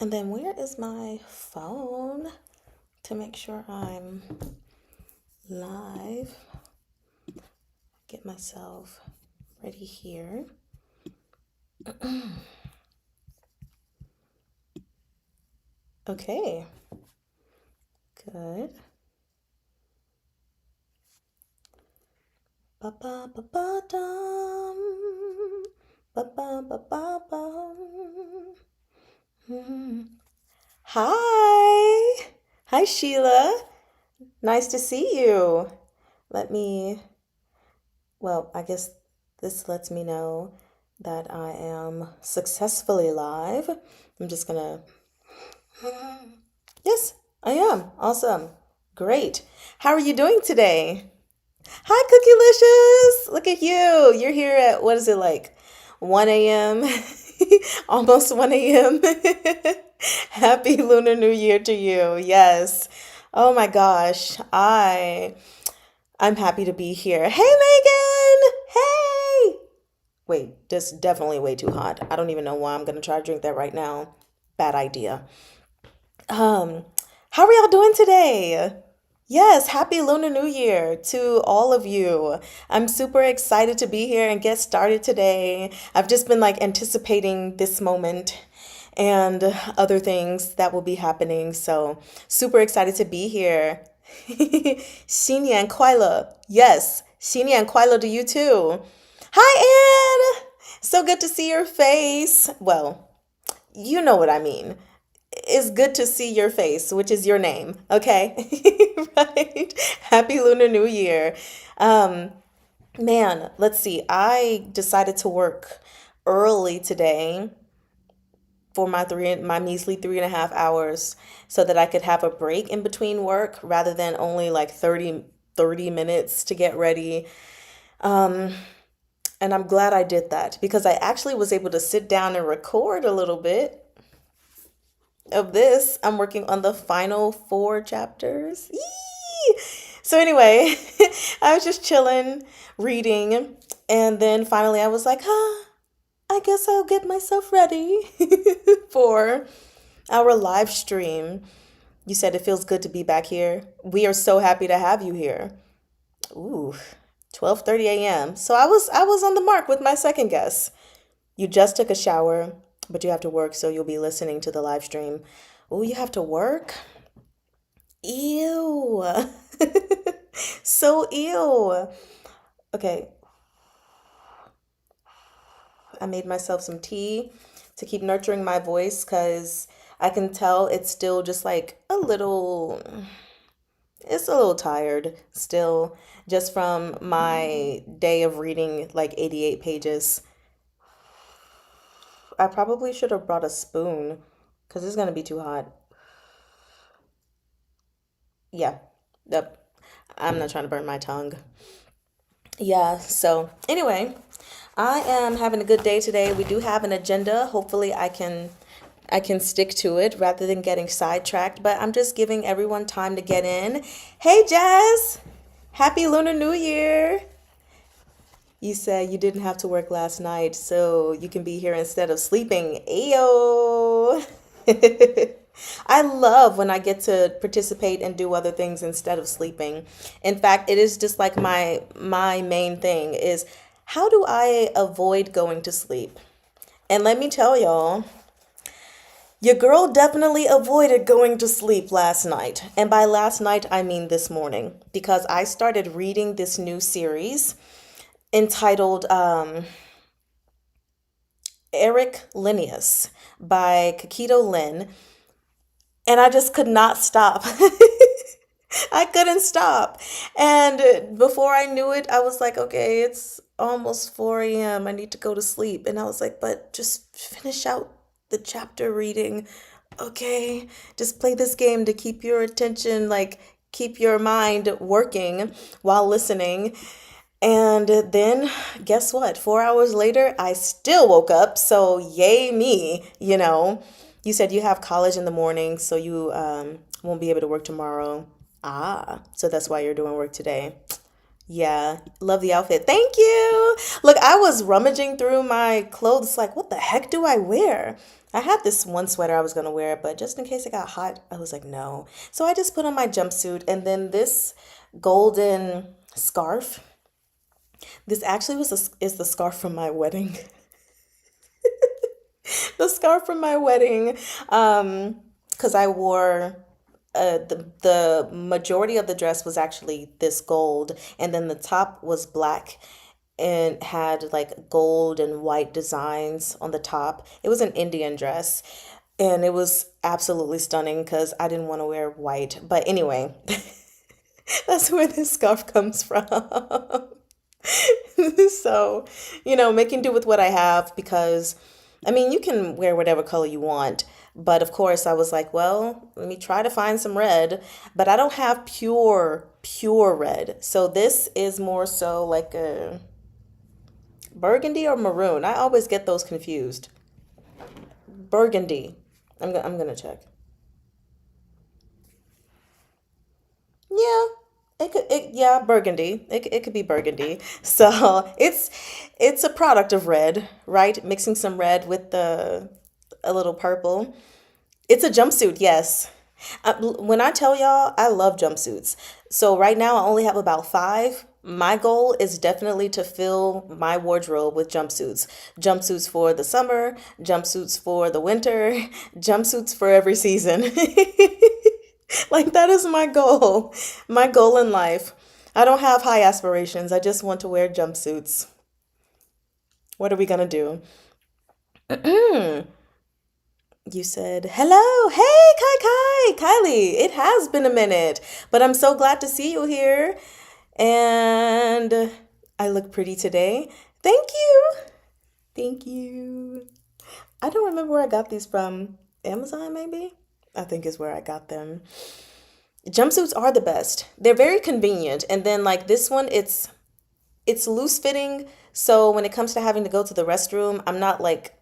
And then where is my phone to make sure I'm live? Get myself ready here. Okay, good. Ba ba ba ba dum. Ba ba ba ba bum. Hi. Hi, Sheila. Nice to see you. Let me, well, I guess this lets me know that I am successfully live. I'm just gonna, yes, I am. Awesome. Great. How are you doing today? Hi, Cookielicious. Look at you. You're here at, what is it like? 1 a.m. Almost 1 a.m. Happy Lunar New Year to you. Yes. Oh my gosh. I'm happy to be here. Hey Megan. Hey. Wait, this is definitely way too hot. I don't even know why I'm gonna try to drink that right now. Bad idea. Um, how are y'all doing today? Yes, happy Lunar New Year to all of you. I'm super excited to be here and get started today. I've just been like anticipating this moment and other things that will be happening. So, super excited to be here. Nian Kuala. Yes, Nian Kuala to you too. Hi, Anne. So good to see your face. Well, you know what I mean. It's good to see your face, which is your name. Okay. Right. Happy Lunar New Year. Um, Man, let's see. I decided to work early today for my measly 3.5 hours so that I could have a break in between work rather than only like 30 minutes to get ready. Um, and I'm glad I did that because I actually was able to sit down and record a little bit of this. I'm working on the final 4 chapters. Yee! So anyway, I was just chilling, reading, and then finally I was like, I guess I'll get myself ready for our live stream. You said it feels good to be back here. We are so happy to have you here. Ooh, 12:30 a.m. So I was on the mark with my second guess. You just took a shower, but you have to work, so you'll be listening to the live stream. Oh, you have to work? Ew. So ew. Okay, I made myself some tea to keep nurturing my voice because I can tell it's still just like it's a little tired still, just from my day of reading like 88 pages. I probably should have brought a spoon because it's gonna be too hot. Yeah, yep. I'm not trying to burn my tongue. Yeah, so anyway, I am having a good day today. We do have an agenda. Hopefully I can stick to it rather than getting sidetracked, but I'm just giving everyone time to get in. Hey Jazz, happy Lunar New Year. You said you didn't have to work last night, so you can be here instead of sleeping. Ayo. I love when I get to participate and do other things instead of sleeping. In fact, it is just like my main thing is how do I avoid going to sleep? And let me tell y'all, your girl definitely avoided going to sleep last night. And by last night, I mean this morning, because I started reading this new series entitled Eric Linnaeus by Kakito Lin, and I just could not stop. I couldn't stop. And before I knew it, I was like, okay, it's almost 4 a.m. I need to go to sleep. And I was like, but just finish out the chapter reading. Okay, just play this game to keep your attention, like keep your mind working while listening. And then guess what? 4 hours later, I still woke up. So yay me. You said you have college in the morning, so you won't be able to work tomorrow. Ah, so that's why you're doing work today. Yeah, love the outfit. Thank you. Look, I was rummaging through my clothes, like, what the heck do I wear? I had this one sweater I was gonna wear, but just in case it got hot, I was like, no. So I just put on my jumpsuit and then this golden scarf. This actually is the scarf from my wedding. The scarf from my wedding. Because I wore the majority of the dress was actually this gold, and then the top was black and had like gold and white designs on the top. It was an Indian dress, and it was absolutely stunning because I didn't want to wear white. But anyway, that's where this scarf comes from. So, making do with what I have because, I mean, you can wear whatever color you want. But of course, I was like, well, let me try to find some red. But I don't have pure red. So this is more so like a burgundy or maroon. I always get those confused. Burgundy. I'm gonna check. Yeah, yeah, burgundy. It could be burgundy. So it's a product of red, right? Mixing some red with the a little purple. It's a jumpsuit, yes. When I tell y'all, I love jumpsuits. So right now I only have about five. My goal is definitely to fill my wardrobe with jumpsuits. Jumpsuits for the summer, jumpsuits for the winter, jumpsuits for every season. Like that is my goal in life. I don't have high aspirations. I just want to wear jumpsuits. What are we gonna do? You said, hello, hey, Kylie. It has been a minute, but I'm so glad to see you here. And I look pretty today. Thank you. Thank you. I don't remember where I got these from. Amazon, maybe? I think is where I got them. Jumpsuits are the best. They're very convenient. And then like this one, it's loose fitting. So when it comes to having to go to the restroom, I'm not like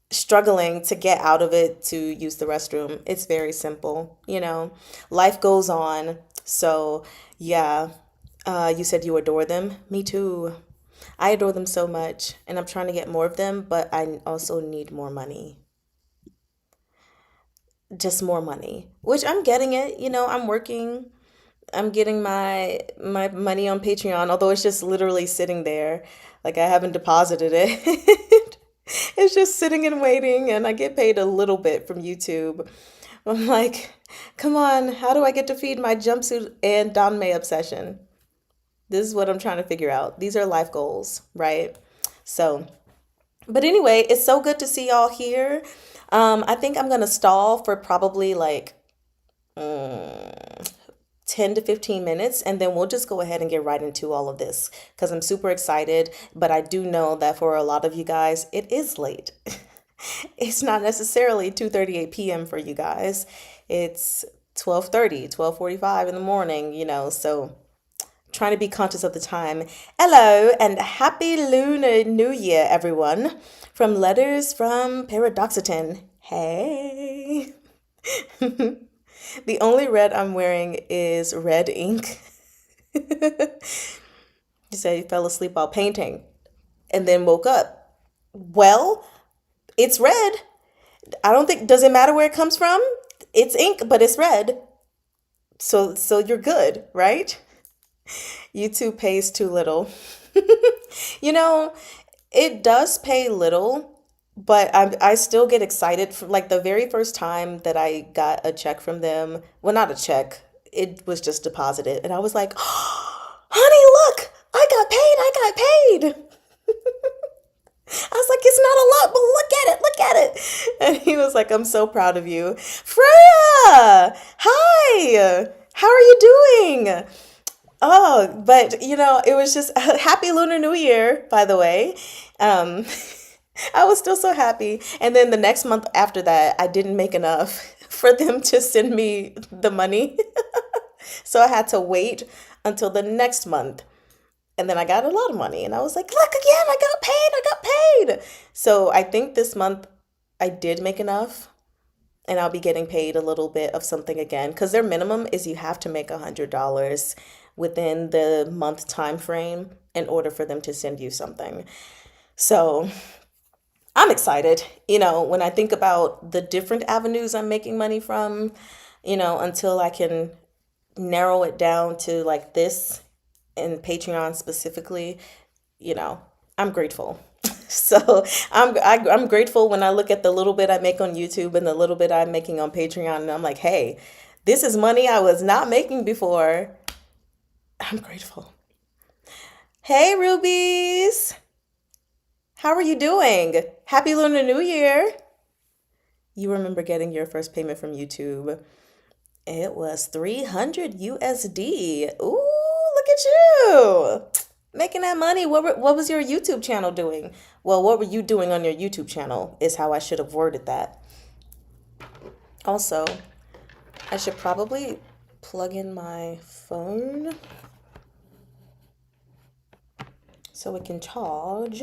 struggling to get out of it to use the restroom. It's very simple. Life goes on. So, yeah, you said you adore them. Me too. I adore them so much, and I'm trying to get more of them, but I also need more money. Just more money, which I'm getting it. I'm working. I'm getting my money on Patreon, although it's just literally sitting there. Like I haven't deposited it. It's just sitting and waiting, and I get paid a little bit from YouTube. I'm like, come on, how do I get to feed my jumpsuit and Danmei obsession? This is what I'm trying to figure out. These are life goals, right? So, but anyway, it's so good to see y'all here. I think I'm gonna stall for probably like 10 to 15 minutes, and then we'll just go ahead and get right into all of this because I'm super excited. But I do know that for a lot of you guys, it is late. It's not necessarily 2:38 p.m. for you guys. It's 12:30, 12:45 in the morning. So trying to be conscious of the time. Hello and happy Lunar New Year, everyone. From Letters from Paradoxiton. Hey. The only red I'm wearing is red ink. You said you fell asleep while painting and then woke up. Well, it's red. I don't think does it matter where it comes from? It's ink, but it's red. So you're good, right? YouTube pays too little. You know, it does pay little, but I still get excited for like the very first time that I got a check from them. Well, not a check. It was just deposited. And I was like, oh, honey, look, I got paid. I was like, it's not a lot, but look at it. And he was like, I'm so proud of you. Freya, hi, how are you doing? Oh, but it was just happy Lunar New Year, by the way. Um, I was still so happy. And then the next month after that, I didn't make enough for them to send me the money. So I had to wait until the next month. And then I got a lot of money. And I was like, look again, I got paid. So I think this month I did make enough. And I'll be getting paid a little bit of something again. Because their minimum is you have to make $100. within the month time frame in order for them to send you something. So I'm excited. When I think about the different avenues I'm making money from, until I can narrow it down to like this and Patreon specifically, you know, I'm grateful. So I'm grateful when I look at the little bit I make on YouTube and the little bit I'm making on Patreon, and I'm like, hey, this is money I was not making before. I'm grateful. Hey, Rubies, how are you doing? Happy Lunar New Year. You remember getting your first payment from YouTube. It was 300 USD. Ooh, look at you. Making that money. What was your YouTube channel doing? Well, what were you doing on your YouTube channel is how I should have worded that. Also, I should probably plug in my phone so it can charge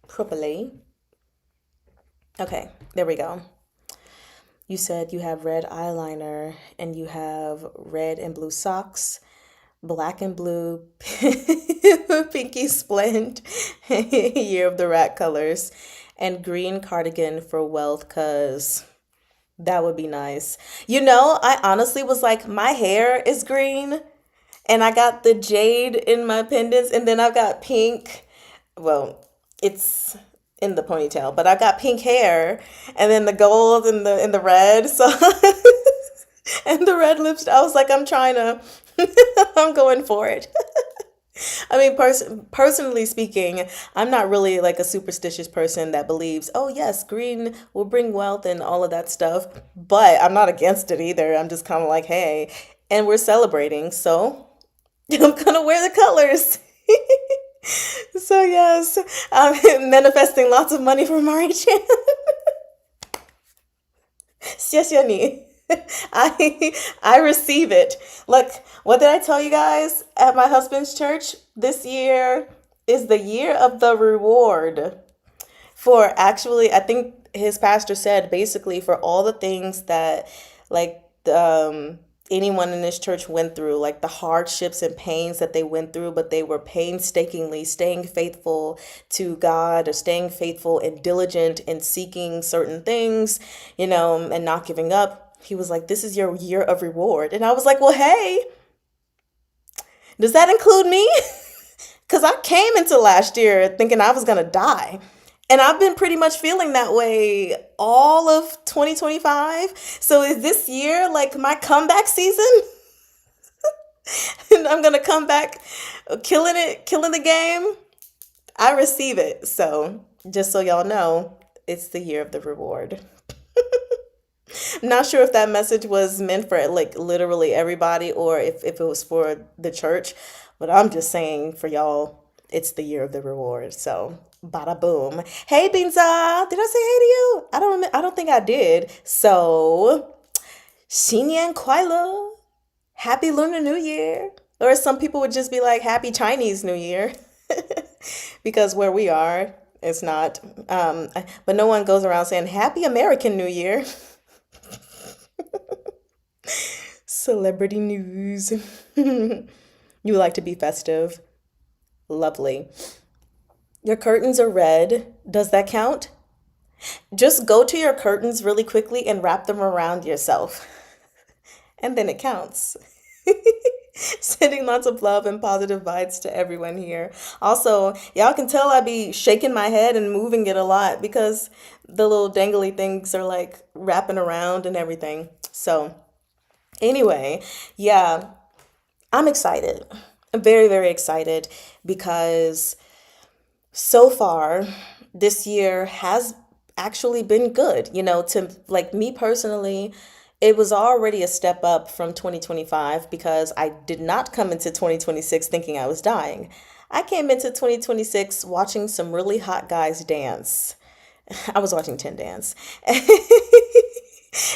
properly. Okay, there we go. You said you have red eyeliner and you have red and blue socks, black and blue, pinky splint, year of the rat colors, and green cardigan for wealth, cause that would be nice. I honestly was like, my hair is green and I got the jade in my pendants, and then I've got pink. Well, it's in the ponytail, but I got pink hair, and then the gold and the red. So and the red lips. I was like, I'm trying to, I'm going for it. I mean, personally speaking, I'm not really like a superstitious person that believes, oh, yes, green will bring wealth and all of that stuff. But I'm not against it either. I'm just kind of like, hey, and we're celebrating. So I'm going to wear the colors. So, yes, I'm manifesting lots of money for Mari-chan. 谢谢你. I receive it. Look, what did I tell you guys at my husband's church? This year is the year of the reward for actually, I think his pastor said basically for all the things that like anyone in this church went through, like the hardships and pains that they went through, but they were painstakingly staying faithful to God, or staying faithful and diligent in seeking certain things, and not giving up. He was like, this is your year of reward. And I was like, well, hey, does that include me? Because I came into last year thinking I was going to die. And I've been pretty much feeling that way all of 2025. So is this year like my comeback season? And I'm going to come back killing it, killing the game. I receive it. So just so y'all know, it's the year of the reward. Not sure if that message was meant for like literally everybody or if it was for the church, but I'm just saying for y'all, it's the year of the reward. So bada boom. Hey Binza, did I say hey to you? I don't think I did. So Nian Kuailo, Happy Lunar New Year. Or some people would just be like Happy Chinese New Year. Because where we are, it's not. But no one goes around saying Happy American New Year. Celebrity news. You like to be festive. Lovely. Your curtains are red. Does that count? Just go to your curtains really quickly and wrap them around yourself. And then it counts. Sending lots of love and positive vibes to everyone here. Also, y'all can tell I be shaking my head and moving it a lot because the little dangly things are like wrapping around and everything. So anyway, yeah, I'm excited. I'm very, very excited because so far this year has actually been good. To like me personally, it was already a step up from 2025 because I did not come into 2026 thinking I was dying. I came into 2026 watching some really hot guys dance. I was watching 10 dance.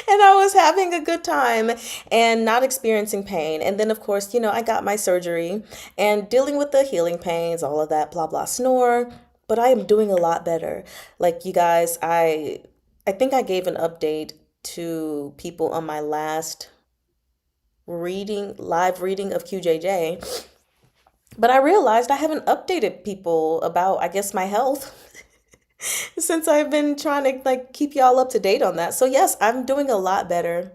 And I was having a good time and not experiencing pain. And then, of course, I got my surgery and dealing with the healing pains, all of that, blah, blah, snore. But I am doing a lot better. Like you guys, I think I gave an update to people on my last live reading of QJJ. But I realized I haven't updated people about, I guess, my health since I've been trying to like keep y'all up to date on that. So yes, I'm doing a lot better.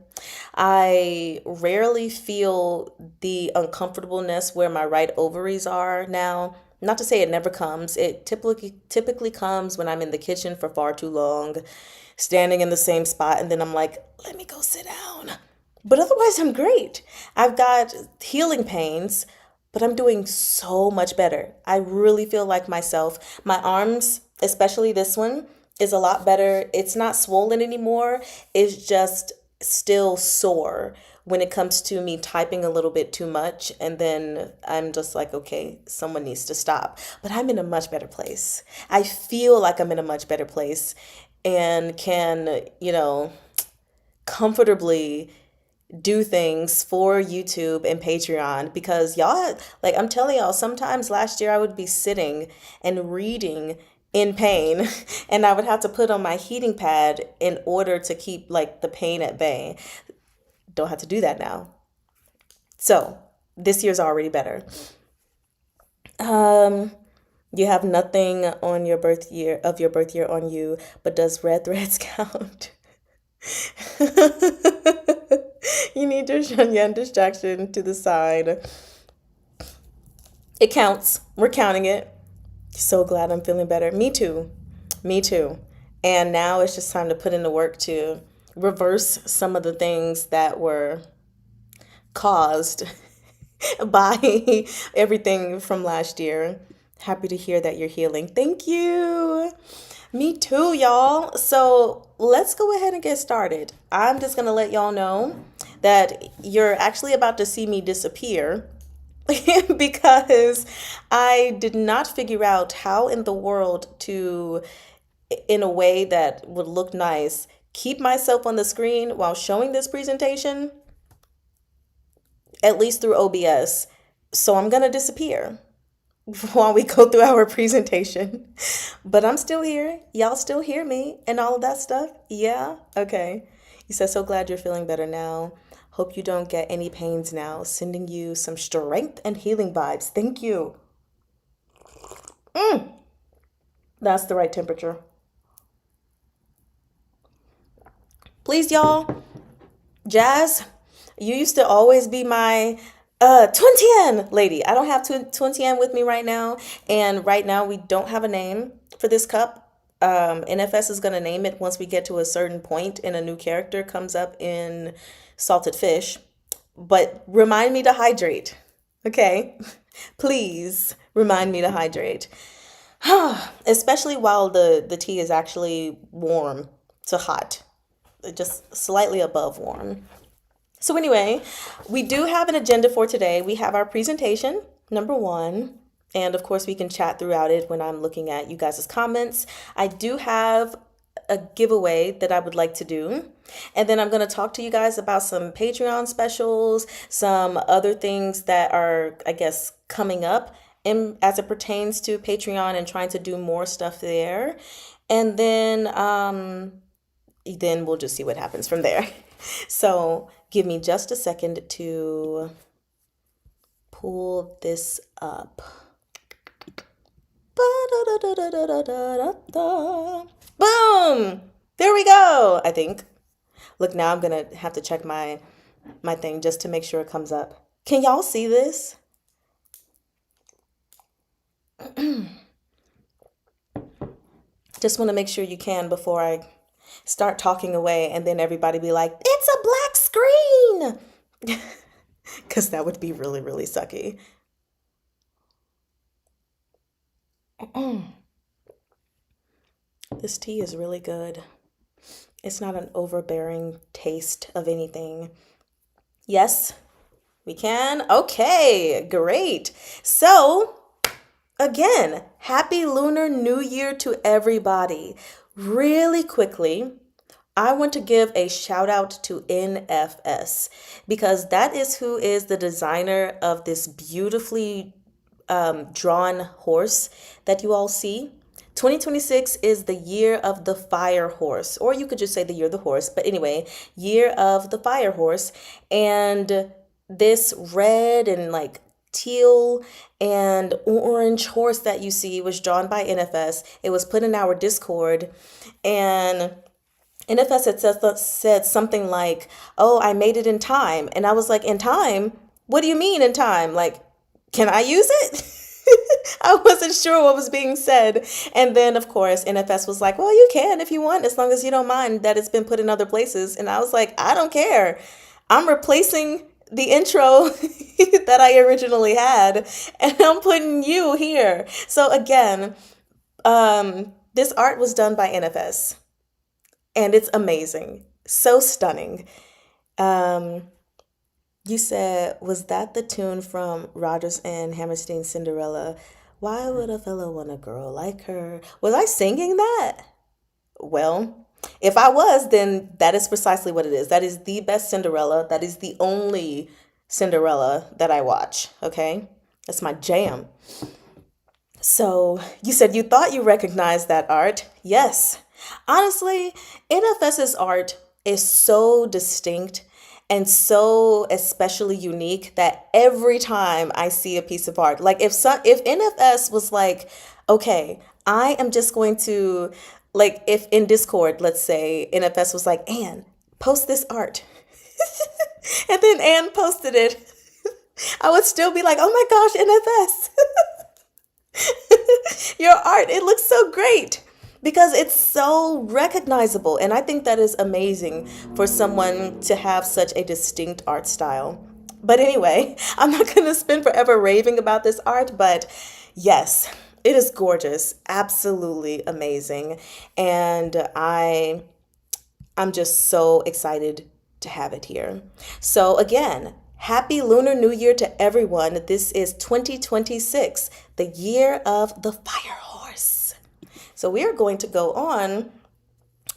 I rarely feel the uncomfortableness where my right ovaries are now. Not to say it never comes. It typically comes when I'm in the kitchen for far too long, standing in the same spot, and then I'm like, let me go sit down. But otherwise, I'm great. I've got healing pains, but I'm doing so much better. I really feel like myself. My arms, especially this one, is a lot better. It's not swollen anymore. It's just still sore when it comes to me typing a little bit too much. And then I'm just like, okay, someone needs to stop. But I'm in a much better place. I feel like I'm in a much better place and can, comfortably do things for YouTube and Patreon because y'all, like I'm telling y'all, sometimes last year I would be sitting and reading in pain and I would have to put on my heating pad in order to keep like the pain at bay. Don't have to do that now. So this year's already better. Um, you have nothing on your birth year on you, but does red threads count? You need to shun your distraction to the side. It counts. We're counting it. So glad I'm feeling better. Me too. Me too. And now it's just time to put in the work to reverse some of the things that were caused by everything from last year. Happy to hear that you're healing. Thank you. Me too, y'all. So let's go ahead and get started. I'm just going to let y'all know that you're actually about to see me disappear because I did not figure out how in the world to, in a way that would look nice, keep myself on the screen while showing this presentation, at least through OBS. So I'm going to disappear while we go through our presentation. But I'm still here. Y'all still hear me and all of that stuff? Yeah? Okay. You said, so glad you're feeling better now. Hope you don't get any pains now. Sending you some strength and healing vibes. Thank you. That's the right temperature. Please, y'all. Jazz, you used to always be my 20 lady. I don't have 20 with me right now. And right now we don't have a name for this cup. NFS is going to name it once we get to a certain point and a new character comes up in salted fish. But remind me to hydrate. Okay? Please remind me to hydrate. Especially while the tea is actually warm to hot. Just slightly above warm. So anyway, we do have an agenda for today. We have our presentation, number one. And of course, we can chat throughout it when I'm looking at you guys' comments. I do have a giveaway that I would like to do. And then I'm going to talk to you guys about some Patreon specials, some other things that are, I guess, coming up as it pertains to Patreon and trying to do more stuff there. And then we'll just see what happens from there. So give me just a second to pull this up. Boom! There we go, I think. Look, now I'm going to have to check my thing just to make sure it comes up. Can y'all see this? Just want to make sure you can before I start talking away and then everybody be like, it's a black screen. Because that would be really, really sucky. This tea is really good. It's not an overbearing taste of anything. Yes, we can. Okay, great. So, again, happy Lunar New Year to everybody. Really quickly, I want to give a shout out to NFS because that is who is the designer of this beautifully drawn horse that you all see. 2026 is the year of the fire horse, or you could just say the year of the horse. But anyway, year of the fire horse. And this red and like teal and orange horse that you see was drawn by NFS. It was put in our Discord, and NFS had said something like, "Oh, I made it in time." And I was like, "In time? What do you mean in time? Like, can I use it?" I wasn't sure what was being said. And then, of course, NFS was like, "Well, you can if you want, as long as you don't mind that it's been put in other places." And I was like, "I don't care. I'm replacing the intro that I originally had, and I'm putting you here." So again, this art was done by NFS, and it's amazing. So stunning. Um, you said, was that the tune from Rodgers and Hammerstein's Cinderella? Why would a fella want a girl like her? Was I singing that? Well, if I was, then that is precisely what it is. That is the best Cinderella. That is the only Cinderella that I watch. Okay? That's my jam. So you said you thought you recognized that art. Yes. Honestly, NFS's art is so distinct and so especially unique that every time I see a piece of art, like if NFS was like, okay, I am just going to, like, if in Discord, let's say NFS was like, Anne, post this art. And then Anne posted it. I would still be like, oh my gosh, NFS. Your art, it looks so great because it's so recognizable. And I think that is amazing for someone to have such a distinct art style. But anyway, I'm not going to spend forever raving about this art, but yes, it is gorgeous, absolutely amazing. And I'm just so excited to have it here. So again, Happy Lunar New Year to everyone. This is 2026, the year of the fire horse. So we are going to go on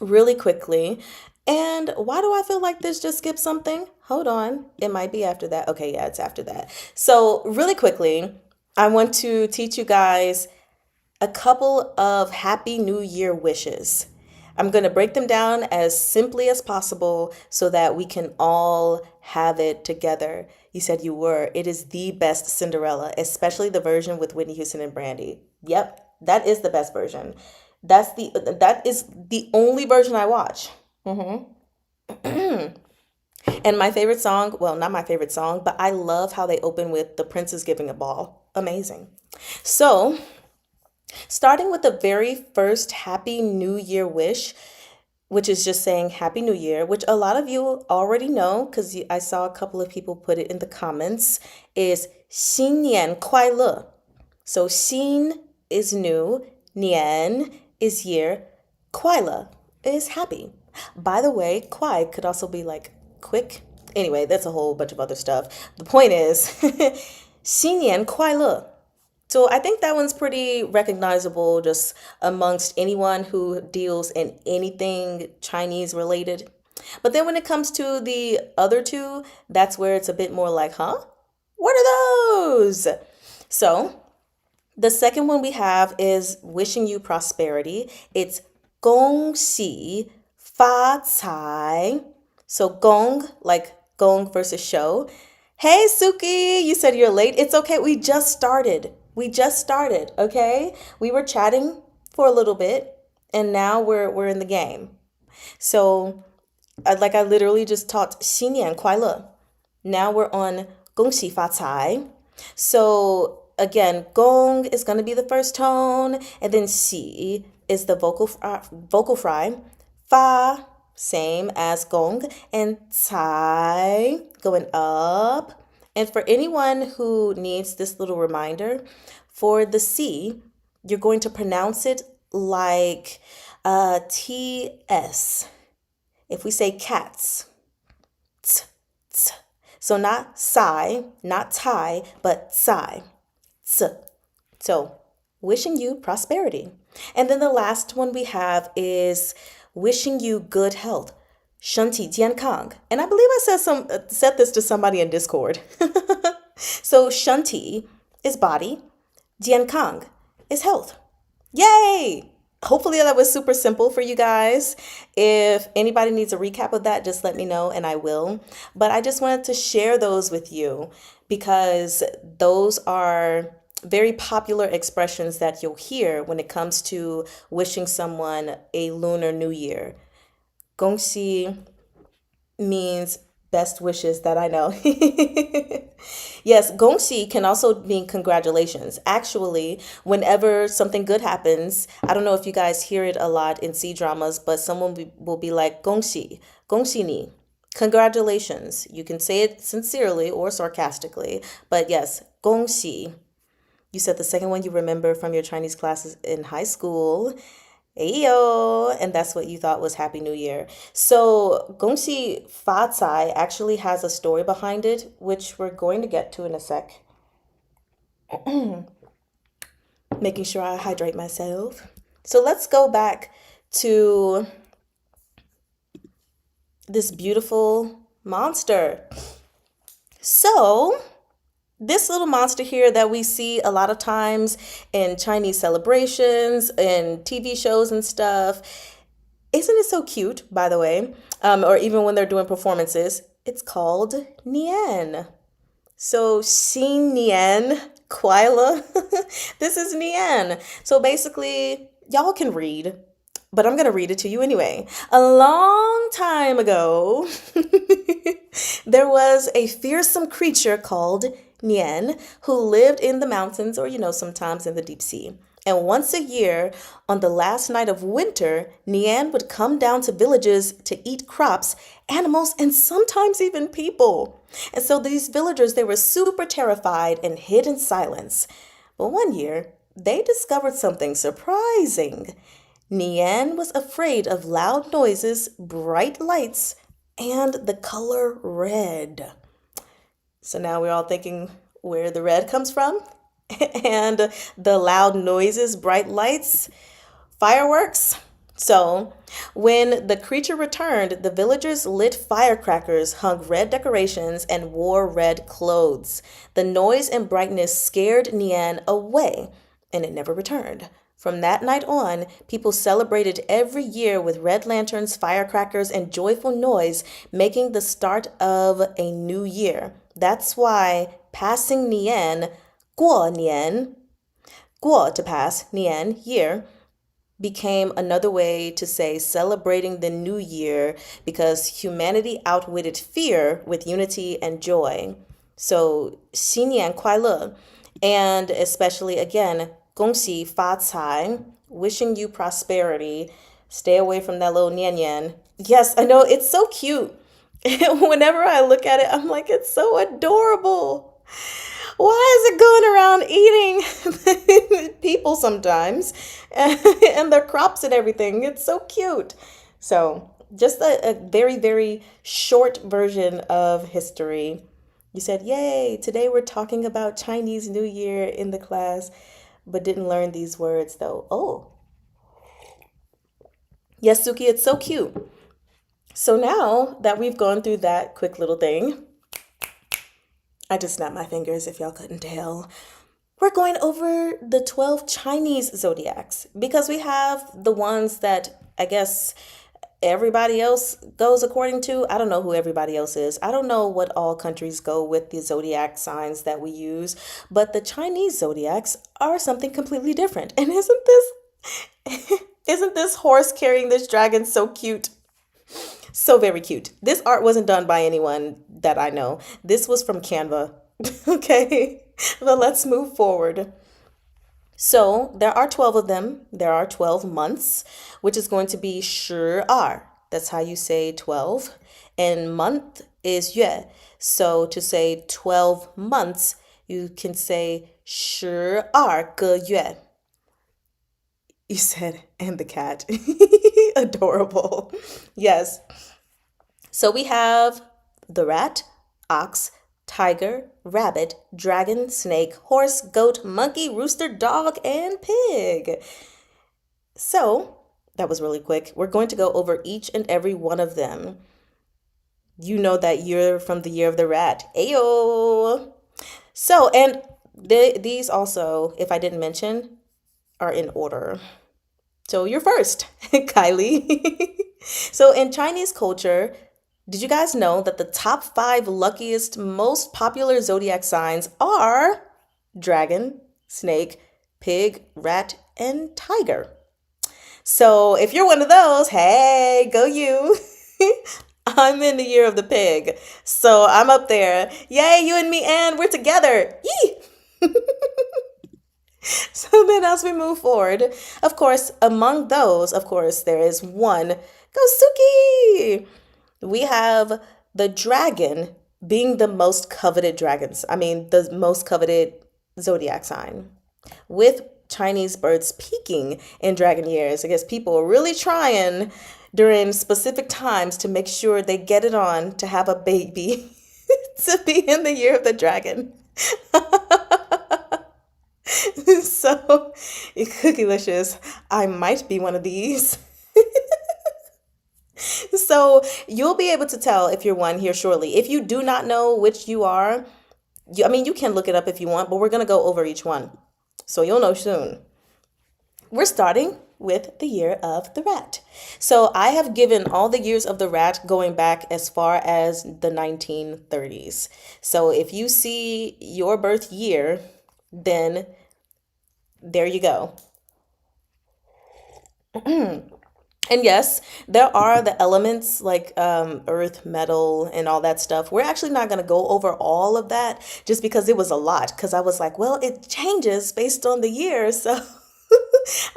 really quickly. And why do I feel like this just skipped something? Hold on. It might be after that. Okay, yeah, it's after that. So really quickly, I want to teach you guys a couple of Happy New Year wishes. I'm going to break them down as simply as possible so that we can all have it together. You said you were. It is the best Cinderella, especially the version with Whitney Houston and Brandy. Yep, that is the best version. That is the only version I watch. And my favorite song, well, not my favorite song, but I love how they open with The Prince is Giving a Ball. Amazing. So, starting with the very first Happy New Year wish, which is just saying Happy New Year, which a lot of you already know because I saw a couple of people put it in the comments, is 新年快乐. So 新 is new, 年 is year, 快乐 is happy. By the way, 快 could also be like quick. Anyway, that's a whole bunch of other stuff. The point is, 新年快乐. So I think that one's pretty recognizable just amongst anyone who deals in anything Chinese related. But then when it comes to the other two, that's where it's a bit more like, huh? What are those? So the second one we have is wishing you prosperity. It's 恭喜发财. So gong, like gong versus show. Hey, Suki, you said you're late. It's okay. We just started. Okay? We were chatting for a little bit, and now we're in the game. So, I literally just taught 新年快乐. Now we're on 恭喜发财. So, again, gong is going to be the first tone, and then xi is the vocal fry. Fa, same as gong, and cai going up. And for anyone who needs this little reminder, for the C, you're going to pronounce it like TS. If we say cats, t, t. So not sai, not tai, but sai, t. So wishing you prosperity. And then the last one we have is wishing you good health. 身体健康. And I believe I said this to somebody in Discord. So 身体 is body, 健康 is health. Yay! Hopefully that was super simple for you guys. If anybody needs a recap of that, just let me know and I will. But I just wanted to share those with you because those are very popular expressions that you'll hear when it comes to wishing someone a Lunar New Year. Gongxi means best wishes that I know. Yes, gongxi can also mean congratulations. Actually, whenever something good happens, I don't know if you guys hear it a lot in C dramas, but will be like gongxi, gongxi ni. Congratulations. You can say it sincerely or sarcastically, but yes, gongxi. You said the second one you remember from your Chinese classes in high school. Ayo, and that's what you thought was Happy New Year. So, Gongxi Fa Cai actually has a story behind it, which we're going to get to in a sec. Making sure I hydrate myself. So, let's go back to this beautiful monster. So, this little monster here that we see a lot of times in Chinese celebrations and TV shows and stuff. Isn't it so cute, by the way? Or even when they're doing performances, it's called Nian. So, Xin Nian, Quila. This is Nian. So, basically, y'all can read, but I'm going to read it to you anyway. A long time ago, there was a fearsome creature called Nian who lived in the mountains or, sometimes in the deep sea. And once a year, on the last night of winter, Nian would come down to villages to eat crops, animals, and sometimes even people. And so these villagers, they were super terrified and hid in silence. But one year, they discovered something surprising. Nian was afraid of loud noises, bright lights, and the color red. So now we're all thinking where the red comes from. And the loud noises, bright lights, fireworks. So, when the creature returned, the villagers lit firecrackers, hung red decorations, and wore red clothes. The noise and brightness scared Nian away, and it never returned. From that night on, people celebrated every year with red lanterns, firecrackers, and joyful noise, making the start of a new year. That's why passing Nian, 过年, 过 to pass, Nian, year, became another way to say celebrating the new year because humanity outwitted fear with unity and joy. So, 新年快乐, and especially again, 恭喜发财, wishing you prosperity. Stay away from that little nian nian. Yes, I know, it's so cute. Whenever I look at it, I'm like, it's so adorable. Why is it going around eating people sometimes and their crops and everything? It's so cute. So, just a very, very short version of history. You said, yay, today we're talking about Chinese New Year in the class, but didn't learn these words though. Oh, yes, Suki, it's so cute. So now that we've gone through that quick little thing, I just snapped my fingers if y'all couldn't tell. We're going over the 12 Chinese zodiacs because we have the ones that I guess everybody else goes according to. I don't know who everybody else is. I don't know what all countries go with the zodiac signs that we use, but the Chinese zodiacs are something completely different. And isn't this horse carrying this dragon so cute? So very cute. This art wasn't done by anyone that I know. This was from Canva. Okay, but let's move forward. So there are 12 of them. There are 12 months, which is going to be 12. That's how you say 12. And month is 月. So to say 12 months, you can say 12个月. You said, and the cat. Adorable. Yes. So we have the rat, ox, tiger, rabbit, dragon, snake, horse, goat, monkey, rooster, dog, and pig. So that was really quick. We're going to go over each and every one of them. You know that you're from the year of the rat. Ayo. So, and these also, if I didn't mention, are in order. So you're first, Kylie. So in Chinese culture, did you guys know that the top five luckiest, most popular zodiac signs are dragon, snake, pig, rat, and tiger? So if you're one of those, hey, go you. I'm in the year of the pig. So I'm up there. Yay, you and me, and we're together. Yee! So then as we move forward, of course, among those, of course, there is one. Go Suki! We have the dragon being the most coveted dragons. I mean, the most coveted zodiac sign. With Chinese births peaking in dragon years, I guess people are really trying during specific times to make sure they get it on to have a baby to be in the year of the dragon. So, Cookielicious, I might be one of these. So, you'll be able to tell if you're one here shortly. If you do not know which you are, I mean, you can look it up if you want, but we're going to go over each one. So, you'll know soon. We're starting with the year of the rat. So, I have given all the years of the rat going back as far as the 1930s. So, if you see your birth year, then there you go. And yes, there are the elements like earth, metal, and all that stuff. We're actually not going to go over all of that just because it was a lot. Because I was like, well, it changes based on the year. So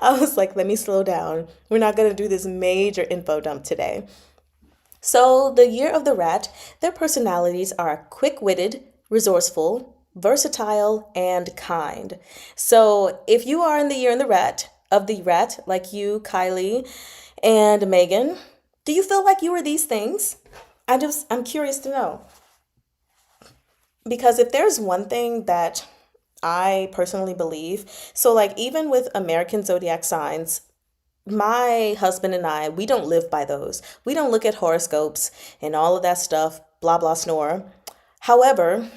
I was like, let me slow down. We're not going to do this major info dump today. So, the year of the rat, their personalities are quick witted, resourceful, versatile, and kind. So, if you are in the year in the rat, of the rat, like you, Kylie, and Megan, do you feel like you were these things? I'm curious to know. Because if there's one thing that I personally believe, so like even with American zodiac signs, my husband and I, we don't live by those. We don't look at horoscopes and all of that stuff, blah, blah, snore. However,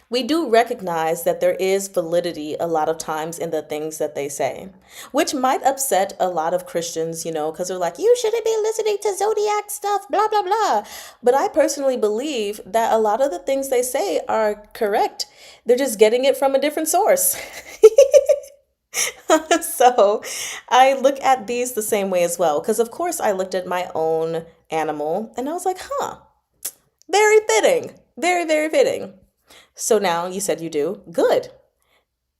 we do recognize that there is validity a lot of times in the things that they say, which might upset a lot of Christians, because they're like, you shouldn't be listening to zodiac stuff, blah, blah, blah. But I personally believe that a lot of the things they say are correct. They're just getting it from a different source. So I look at these the same way as well, because of course I looked at my own animal and I was like, huh, very fitting, very, very fitting. So now you said you do. Good,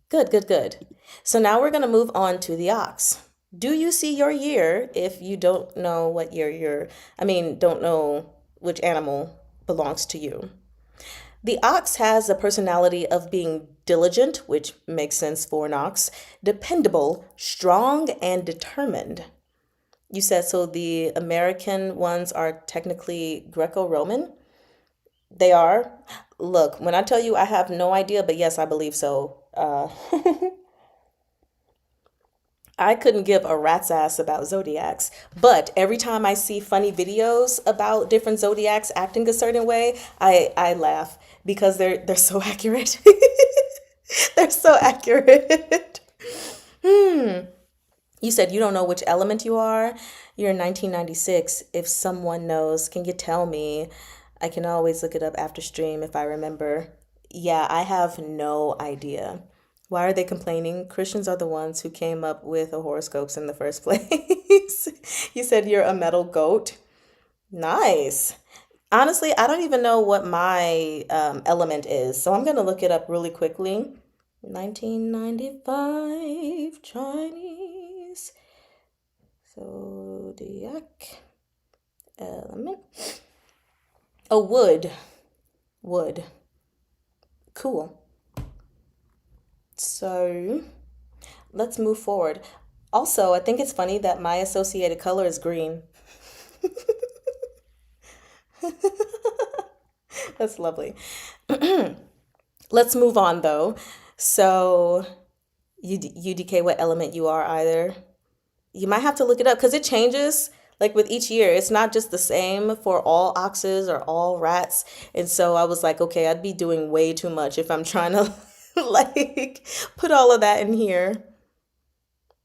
good, good, good. So now we're going to move on to the ox. Do you see your year if you don't know what year don't know which animal belongs to you? The ox has a personality of being diligent, which makes sense for an ox, dependable, strong, and determined. You said so the American ones are technically Greco-Roman? They are? Look, when I tell you I have no idea, but yes, I believe so. I couldn't give a rat's ass about zodiacs, but every time I see funny videos about different zodiacs acting a certain way, I laugh because they're so accurate. They're so accurate. You said you don't know which element you are. You're in 1996. If someone knows, can you tell me? I can always look it up after stream if I remember. Yeah, I have no idea. Why are they complaining? Christians are the ones who came up with the horoscopes in the first place. You said you're a metal goat. Nice. Honestly, I don't even know what my element is, so I'm going to look it up really quickly. 1995 Chinese zodiac element. Oh, wood. Wood. Cool. So let's move forward. Also, I think it's funny that my associated color is green. That's lovely. Let's move on though. So, UDK, what element you are either? You might have to look it up because it changes like with each year. It's not just the same for all oxes or all rats. And so I was like, okay, I'd be doing way too much if I'm trying to like put all of that in here.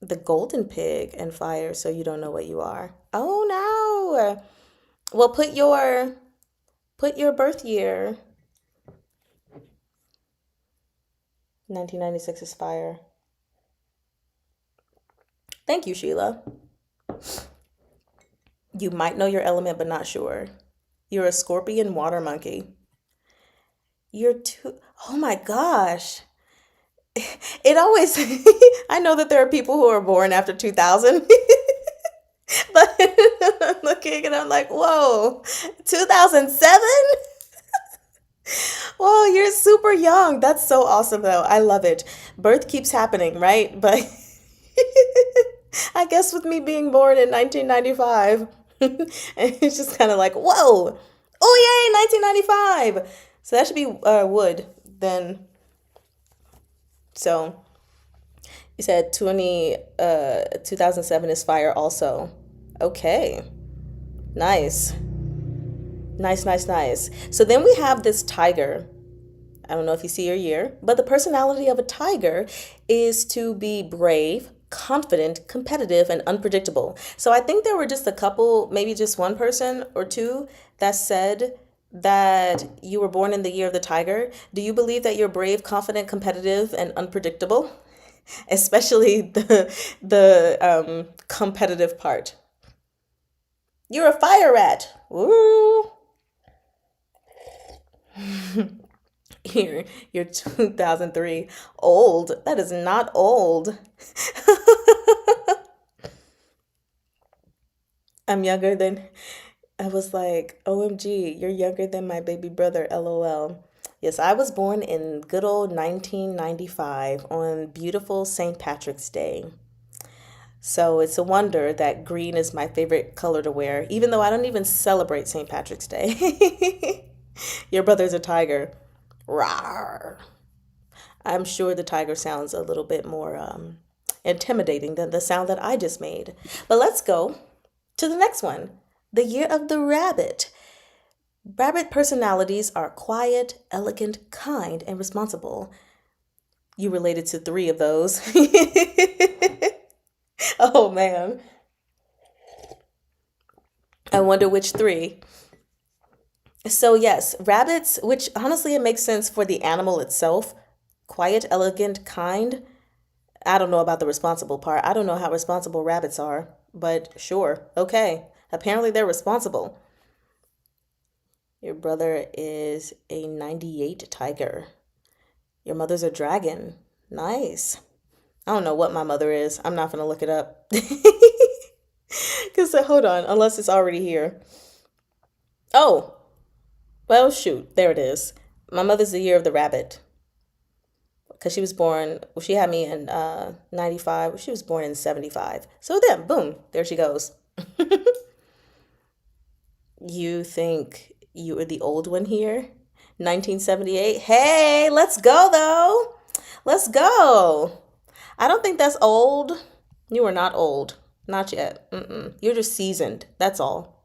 The golden pig and fire, so you don't know what you are. Oh no. Well, put your birth year. 1996 is fire. Thank you, Sheila. You might know your element, but not sure. You're a scorpion water monkey. You're too. Oh my gosh. It always. I know that there are people who are born after 2000, but I'm looking and I'm like, whoa, 2007? Whoa, you're super young. That's so awesome, though. I love it. Birth keeps happening, right? But I guess with me being born in 1995, it's just kind of like, whoa, oh, yay, 1995. So that should be wood then. So you said 2007 is fire also. Okay, nice. Nice, nice, nice. So then we have this tiger. I don't know if you see your year, but the personality of a tiger is to be brave, confident, competitive, and unpredictable. So I think there were just a couple, maybe just one person or two that said that you were born in the year of the tiger. Do you believe that you're brave, confident, competitive, and unpredictable? Especially the competitive part. You're a fire rat. Woo! You're 2003. Old. That is not old. I'm younger than, I was like, OMG, you're younger than my baby brother, LOL. Yes, I was born in good old 1995 on beautiful St. Patrick's Day. So it's a wonder that green is my favorite color to wear, even though I don't even celebrate St. Patrick's Day. Your brother's a tiger. Rawr. I'm sure the tiger sounds a little bit more intimidating than the sound that I just made. But let's go to the next one. The year of the rabbit. Rabbit personalities are quiet, elegant, kind, and responsible. You related to three of those. Oh man. I wonder which three. So, yes, rabbits, which honestly it makes sense for the animal itself. Quiet, elegant, kind. I don't know about the responsible part. I don't know how responsible rabbits are, but sure. Okay. Apparently they're responsible. Your brother is a 98 tiger. Your mother's a dragon. Nice. I don't know what my mother is. I'm not going to look it up. Because hold on, unless it's already here. Oh, well, shoot. There it is. My mother's the year of the rabbit. Because she was born, well, she had me in 95. She was born in 75. So then, boom, there she goes. You think you were the old one here? 1978. Hey, let's go though. Let's go. I don't think that's old. You are not old. Not yet. Mm-mm. You're just seasoned. That's all.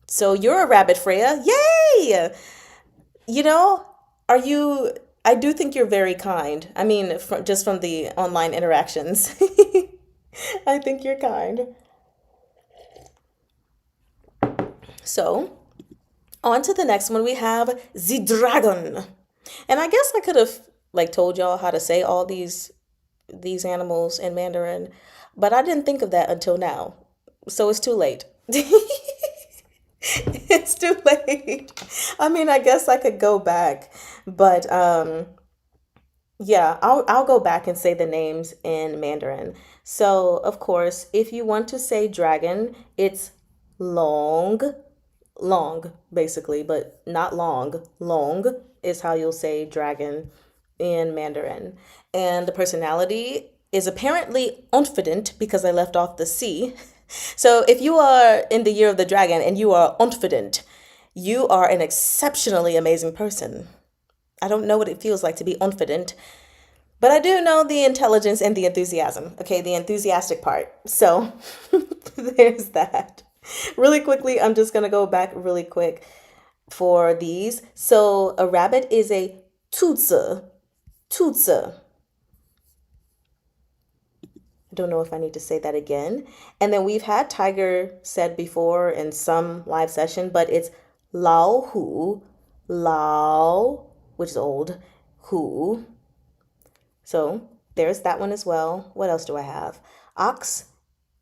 So you're a rabbit, Freya. Yay! You know, are you? I do think you're very kind. I mean, just from the online interactions, I think you're kind. So, on to the next one. We have the dragon, and I guess I could have like told y'all how to say all these animals in Mandarin, but I didn't think of that until now. So it's too late. It's too late. I mean, I guess I could go back, but yeah, I'll go back and say the names in Mandarin. So, of course, if you want to say dragon, it's long, long basically, but not long. Long is how you'll say dragon in Mandarin. And the personality is apparently confident because I left off the C. So, if you are in the year of the dragon and you are confident, you are an exceptionally amazing person. I don't know what it feels like to be confident, but I do know the intelligence and the enthusiasm. Okay, the enthusiastic part. So there's that. Really quickly, I'm just going to go back really quick for these. So a rabbit is a tutsa. Tutsa. I don't know if I need to say that again. And then we've had tiger said before in some live session, but it's lao hu, lao, which is old, hu. So there's that one as well. What else do I have? Ox,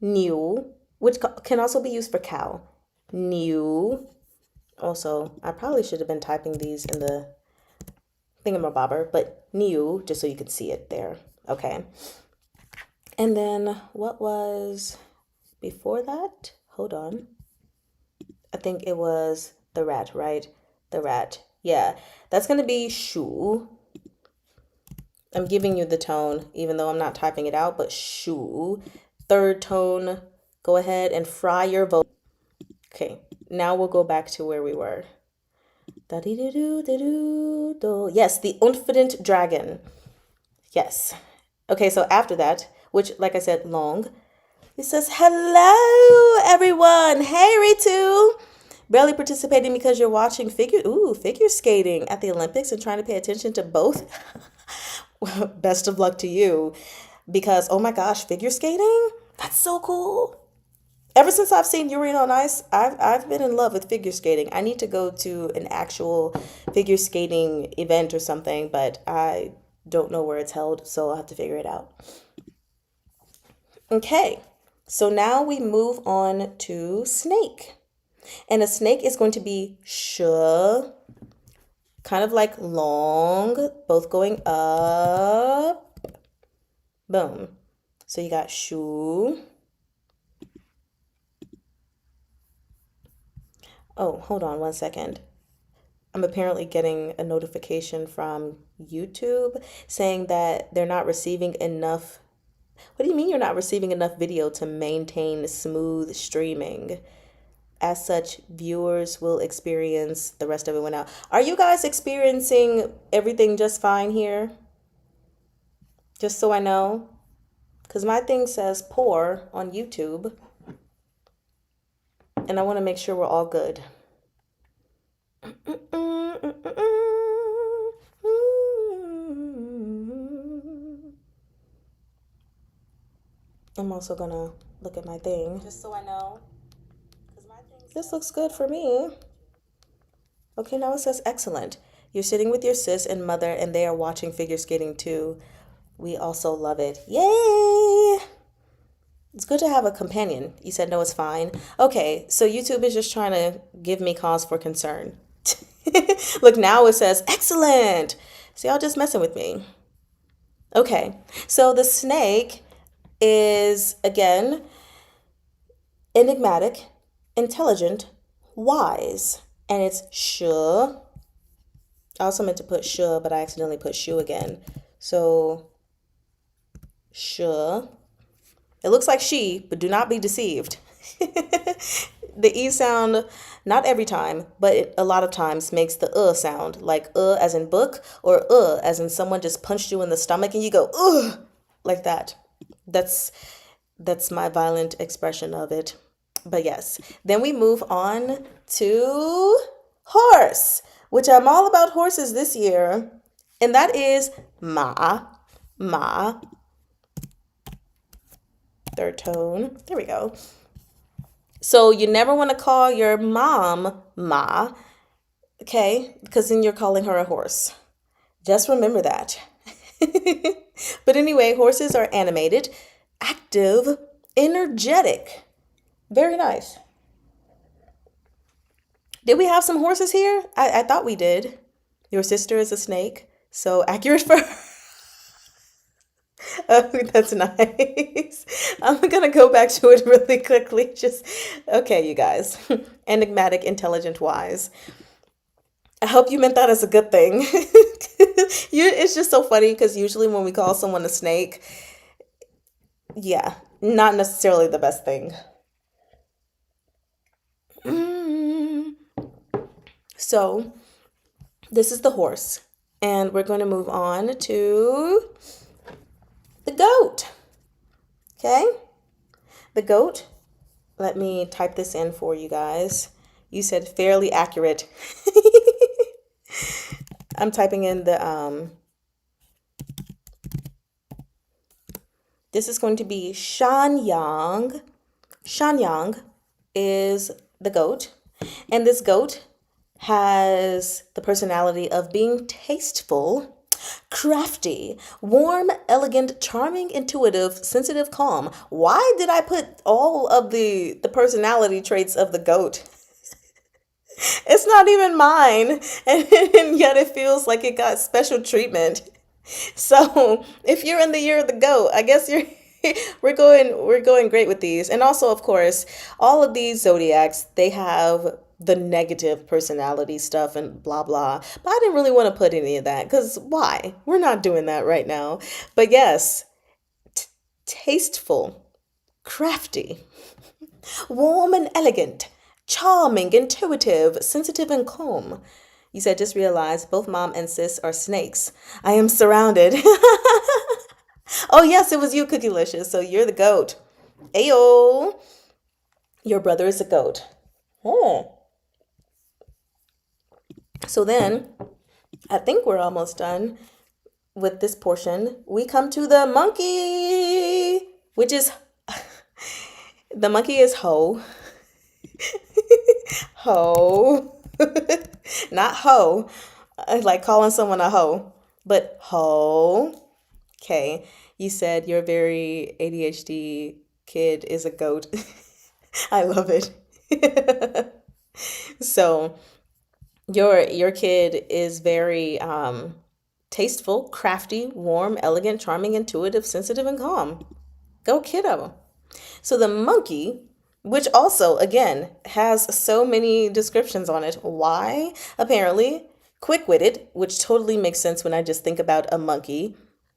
new, which can also be used for cow. New. Also, I probably should have been typing these in the thingamabobber, but new, just so you can see it there. Okay. And then what was before that? Hold on. I think it was the rat, right? The rat. Yeah, that's going to be shu. I'm giving you the tone, even though I'm not typing it out, but shu. Third tone, go ahead and fry your vote. Okay, now we'll go back to where we were. Yes, the Confident Dragon. Yes. Okay, so after that, which, like I said, long, it says, hello, everyone. Hey, Ritu. Barely participating because you're watching figure skating at the Olympics and trying to pay attention to both. Best of luck to you. Because, oh my gosh, figure skating? That's so cool. Ever since I've seen Yuri on Ice, I've been in love with figure skating. I need to go to an actual figure skating event or something, but I don't know where it's held, so I'll have to figure it out. Okay, so now we move on to snake. And a snake is going to be sh, kind of like long, both going up. Boom. So you got shu. Oh, hold on one second. I'm apparently getting a notification from YouTube saying that they're not receiving enough. What do you mean you're not receiving enough video to maintain smooth streaming? As such, viewers will experience the rest of it went out. Are you guys experiencing everything just fine here? Just so I know. Because my thing says poor on YouTube. And I want to make sure we're all good. I'm also going to look at my thing. Just so I know. This looks good for me. Okay, now it says excellent. You're sitting with your sis and mother and they are watching figure skating too. We also love it. Yay! It's good to have a companion. You said no, it's fine. Okay, so YouTube is just trying to give me cause for concern. Look, now it says excellent. So y'all just messing with me. Okay, so the snake is, again, enigmatic, intelligent, wise, and it's sh. I also meant to put sh, but I accidentally put shu again. So sh. It looks like she, but do not be deceived. The E sound, not every time, but a lot of times makes the sound, like as in book, or as in someone just punched you in the stomach and you go like that. That's my violent expression of it. But yes, then we move on to horse, which I'm all about horses this year. And that is ma. Third tone. There we go. So you never want to call your mom ma, okay? Because then you're calling her a horse. Just remember that. But anyway, horses are animated, active, energetic. Very nice. Did we have some horses here? I thought we did. Your sister is a snake, so accurate for her. Oh, that's nice. I'm gonna go back to it really quickly. Okay, you guys. Enigmatic, intelligent, wise. I hope you meant that as a good thing. It's just so funny because usually when we call someone a snake, yeah, not necessarily the best thing. So this is the horse, and we're going to move on to the goat. Okay, the goat. Let me type this in for you guys. You said fairly accurate. I'm typing in the This is going to be Shanyang. Shanyang is the goat, and this goat has the personality of being tasteful, crafty, warm, elegant, charming, intuitive, sensitive, calm. Why did I put all of the personality traits of the goat? It's not even mine, and yet it feels like it got special treatment. So if you're in the year of the goat, I guess you're we're going great with these. And also, of course, all of these zodiacs, they have the negative personality stuff and blah blah. But I didn't really want to put any of that because why? We're not doing that right now. But yes, tasteful, crafty, warm and elegant, charming, intuitive, sensitive and calm. You said just realized both mom and sis are snakes. I am surrounded. Oh yes, it was you, Cookielicious. So you're the goat. Ayo. Your brother is a goat. Oh. So then, I think we're almost done with this portion. We come to the monkey, which is the monkey is ho. Ho. Not ho. Like calling someone a hoe, but ho. Okay. You said your very ADHD kid is a goat. I love it. So your kid is very tasteful, crafty, warm, elegant, charming, intuitive, sensitive, and calm. Go kiddo. So the monkey, which also again has so many descriptions on it. Why? Apparently, quick-witted, which totally makes sense when I just think about a monkey.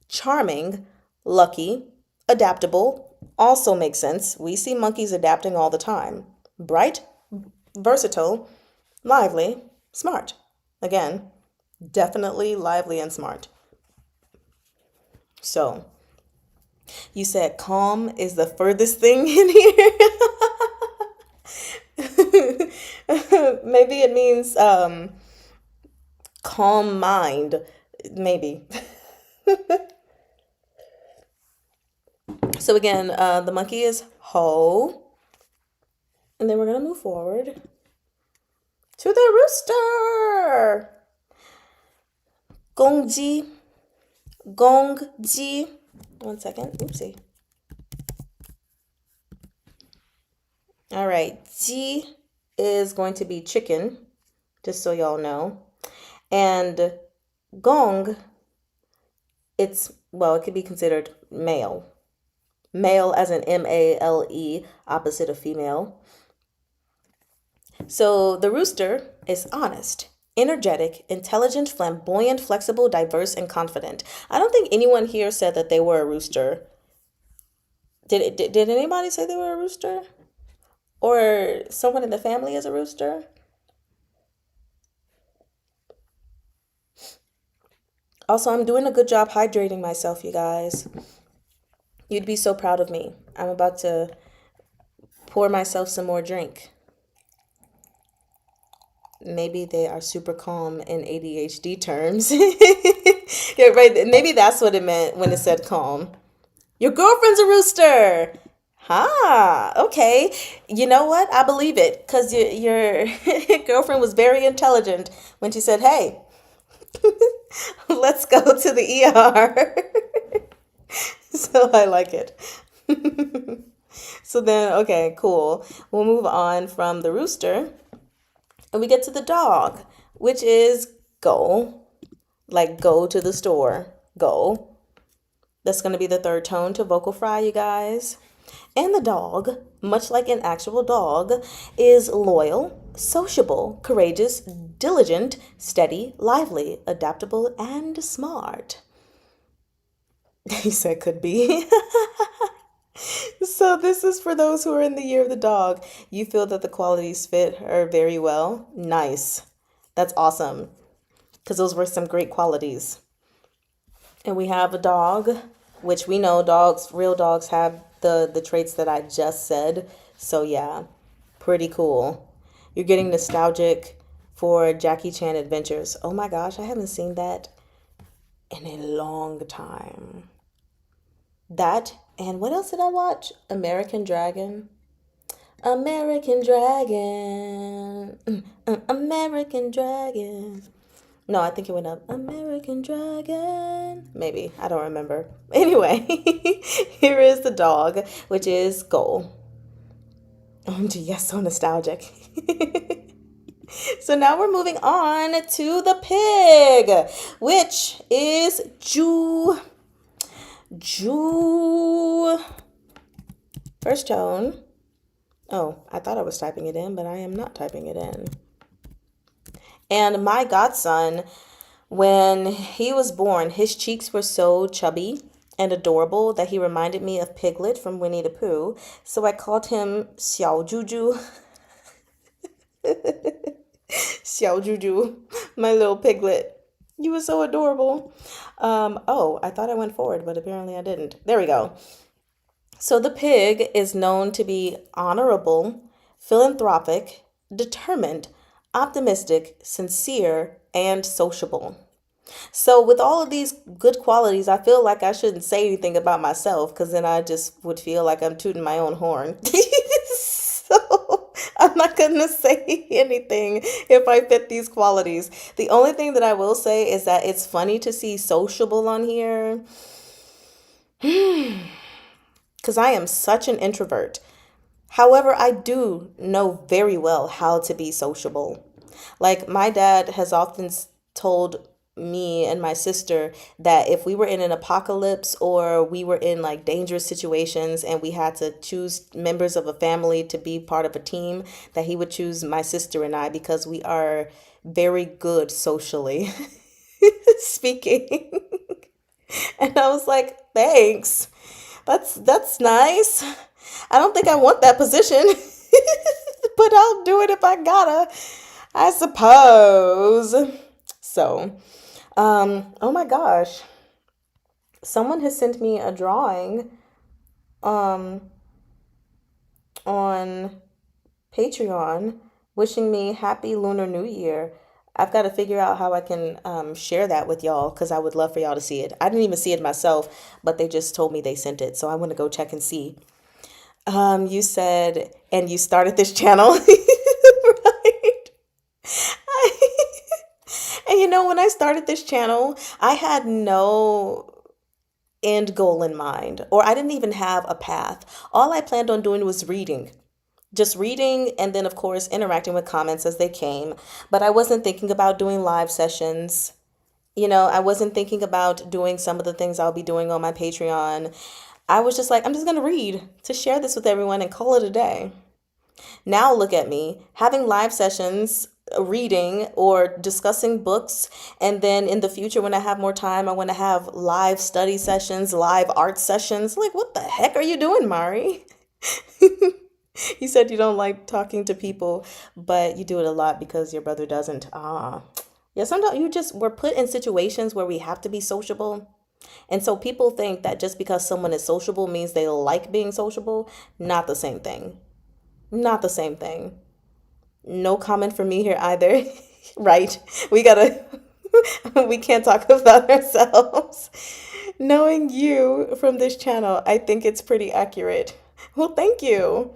Charming, lucky, adaptable, also makes sense. We see monkeys adapting all the time. Bright, versatile, lively, smart. Again, definitely lively and smart. So, you said calm is the furthest thing in here. Maybe it means calm mind. Maybe. So again, the monkey is ho. And then we're going to move forward to the rooster. Gongji. Gongji. 1 second. Oopsie. All right. Ji is going to be chicken, just so y'all know. And gong, it could be considered male. Male as in MALE, opposite of female. So the rooster is honest, energetic, intelligent, flamboyant, flexible, diverse, and confident. I don't think anyone here said that they were a rooster. Did anybody say they were a rooster? Or someone in the family is a rooster? Also, I'm doing a good job hydrating myself, you guys. You'd be so proud of me. I'm about to pour myself some more drink. Maybe they are super calm in ADHD terms. Yeah, right. Maybe that's what it meant when it said calm. Your girlfriend's a rooster. Okay. You know what? I believe it because your girlfriend was very intelligent when she said, hey, let's go to the ER. So I like it. So then, okay, cool. We'll move on from the rooster and we get to the dog, which is go, like go to the store, go. That's going to be the third tone to vocal fry, you guys. And the dog, much like an actual dog, is loyal, sociable, courageous, diligent, steady, lively, adaptable, and smart. He said could be. So this is for those who are in the year of the dog. You feel that the qualities fit her very well. Nice. That's awesome. Because those were some great qualities. And we have a dog, which we know dogs, real dogs have the traits that I just said. So yeah, pretty cool. You're getting nostalgic for Jackie Chan Adventures. Oh my gosh, I haven't seen that in a long time. That And what else did I watch? American Dragon. American Dragon. American Dragon. No, I think it went up. American Dragon. Maybe. I don't remember. Anyway, here is the dog, which is Goal. OMG, yes, so nostalgic. So now we're moving on to the pig, which is Ju. Ju. First tone. Oh, I thought I was typing it in, but I am not typing it in. And my godson, when he was born, his cheeks were so chubby and adorable that he reminded me of Piglet from Winnie the Pooh. So I called him Xiao Juju. Xiao Juju, my little piglet. You were so adorable. Oh, I thought I went forward, but apparently I didn't. There we go. So the pig is known to be honorable, philanthropic, determined, optimistic, sincere, and sociable. So with all of these good qualities, I feel like I shouldn't say anything about myself because then I just would feel like I'm tooting my own horn. So I'm not going to say anything if I fit these qualities. The only thing that I will say is that it's funny to see sociable on here because I am such an introvert. However, I do know very well how to be sociable. Like, my dad has often told me and my sister that if we were in an apocalypse or we were in like dangerous situations and we had to choose members of a family to be part of a team, that he would choose my sister and I because we are very good socially speaking. And I was like, thanks. That's nice. I don't think I want that position, but I'll do it if I gotta, I suppose. So, oh my gosh, someone has sent me a drawing, um, on Patreon wishing me happy Lunar New Year. I've got to figure out how I can share that with y'all because I would love for y'all to see it. I didn't even see it myself, but they just told me they sent it. So I want to go check and see. You said, and you started this channel, right? And you know, when I started this channel, I had no end goal in mind, or I didn't even have a path. All I planned on doing was reading. Just reading and then, of course, interacting with comments as they came. But I wasn't thinking about doing live sessions. You know, I wasn't thinking about doing some of the things I'll be doing on my Patreon. I was just like, I'm just going to read to share this with everyone and call it a day. Now look at me having live sessions, reading or discussing books. And then in the future, when I have more time, I want to have live study sessions, live art sessions. Like, what the heck are you doing, Mari? You said you don't like talking to people, but you do it a lot because your brother doesn't. Ah. Yeah, sometimes we're put in situations where we have to be sociable. And so people think that just because someone is sociable means they like being sociable. Not the same thing. Not the same thing. No comment from me here either. Right. We gotta, we can't talk about ourselves. Knowing you from this channel, I think it's pretty accurate. Well, thank you.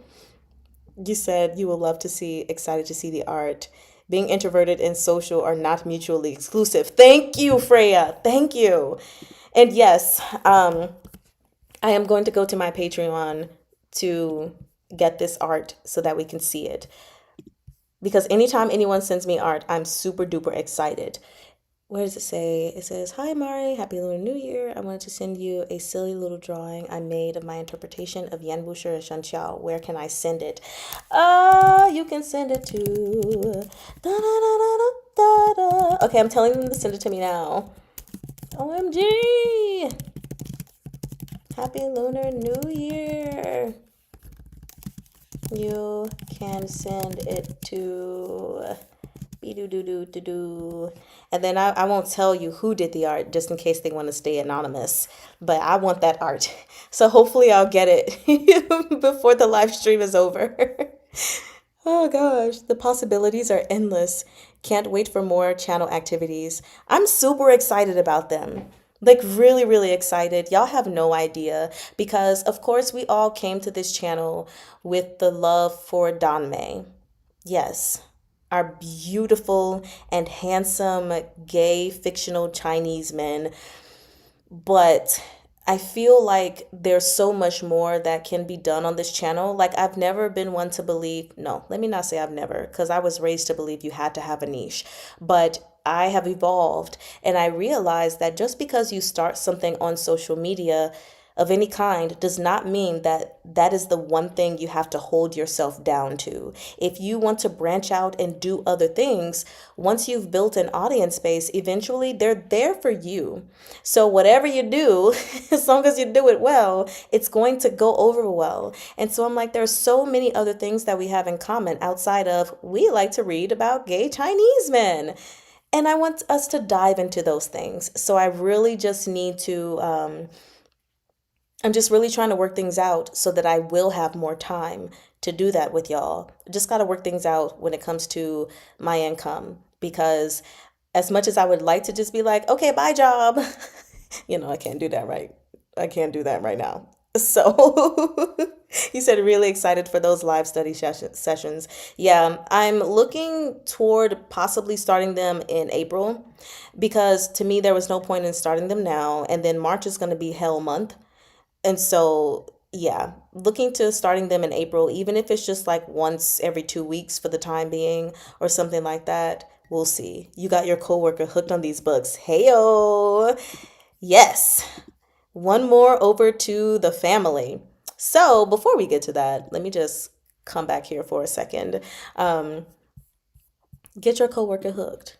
You said you will love to see, excited to see the art. Being introverted and social are not mutually exclusive. Thank you, Freya. Thank you. And yes, I am going to go to my Patreon to get this art so that we can see it. Because anytime anyone sends me art, I'm super duper excited. Where does it say? It says, "Hi Mari, happy Lunar New Year. I wanted to send you a silly little drawing I made of my interpretation of Yan Wushi and Shan Qiao. Where can I send it?" You can send it to da, da, da, da, da, da. Okay, I'm telling them to send it to me now. OMG! Happy Lunar New Year. You can send it to be-do-do-do-do-do. And then I won't tell you who did the art just in case they want to stay anonymous. But I want that art. So hopefully I'll get it before the live stream is over. Oh gosh, the possibilities are endless. Can't wait for more channel activities. I'm super excited about them. Like really, really excited. Y'all have no idea because of course we all came to this channel with the love for Danmei. Yes. Our beautiful and handsome gay fictional Chinese men, but I feel like there's so much more that can be done on this channel. Like, I've never been one to believe, no, let me not say I've never, because I was raised to believe you had to have a niche. But I have evolved and I realized that just because you start something on social media of any kind does not mean that that is the one thing you have to hold yourself down to. If you want to branch out and do other things, once you've built an audience base, eventually they're there for you. So whatever you do, as long as you do it well, it's going to go over well. And so I'm like, there's so many other things that we have in common outside of we like to read about gay Chinese men. And I want us to dive into those things. So I really just need to I'm just really trying to work things out so that I will have more time to do that with y'all. Just got to work things out when it comes to my income because as much as I would like to just be like, okay, bye, job, I can't do that right. I can't do that right now. So you said really excited for those live study sessions. Yeah, I'm looking toward possibly starting them in April because to me, there was no point in starting them now. And then March is going to be hell month. And so, yeah, looking to starting them in April, even if it's just like once every 2 weeks for the time being or something like that. We'll see. You got your coworker hooked on these books. Heyo. Yes. One more over to the family. So before we get to that, let me just come back here for a second. Um, get your coworker hooked.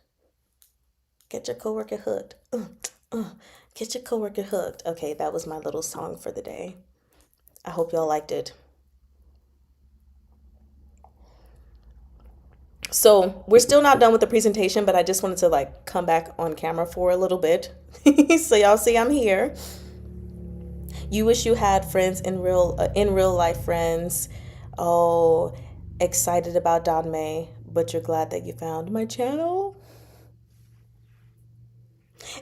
Get your coworker hooked. Get your coworker hooked. Okay, that was my little song for the day. I hope y'all liked it. So we're still not done with the presentation, but I just wanted to like come back on camera for a little bit. So y'all see I'm here. You wish you had friends in real life friends. Oh, excited about Danmei, but you're glad that you found my channel.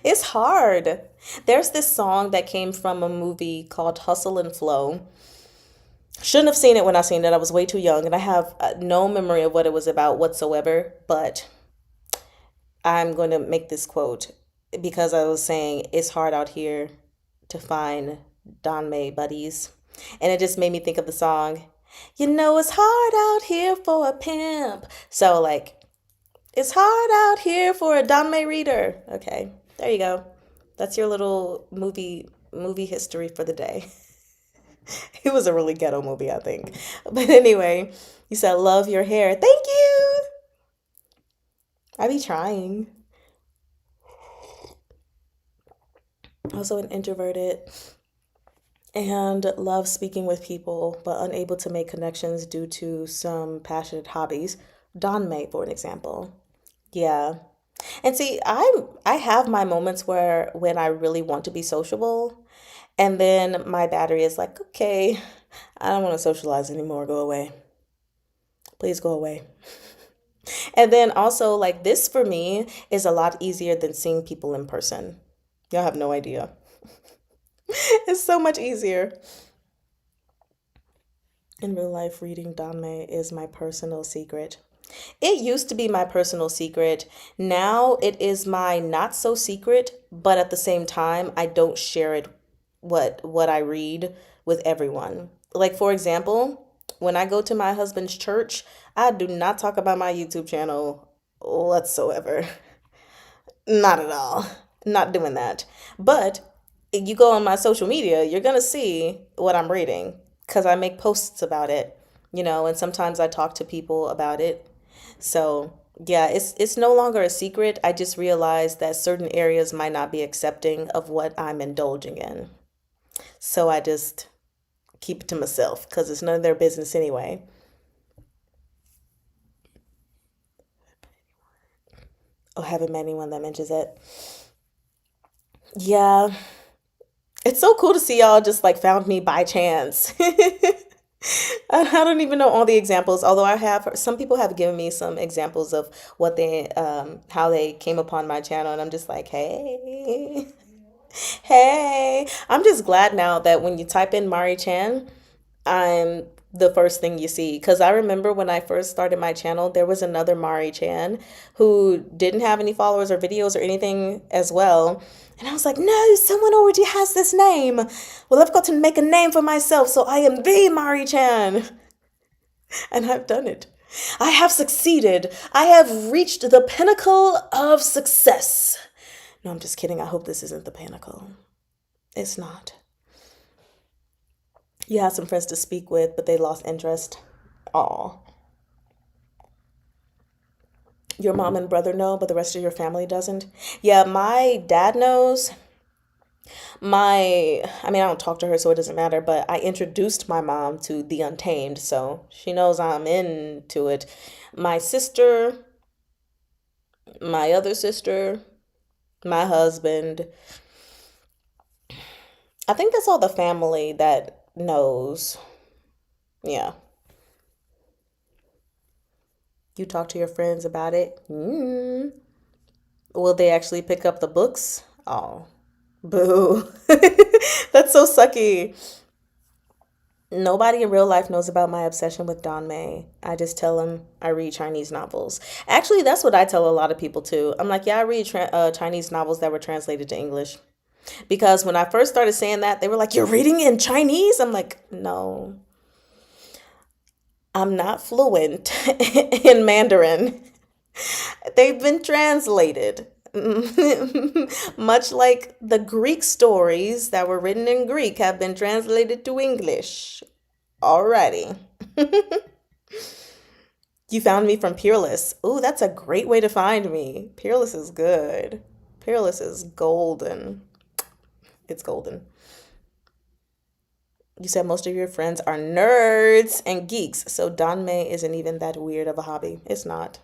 It's hard. There's this song that came from a movie called Hustle and Flow. Shouldn't have seen it when I seen it. I was way too young and I have no memory of what it was about whatsoever, but I'm going to make this quote because I was saying it's hard out here to find Danmei buddies. And it just made me think of the song, it's hard out here for a pimp. So, like, it's hard out here for a Danmei reader. Okay, there you go. That's your little movie history for the day. It was a really ghetto movie, I think. But anyway, you said love your hair. Thank you. I be trying. Also an introverted and love speaking with people, but unable to make connections due to some passionate hobbies. Danmei, for an example. Yeah. And see, I have my moments where when I really want to be sociable, and then my battery is like, okay, I don't want to socialize anymore. Go away. Please go away. And then also, like, this for me is a lot easier than seeing people in person. Y'all have no idea. It's so much easier. In real life, reading Danmei is my personal secret. It used to be my personal secret. Now it is my not so secret, but at the same time, I don't share it what I read with everyone. Like for example, when I go to my husband's church, I do not talk about my YouTube channel whatsoever. Not at all. Not doing that. But if you go on my social media, you're going to see what I'm reading because I make posts about it, and sometimes I talk to people about it. So, yeah, it's no longer a secret. I just realized that certain areas might not be accepting of what I'm indulging in. So I just keep it to myself because it's none of their business anyway. Oh, haven't met anyone that mentions it. Yeah, it's so cool to see y'all just like found me by chance. I don't even know all the examples, although I have some people have given me some examples of how they came upon my channel, and I'm just like, hey. Hey, I'm just glad now that when you type in Mari Chan, I'm the first thing you see. Because I remember when I first started my channel, there was another Mari Chan who didn't have any followers or videos or anything as well. And I was like, no, someone already has this name. Well, I've got to make a name for myself, so I am the Mari Chan. And I've done it. I have succeeded. I have reached the pinnacle of success. No, I'm just kidding. I hope this isn't the pinnacle. It's not. You had some friends to speak with, but they lost interest. Aw. Your mom and brother know, but the rest of your family doesn't? Yeah, my dad knows. I don't talk to her, so it doesn't matter, but I introduced my mom to The Untamed, so she knows I'm into it. My sister, my other sister, my husband, I think that's all the family that knows. Yeah. You talk to your friends about it. Will they actually pick up the books? Oh, boo. That's so sucky. Nobody in real life knows about my obsession with Danmei. I just tell them I read Chinese novels. Actually, that's what I tell a lot of people too. I'm like, yeah, I read Chinese novels that were translated to English. Because when I first started saying that, they were like, you're reading in Chinese? I'm like, no, I'm not fluent in Mandarin. They've been translated. Much like the Greek stories that were written in Greek have been translated to English. Alrighty. You found me from Peerless. Ooh, that's a great way to find me. Peerless is good. Peerless is golden. It's golden. You said most of your friends are nerds and geeks, so Danmei isn't even that weird of a hobby. It's not.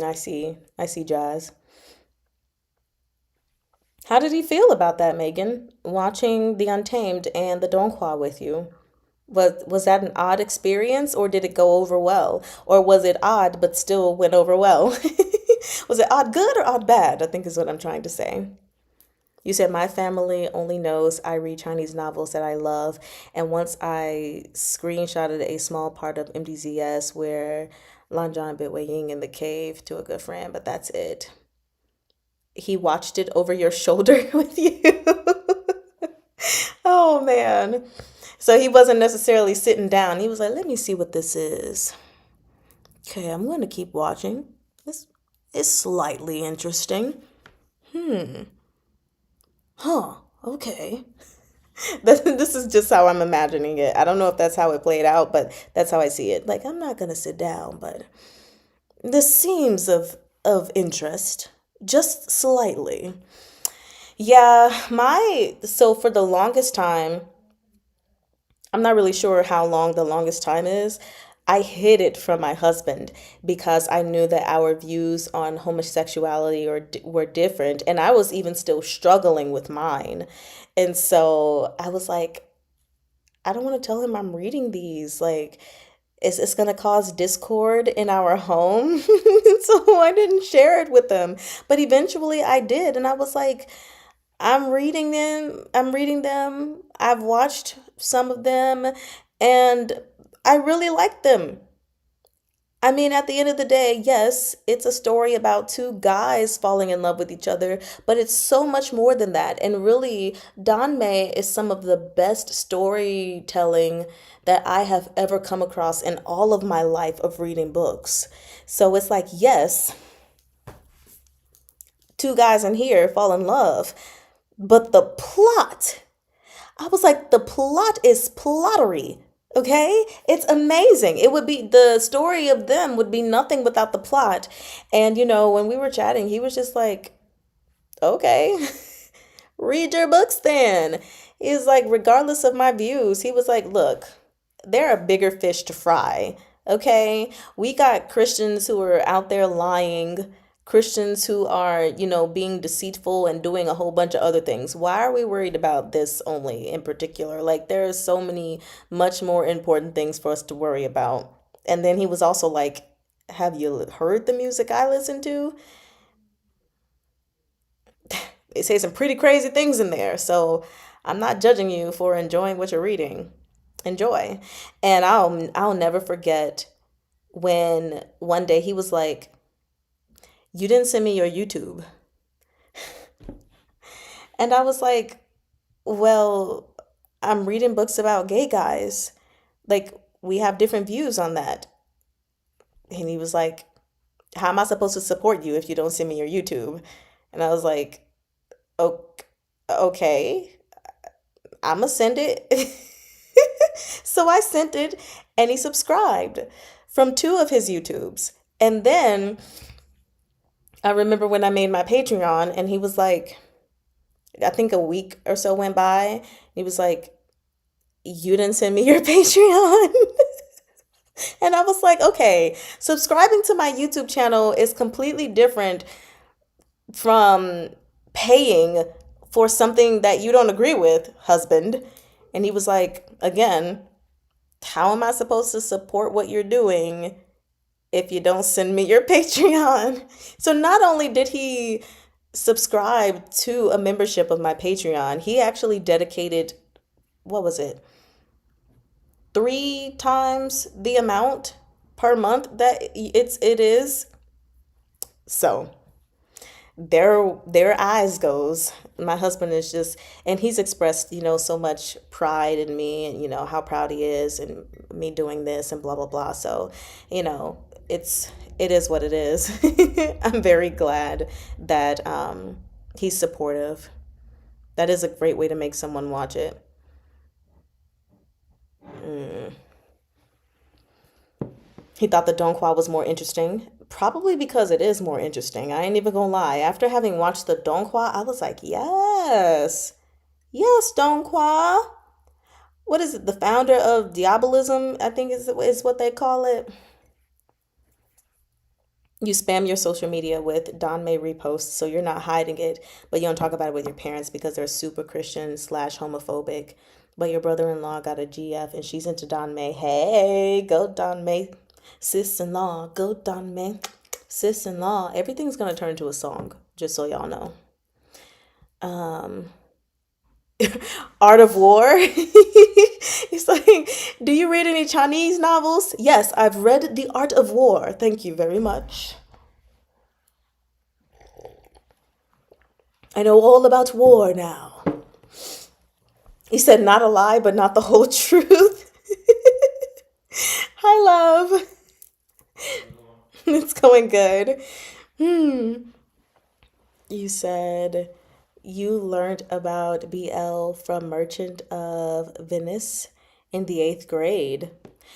I see. I see, Jazz. How did he feel about that, Megan? Watching The Untamed and the Donghua with you? Was that an odd experience or did it go over well? Or was it odd but still went over well? Was it odd good or odd bad? I think is what I'm trying to say. You said my family only knows I read Chinese novels that I love. And once I screenshotted a small part of MDZS where Lan John bit Wei Ying in the cave to a good friend, but that's it. He watched it over your shoulder with you. Oh man. So he wasn't necessarily sitting down. He was like, let me see what this is. Okay, I'm going to keep watching. This is slightly interesting. Huh, okay. This is just how I'm imagining it. I don't know if that's how it played out, but that's how I see it. Like, I'm not going to sit down, but this seems of interest, just slightly. Yeah, so for the longest time, I'm not really sure how long the longest time is. I hid it from my husband because I knew that our views on homosexuality were different, and I was even still struggling with mine. And so I was like, I don't want to tell him I'm reading these. Like, it's going to cause discord in our home. So I didn't share it with them. But eventually I did. And I was like, I'm reading them. I'm reading them. I've watched some of them and I really like them. I mean, at the end of the day, yes, it's a story about two guys falling in love with each other, but it's so much more than that. And really, Danmei is some of the best storytelling that I have ever come across in all of my life of reading books. So it's like, yes, two guys in here fall in love, but the plot, I was like, the plot is plottery. Okay? It's amazing. It would be the story of them would be nothing without the plot. And when we were chatting, he was just like, okay, read your books then. He was like, regardless of my views, he was like, look, there are bigger fish to fry. Okay? We got Christians who are out there lying Christians who are, being deceitful and doing a whole bunch of other things. Why are we worried about this only in particular? Like, there are so many much more important things for us to worry about. And then he was also like, have you heard the music I listen to? They say some pretty crazy things in there. So I'm not judging you for enjoying what you're reading. Enjoy. And I'll never forget when one day he was like, you didn't send me your YouTube. And I was like, well, I'm reading books about gay guys. Like, we have different views on that. And he was like, how am I supposed to support you if you don't send me your YouTube? And I was like, okay, I'm going to send it. So I sent it and he subscribed from two of his YouTubes. And then I remember when I made my Patreon and he was like, I think a week or so went by. He was like, you didn't send me your Patreon. And I was like, okay, subscribing to my YouTube channel is completely different from paying for something that you don't agree with, husband. And he was like, again, how am I supposed to support what you're doing if you don't send me your Patreon? So not only did he subscribe to a membership of my Patreon, he actually dedicated, what was it? 3 times the amount per month that it is. So their eyes goes. My husband is just, and he's expressed, so much pride in me and, how proud he is and me doing this and blah, blah, blah. So, it is what it is. I'm very glad that he's supportive. That is a great way to make someone watch it. He thought the Donghua was more interesting. Probably because it is more interesting. I ain't even gonna lie. After having watched the Donghua, I was like, yes. Yes, Donghua. What is it? The founder of Diabolism, I think is what they call it. You spam your social media with Danmei reposts, so you're not hiding it, but you don't talk about it with your parents because they're super Christian / homophobic. But your brother-in-law got a GF and she's into Danmei. Hey, go Danmei. Sis-in-law, go Danmei. Sis-in-law. Everything's gonna turn into a song, just so y'all know. Art of War. He's like, do you read any Chinese novels? Yes, I've read The Art of War. Thank you very much. I know all about war now. He said, not a lie, but not the whole truth. Hi, love. It's going good. You said you learned about BL from Merchant of Venice in the 8th grade.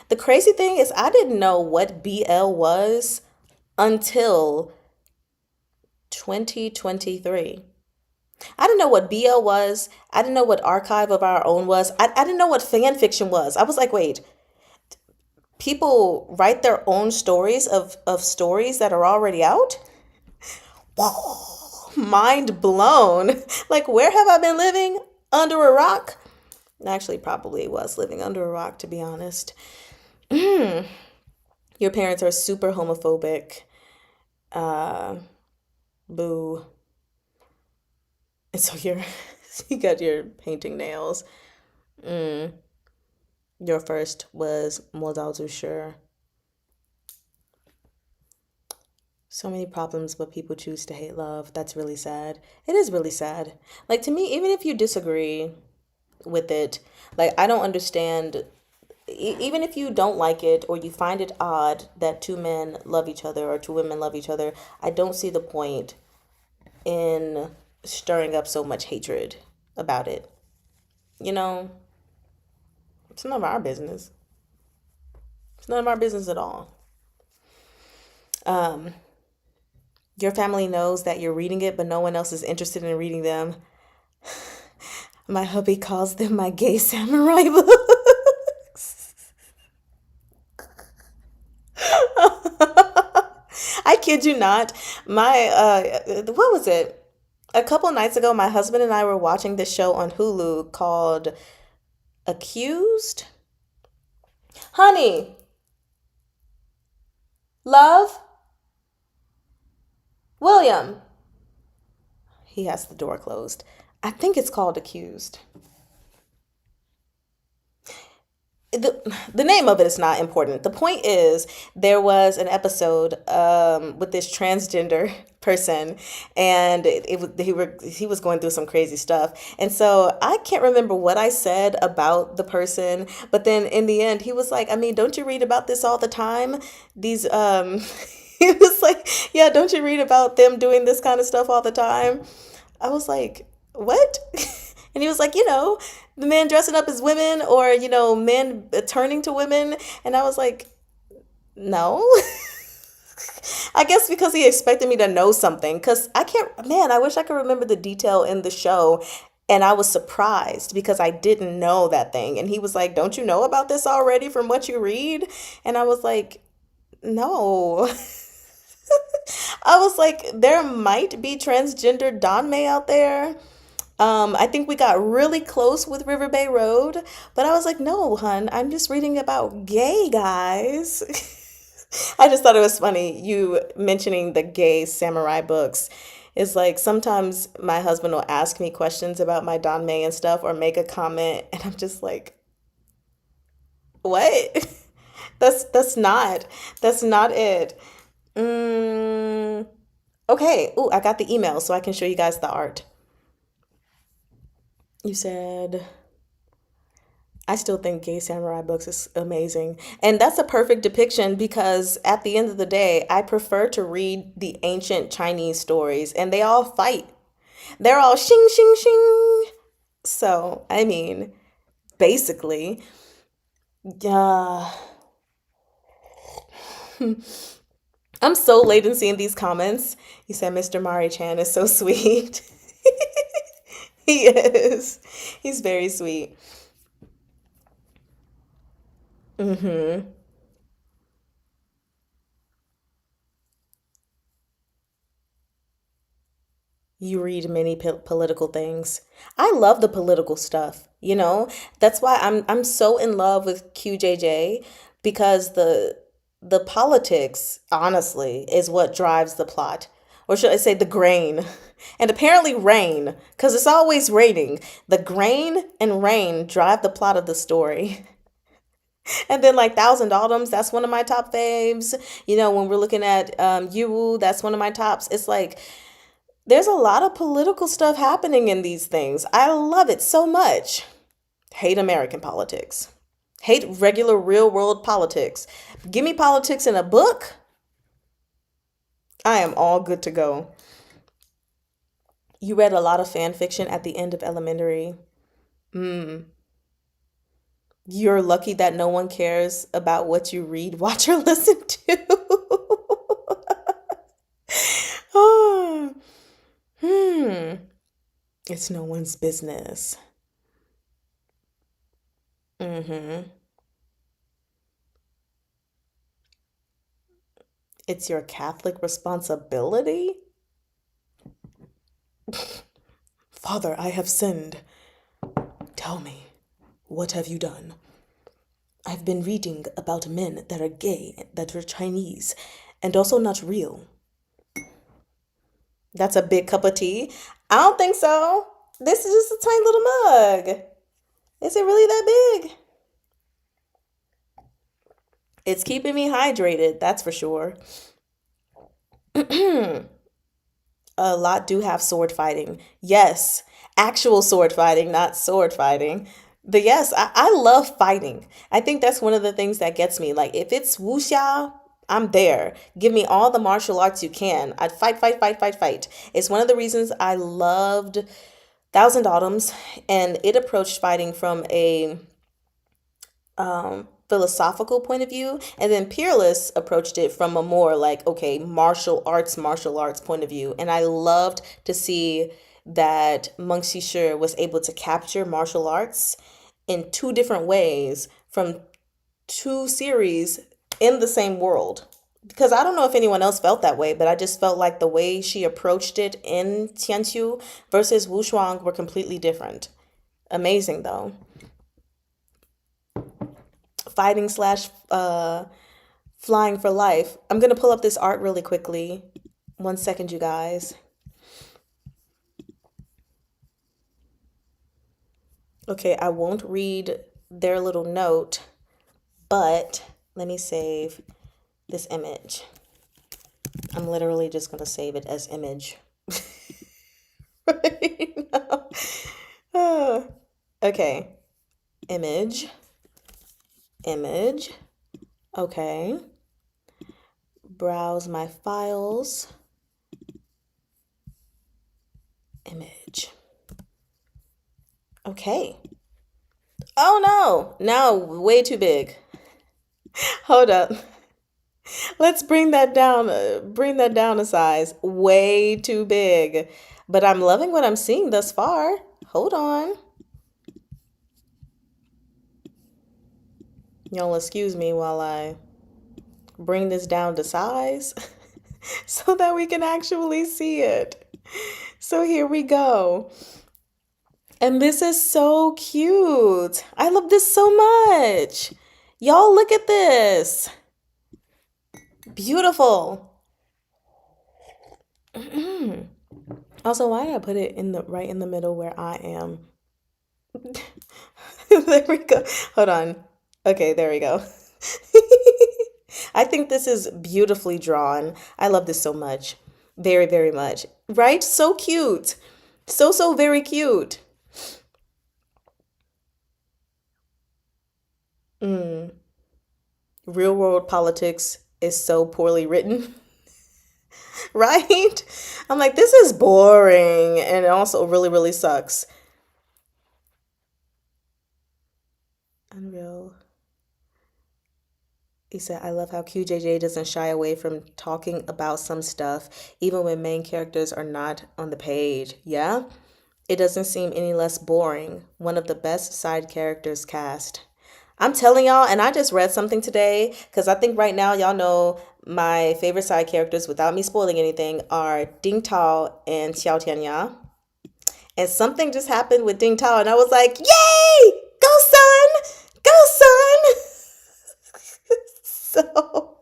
The crazy thing is I didn't know what BL was until 2023. I didn't know what BL was. I didn't know what Archive of Our Own was. I didn't know what fan fiction was. I was like, wait, people write their own stories of stories that are already out? Whoa, mind blown. Like, where have I been living? Under a rock? Actually, probably was living under a rock, to be honest. Your parents are super homophobic. Boo. And so you got your painting nails. Your first was Modao Zushur. So many problems, but people choose to hate love. That's really sad. It is really sad. Like, to me, even if you disagree with it, like, I don't understand. Even if you don't like it or you find it odd that 2 men love each other or 2 women love each other, I don't see the point in stirring up so much hatred about it. It's none of our business. It's none of our business at all. Your family knows that you're reading it, but no one else is interested in reading them. My hubby calls them my gay samurai books. kid you not. My what was it? A couple nights ago, my husband and I were watching this show on Hulu called Accused. Honey, love, William. He has the door closed. I think it's called Accused. The name of it is not important. The point is, there was an episode with this transgender person, and he was going through some crazy stuff. And so I can't remember what I said about the person, but then in the end, he was like, "I mean, don't you read about this all the time? These he was like, "Yeah, don't you read about them doing this kind of stuff all the time?" I was like, "What?" And he was like, the men dressing up as women, or, men turning to women. And I was like, no. I guess because he expected me to know something. Because I can't, man, I wish I could remember the detail in the show. And I was surprised because I didn't know that thing. And he was like, don't you know about this already from what you read? And I was like, no. I was like, there might be transgender Danmei out there. I think we got really close with River Bay Road, but I was like, no, hun, I'm just reading about gay guys. I just thought it was funny you mentioning the gay samurai books. It's like sometimes my husband will ask me questions about my Danmei and stuff or make a comment, and I'm just like, what? That's not it. Mm, okay. Oh, I got the email so I can show you guys the art. You said, I still think Gay Samurai Books is amazing. And that's a perfect depiction because at the end of the day, I prefer to read the ancient Chinese stories and they all fight. They're all shing, shing, shing. So, I mean, basically, yeah. I'm so late in seeing these comments. You said Mr. Mari Chan is so sweet. He is. He's very sweet. Hmm. You read many political things. I love the political stuff, That's why I'm so in love with QJJ because the politics, honestly, is what drives the plot. Or should I say the grain? And apparently rain, because it's always raining. The grain and rain drive the plot of the story. And then like Thousand Autumns, that's one of my top faves. When we're looking at Yu, that's one of my tops. It's like there's a lot of political stuff happening in these things. I love it so much. Hate American politics. Hate regular real world politics. Give me politics in a book. I am all good to go. You read a lot of fan fiction at the end of elementary. Mm. You're lucky that no one cares about what you read, watch, or listen to. Oh, hmm. It's no one's business. Mm-hmm. It's your Catholic responsibility? Father, I have sinned. Tell me, what have you done? I've been reading about men that are gay, that are Chinese, and also not real. That's a big cup of tea. I don't think so. This is just a tiny little mug. Is it really that big? It's keeping me hydrated, that's for sure. A lot do have sword fighting. Yes, actual sword fighting, not sword fighting. But yes, I love fighting. I think that's one of the things that gets me. Like, if it's wuxia, I'm there. Give me all the martial arts you can. I'd fight, fight, fight, fight, fight. It's one of the reasons I loved Thousand Autumns, and it approached fighting from a philosophical point of view, and then Peerless approached it from a more like, okay, martial arts point of view. And I loved to see that Monk Shi was able to capture martial arts in two different ways from two series in the same world. Because I don't know if anyone else felt that way, but I just felt like the way she approached it in Tianqiu versus Wu Shuang were completely different. Amazing though. Fighting slash flying for life. I'm gonna pull up this art really quickly. 1 second, you guys. Okay, I won't read their little note, but let me save this image. I'm literally just gonna save it as image right now. Ah, okay, image, image. Okay, browse my files, image. Okay. Oh no, now way too big. Hold up. Let's bring that down a size. Way too big. But I'm loving what I'm seeing thus far. Hold on. Y'all excuse me while I bring this down to size so that we can actually see it. So here we go. And this is so cute. I love this so much. Y'all look at this. Beautiful. Also, why did I put it in the right in the middle where I am? There we go. Hold on. Okay, there we go. I think this is beautifully drawn. I love this so much. Very, very much. Right? So cute. So, so very cute. Mm. Real world politics is so poorly written. Right? I'm like, this is boring. And it also really, really sucks. Unreal. He said, I love how QJJ doesn't shy away from talking about some stuff, even when main characters are not on the page. Yeah? It doesn't seem any less boring. One of the best side characters cast. I'm telling y'all, and I just read something today, because I think right now y'all know my favorite side characters, without me spoiling anything, are Ding Tao and Xiao Tianya. And something just happened with Ding Tao, and I was like, yay! Go, son! Go, son! So,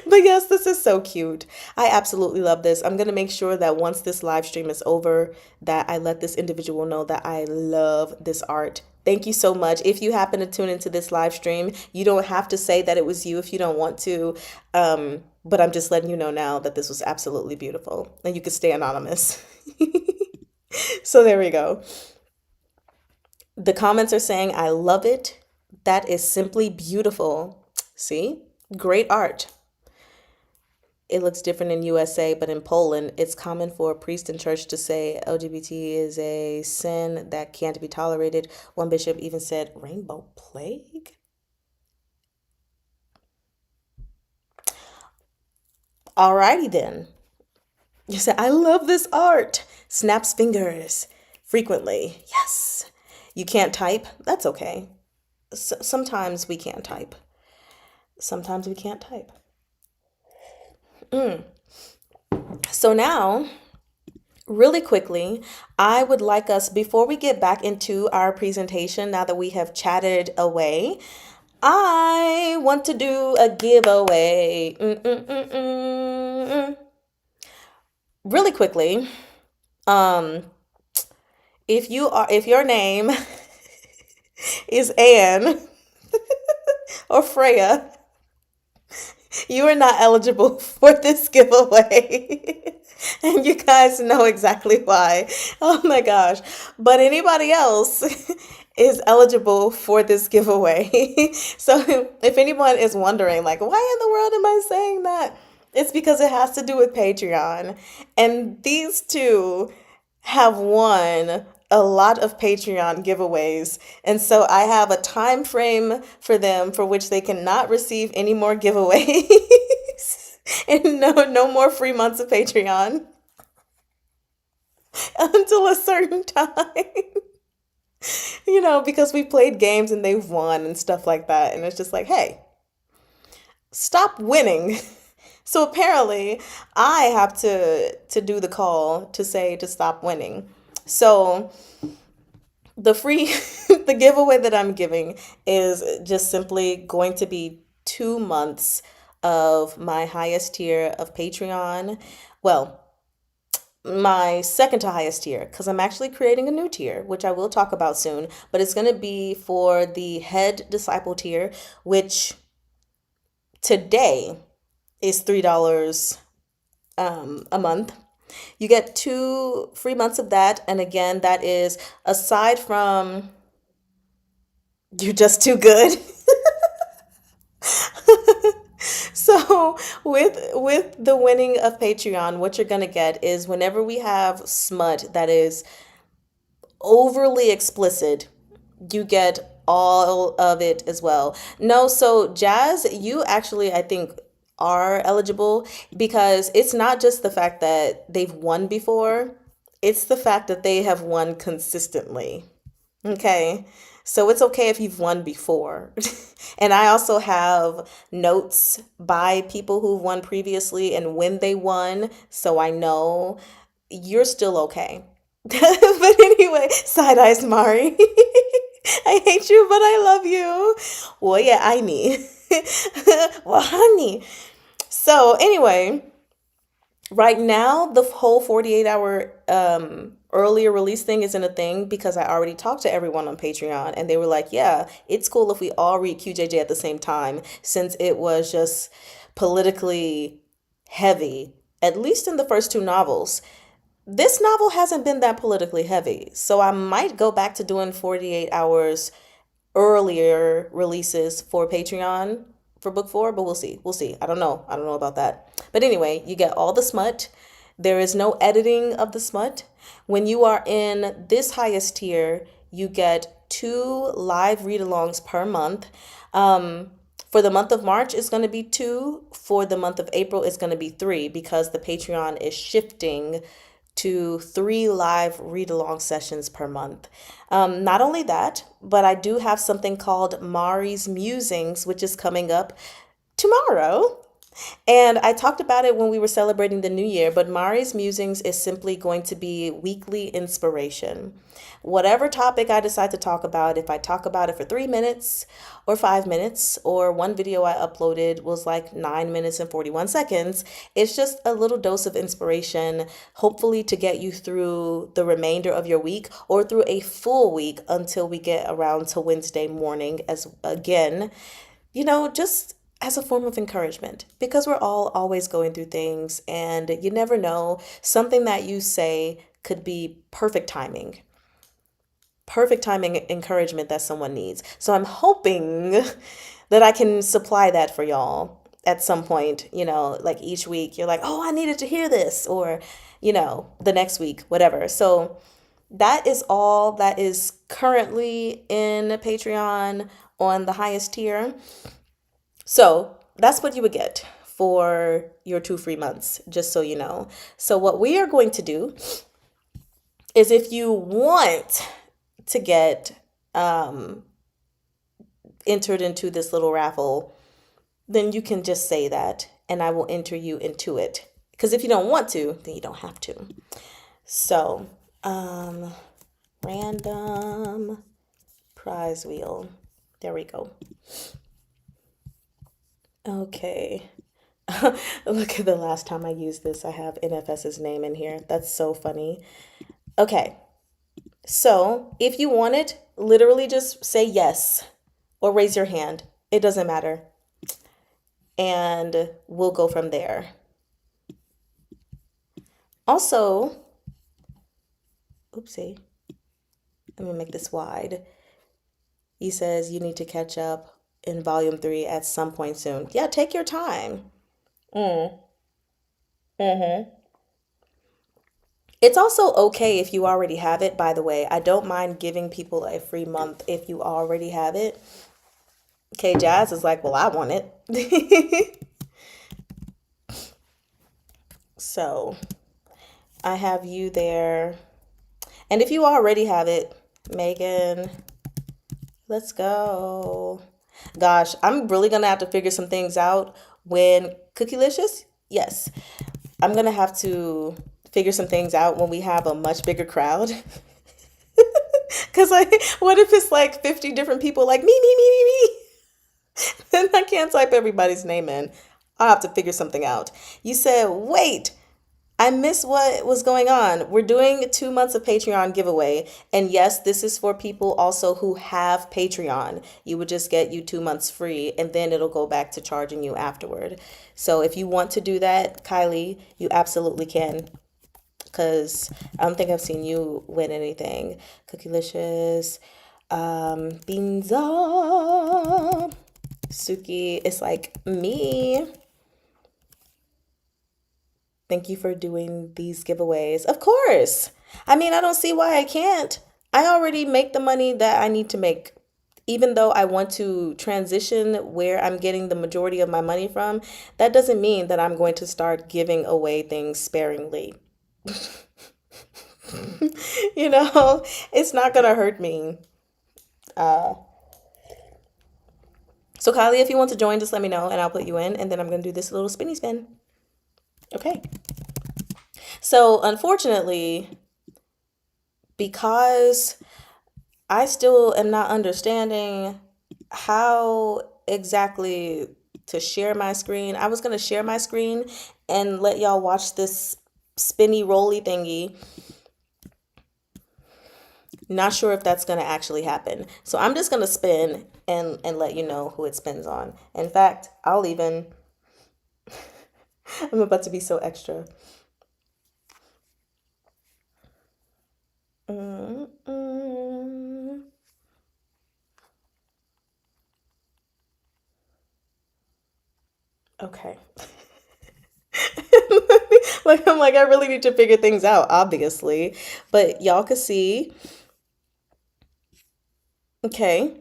but yes, this is so cute. I absolutely love this. I'm going to make sure that once this live stream is over, that I let this individual know that I love this art. Thank you so much. If you happen to tune into this live stream, you don't have to say that it was you if you don't want to. But I'm just letting you know now that this was absolutely beautiful, and you could stay anonymous. So there we go. The comments are saying, I love it. That is simply beautiful. See? Great art. It looks different in USA, but in Poland, it's common for a priest in church to say LGBT is a sin that can't be tolerated. One bishop even said, rainbow plague? Alrighty then. You said, I love this art. Snaps fingers frequently. Yes. You can't type? That's okay. Sometimes we can't type. Sometimes we can't type. So now, really quickly, I would like us, before we get back into our presentation, now that we have chatted away, I want to do a giveaway. Really quickly, um, if your name is Anne or Freya, you are not eligible for this giveaway. And you guys know exactly why. Oh my gosh. But anybody else is eligible for this giveaway. So if anyone is wondering, like, why in the world am I saying that? It's because it has to do with Patreon. And these two have won a lot of Patreon giveaways. And so I have a time frame for them for which they cannot receive any more giveaways. And no more free months of Patreon until a certain time. Because we played games and they've won and stuff like that. And it's just like, hey, stop winning So apparently, I have to do the call to say to stop winning. So the free the giveaway that I'm giving is just simply going to be 2 months of my highest tier of Patreon. Well, my second to highest tier, because I'm actually creating a new tier, which I will talk about soon, but it's going to be for the head disciple tier, which today is $3 a month. You get 2 free months of that. And again, that is aside from you're just too good. So with the winning of Patreon, what you're gonna get is whenever we have smut that is overly explicit, you get all of it as well. No, so Jazz, you actually, I think, are eligible because it's not just the fact that they've won before, it's the fact that they have won consistently. Okay. So it's okay if you've won before. And I also have notes by people who've won previously and when they won, so I know you're still okay. But anyway, side eyes, Mari. I hate you, but I love you. Well, yeah, I need. Well, honey. So anyway, right now, the whole 48-hour earlier release thing isn't a thing because I already talked to everyone on Patreon and they were like, yeah, it's cool if we all read QJJ at the same time since it was just politically heavy, at least in the first two novels. This novel hasn't been that politically heavy, so I might go back to doing 48 hours earlier releases for Patreon for book four, but we'll see. We'll see. I don't know. I don't know about that. But anyway, you get all the smut. There is no editing of the smut. When you are in this highest tier, you get 2 live read alongs per month. For the month of March, it's going to be 2. For the month of April, it's going to be 3 because the Patreon is shifting to 3 live read along sessions per month. Not only that, but I do have something called Mari's Musings, which is coming up tomorrow. And I talked about it when we were celebrating the new year, but Mari's Musings is simply going to be weekly inspiration. Whatever topic I decide to talk about, if I talk about it for 3 minutes or 5 minutes, or one video I uploaded was like 9 minutes and 41 seconds, it's just a little dose of inspiration, hopefully to get you through the remainder of your week or through a full week until we get around to Wednesday morning as again, just as a form of encouragement because we're all always going through things and you never know, something that you say could be perfect timing encouragement that someone needs. So I'm hoping that I can supply that for y'all at some point, like each week you're like, oh, I needed to hear this, or, the next week, whatever. So that is all that is currently in Patreon on the highest tier. So that's what you would get for your 2 free months, just so you know. So what we are going to do is if you want to get entered into this little raffle, then you can just say that and I will enter you into it. Because if you don't want to, then you don't have to. So, random prize wheel. There we go. Okay. Look at the last time I used this. I have NFS's name in here. That's so funny. Okay. So if you want it, literally just say yes or raise your hand. It doesn't matter. And we'll go from there. Also, oopsie. Let me make this wide. He says you need to catch up in volume 3 at some point soon. Yeah, take your time. Mm. Mm-hmm. It's also okay if you already have it, by the way. I don't mind giving people a free month if you already have it. Okay, Jazz is like, well, I want it. So I have you there. And if you already have it, Megan, let's go. Gosh, I'm really gonna have to figure some things out when Cookielicious, yes, I'm gonna have to figure some things out when we have a much bigger crowd. Cause like, what if it's like 50 different people like me? Then I can't type everybody's name in. I'll have to figure something out. You said, wait, I missed what was going on. We're doing 2 months of Patreon giveaway. And yes, this is for people also who have Patreon. You would just get you 2 months free and then it'll go back to charging you afterward. So if you want to do that, Kylie, you absolutely can. Because I don't think I've seen you win anything. Cookielicious, Beanza, Suki, it's like me. Thank you for doing these giveaways. Of course. I mean, I don't see why I can't. I already make the money that I need to make. Even though I want to transition where I'm getting the majority of my money from, that doesn't mean that I'm going to start giving away things sparingly. You know, it's not going to hurt me. Uh, so, Kylie, if you want to join, just let me know and I'll put you in. And then I'm going to do this little spinny spin. Okay. So, unfortunately, because I still am not understanding how exactly to share my screen. I was going to share my screen and let y'all watch this spinny rolly thingy. Not sure if that's going to actually happen. So I'm just going to spin and let you know who it spins on. In fact, I'll even, I'm about to be so extra. Mm-mm. Okay. Like I'm like I really need to figure things out, obviously. But y'all can see. Okay.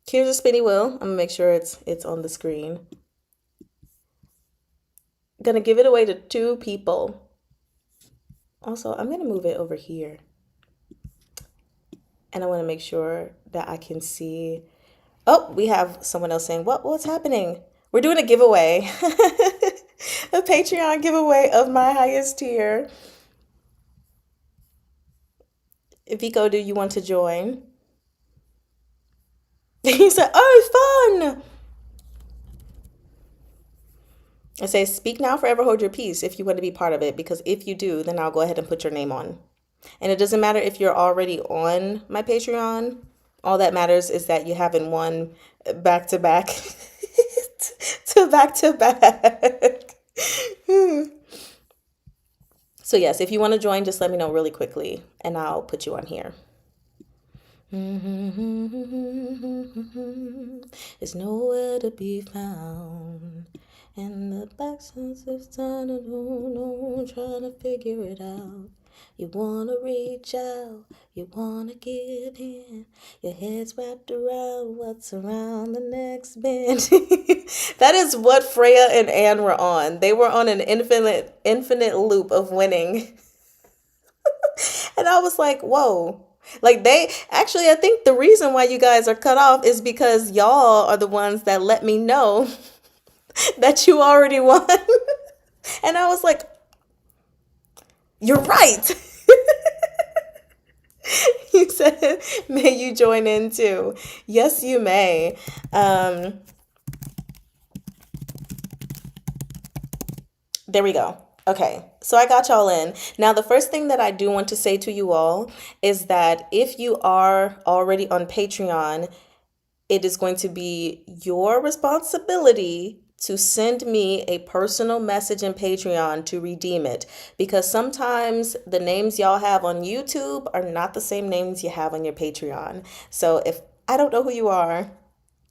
Here's a spinny wheel. I'm gonna make sure it's on the screen. Gonna give it away to two people. Also, I'm gonna move it over here. And I want to make sure that I can see. Oh, we have someone else saying, what's happening? We're doing a giveaway. A Patreon giveaway of my highest tier. Vico, do you want to join? He said, oh, it's fun. I say, speak now, forever hold your peace if you want to be part of it, because if you do, then I'll go ahead and put your name on. And it doesn't matter if you're already on my Patreon. All that matters is that you haven't won back to back to back to back. So yes, if you want to join, just let me know really quickly and I'll put you on here. It's nowhere to be found. And the back sense of time, trying to figure it out. You wanna reach out, you wanna give in. Your head's wrapped around what's around the next bend. That is what Freya and Anne were on. They were on an infinite loop of winning. And I was like, whoa. Like they actually, I think the reason why you guys are cut off is because y'all are the ones that let me know that you already won. And I was like, you're right. You said, may you join in too. Yes, you may. There we go. Okay, so I got y'all in. Now, the first thing that I do want to say to you all is that if you are already on Patreon, it is going to be your responsibility to send me a personal message in Patreon to redeem it. Because sometimes the names y'all have on YouTube are not the same names you have on your Patreon. So if I don't know who you are,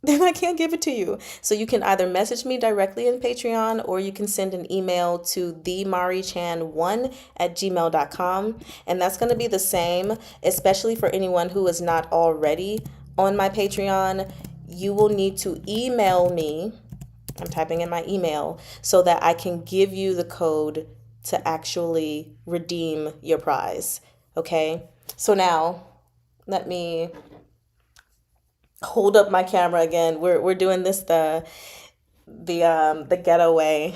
then I can't give it to you. So you can either message me directly in Patreon or you can send an email to themaurichan1@gmail.com. And that's going to be the same, especially for anyone who is not already on my Patreon. You will need to email me. I'm typing in my email so that I can give you the code to actually redeem your prize. Okay? So now let me hold up my camera again. We're doing this the getaway.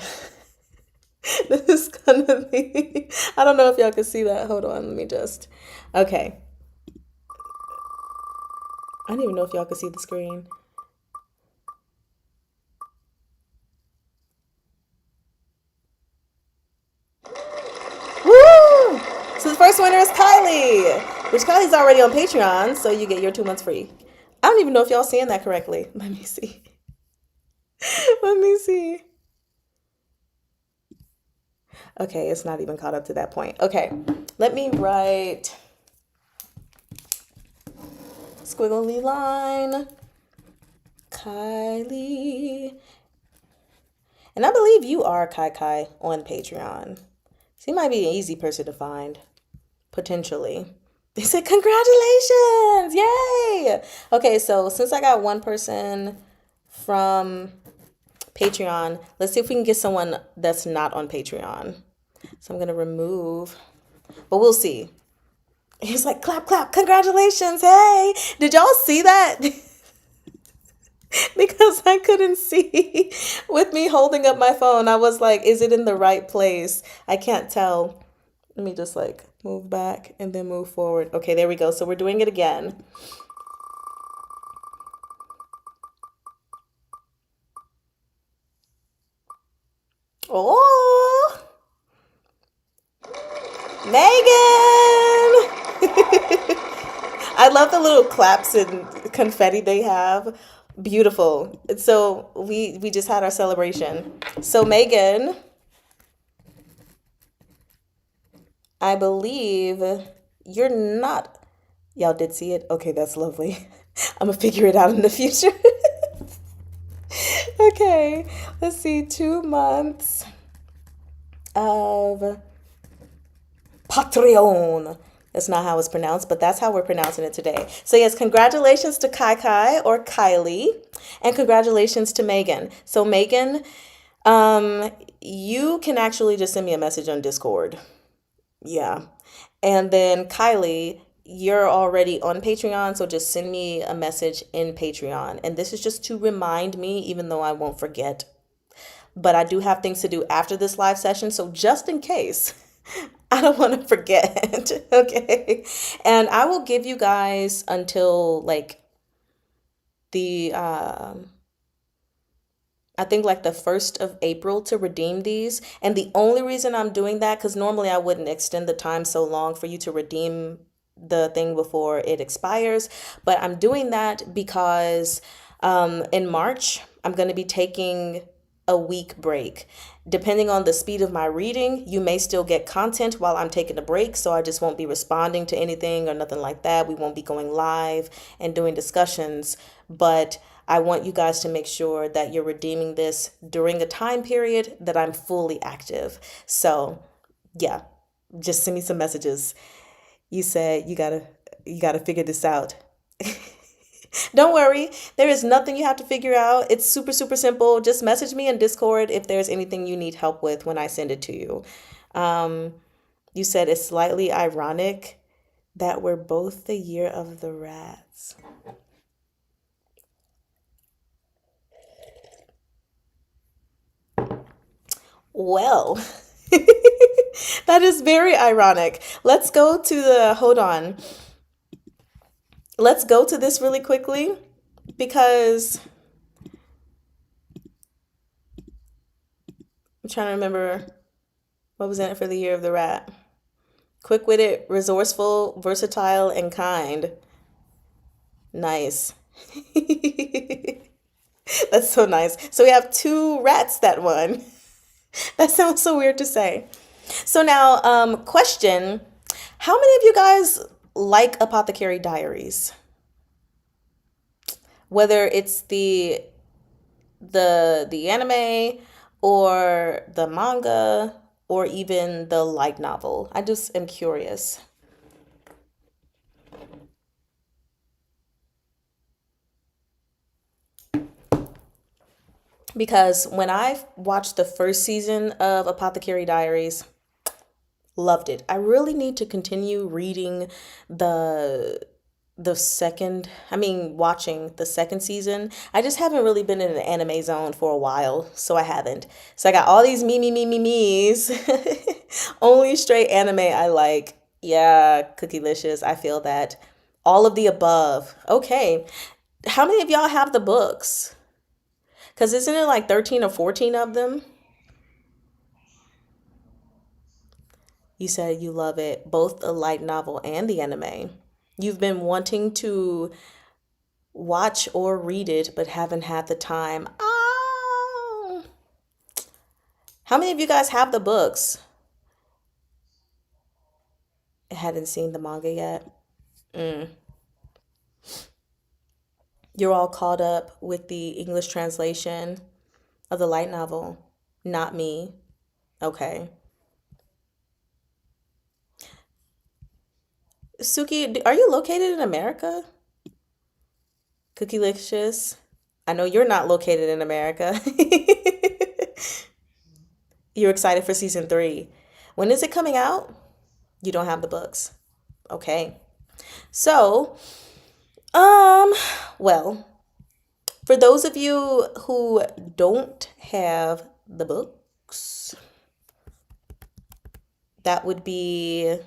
This is gonna be, I don't know if y'all can see that. Hold on, let me just, okay. I don't even know if y'all can see the screen. Woo! So the first winner is Kylie, which Kylie's already on Patreon, so you get your 2 months free. I don't even know if y'all seeing that correctly. Let me see. Let me see. Okay, it's not even caught up to that point. Okay, let me write squiggly line, Kylie. And I believe you are Kai Kai on Patreon. So you might be an easy person to find, potentially. They said, congratulations! Yay! Okay, so since I got one person from Patreon, let's see if we can get someone that's not on Patreon. So I'm going to remove, but we'll see. He's like, clap, clap, congratulations, hey! Did y'all see that? Because I couldn't see with me holding up my phone. I was like, is it in the right place? I can't tell. Let me just like move back and then move forward. Okay, there we go. So we're doing it again. Oh, Megan! I love the little claps and confetti they have. Beautiful. So we just had our celebration. So Megan, I believe you're not. Y'all did see it? Okay, that's lovely. I'm gonna figure it out in the future. Okay, let's see. 2 months of Patreon. That's not how it's pronounced, but that's how we're pronouncing it today. So yes, congratulations to Kai Kai or Kylie, and congratulations to Megan. So Megan, you can actually just send me a message on Discord. Yeah. And then Kylie, you're already on Patreon, so just send me a message in Patreon. And this is just to remind me, even though I won't forget. But I do have things to do after this live session, so just in case, I don't want to forget. Okay. And I will give you guys until like the I think like the 1st of April to redeem these. And the only reason I'm doing that, because normally I wouldn't extend the time so long for you to redeem the thing before it expires. But I'm doing that because in March, I'm going to be taking a week break. Depending on the speed of my reading, you may still get content while I'm taking a break. So I just won't be responding to anything or nothing like that. We won't be going live and doing discussions. But I want you guys to make sure that you're redeeming this during a time period that I'm fully active. So yeah, just send me some messages. You said you gotta figure this out. Don't worry, there is nothing you have to figure out. It's super, super simple. Just message me in Discord if there's anything you need help with when I send it to you. Um, you said it's slightly ironic that we're both the year of the rats. Well, that is very ironic. Let's go to the, hold on. Let's go to this really quickly because I'm trying to remember what was in it for the year of the rat. Quick-witted, resourceful, versatile, and kind. Nice. That's so nice. So we have two rats that won. That sounds so weird to say. So now, question. How many of you guys like Apothecary Diaries? Whether it's the anime or the manga or even the light novel. I just am curious. Because when I watched the first season of Apothecary Diaries, loved it. I really need to continue reading the watching the second season. I just haven't really been in an anime zone for a while, so I haven't. So I got all these me's. Only straight anime I like. Yeah, Cookielicious, I feel that. All of the above. Okay. How many of y'all have the books? Because isn't it like 13 or 14 of them? You said you love it, both the light novel and the anime. You've been wanting to watch or read it, but haven't had the time. Oh, how many of you guys have the books? I hadn't seen the manga yet. Mm. You're all caught up with the English translation of the light novel. Not me. Okay. Suki, are you located in America? Cookielicious. I know you're not located in America. You're excited for season 3. When is it coming out? You don't have the books. Okay. So, um, well, for those of you who don't have the books, that would be,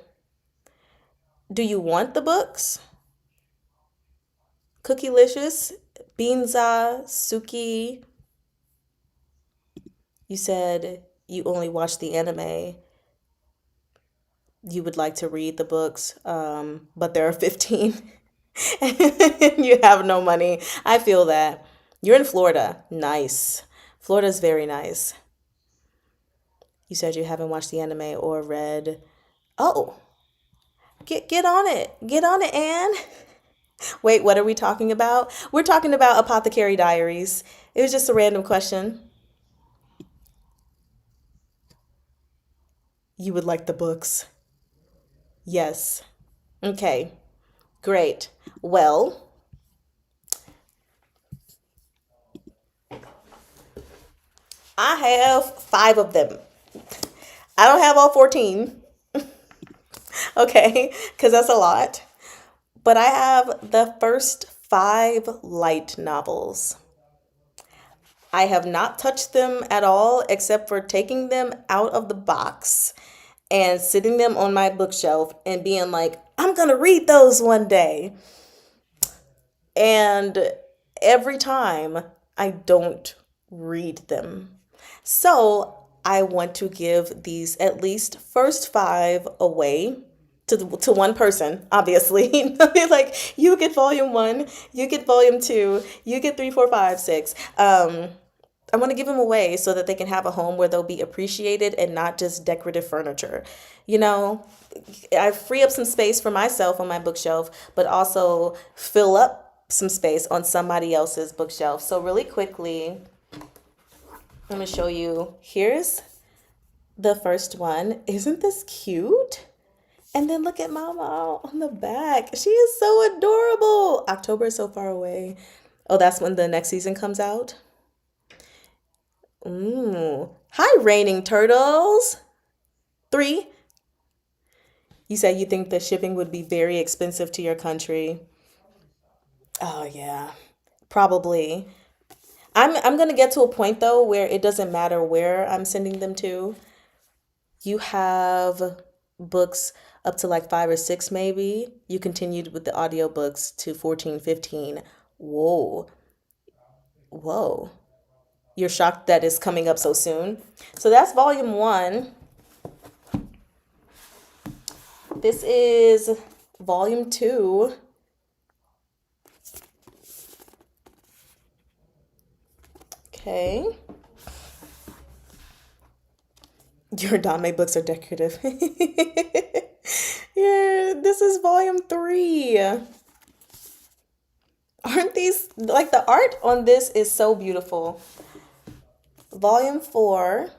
do you want the books? Cookielicious, Beanza, Suki, you said you only watch the anime. You would like to read the books, but there are 15 and you have no money. I feel that. You're in Florida. Nice. Florida's very nice. You said you haven't watched the anime or read. Oh, get on it. Get on it, Anne. Wait, what are we talking about? We're talking about Apothecary Diaries. It was just a random question. You would like the books. Yes. Okay. Great. Well, I have 5 of them. I don't have all 14, okay, because that's a lot. But I have the first 5 light novels. I have not touched them at all except for taking them out of the box and sitting them on my bookshelf and being like, I'm going to read those one day. And every time I don't read them. So I want to give these at least first 5 away to one person, obviously. Like, you get volume 1, you get volume 2, you get 3, 4, 5, 6. I want to give them away so that they can have a home where they'll be appreciated and not just decorative furniture. You know, I free up some space for myself on my bookshelf, but also fill up some space on somebody else's bookshelf. So really quickly, I'm going to show you. Here's the first one. Isn't this cute? And then look at Mama on the back. She is so adorable. October is so far away. Oh, that's when the next season comes out. Ooh. Hi, Raining Turtles. 3. You said you think the shipping would be very expensive to your country. Oh, yeah. Probably. I'm gonna get to a point though where it doesn't matter where I'm sending them to. You have books up to like 5 or 6 maybe. You continued with the audiobooks to 14, 15. Whoa. Whoa. You're shocked that it's coming up so soon. So that's volume 1. This is volume 2. Okay. Your Danmei books are decorative. Yeah, this is volume 3. Aren't these, like, the art on this is so beautiful. Volume 4,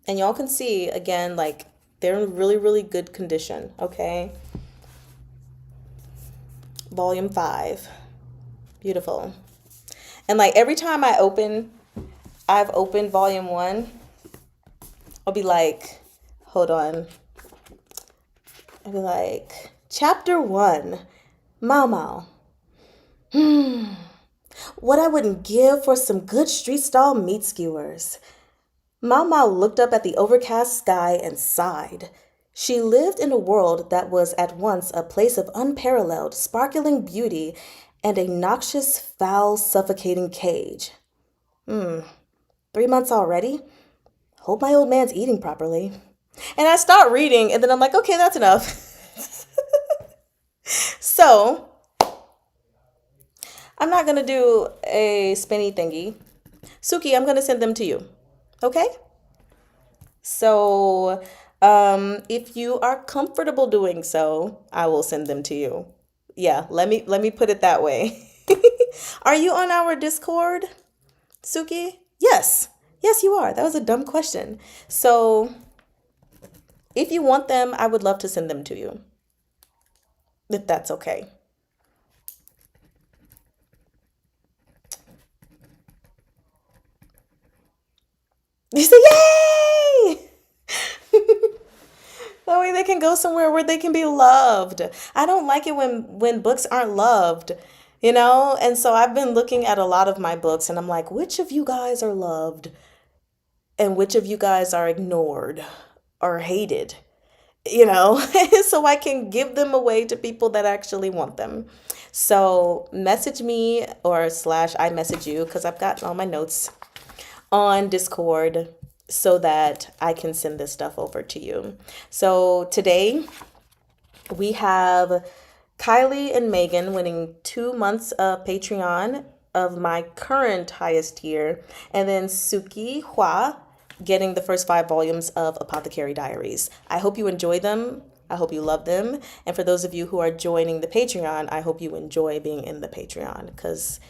and y'all can see again, like, they're in really, really good condition, okay? Volume 5, beautiful. And like every time I've opened volume 1, I'll be like, hold on. I'll be like, chapter 1, Mau Mau. What I wouldn't give for some good street stall meat skewers. Mau Mau looked up at the overcast sky and sighed. She lived in a world that was at once a place of unparalleled, sparkling beauty and a noxious, foul, suffocating cage. 3 months already? Hope my old man's eating properly. And I start reading, and then I'm like, okay, that's enough. So, I'm not going to do a spinny thingy. Suki, I'm going to send them to you. Okay? So, if you are comfortable doing so, I will send them to you. Yeah, let me put it that way. Are you on our Discord, Suki? Yes. Yes, you are. That was a dumb question. So, if you want them, I would love to send them to you. If that's okay. You say, yay! That way they can go somewhere where they can be loved. I don't like it when books aren't loved, you know? And so I've been looking at a lot of my books and I'm like, which of you guys are loved and which of you guys are ignored or hated? You know, so I can give them away to people that actually want them. So message me or slash I message you because I've got all my notes on Discord so that I can send this stuff over to you. So today we have Kylie and Megan winning 2 months of Patreon of my current highest tier, and then Suki Hua getting the first 5 volumes of Apothecary Diaries. I hope you enjoy them. I hope you love them. And for those of you who are joining the Patreon, I hope you enjoy being in the Patreon because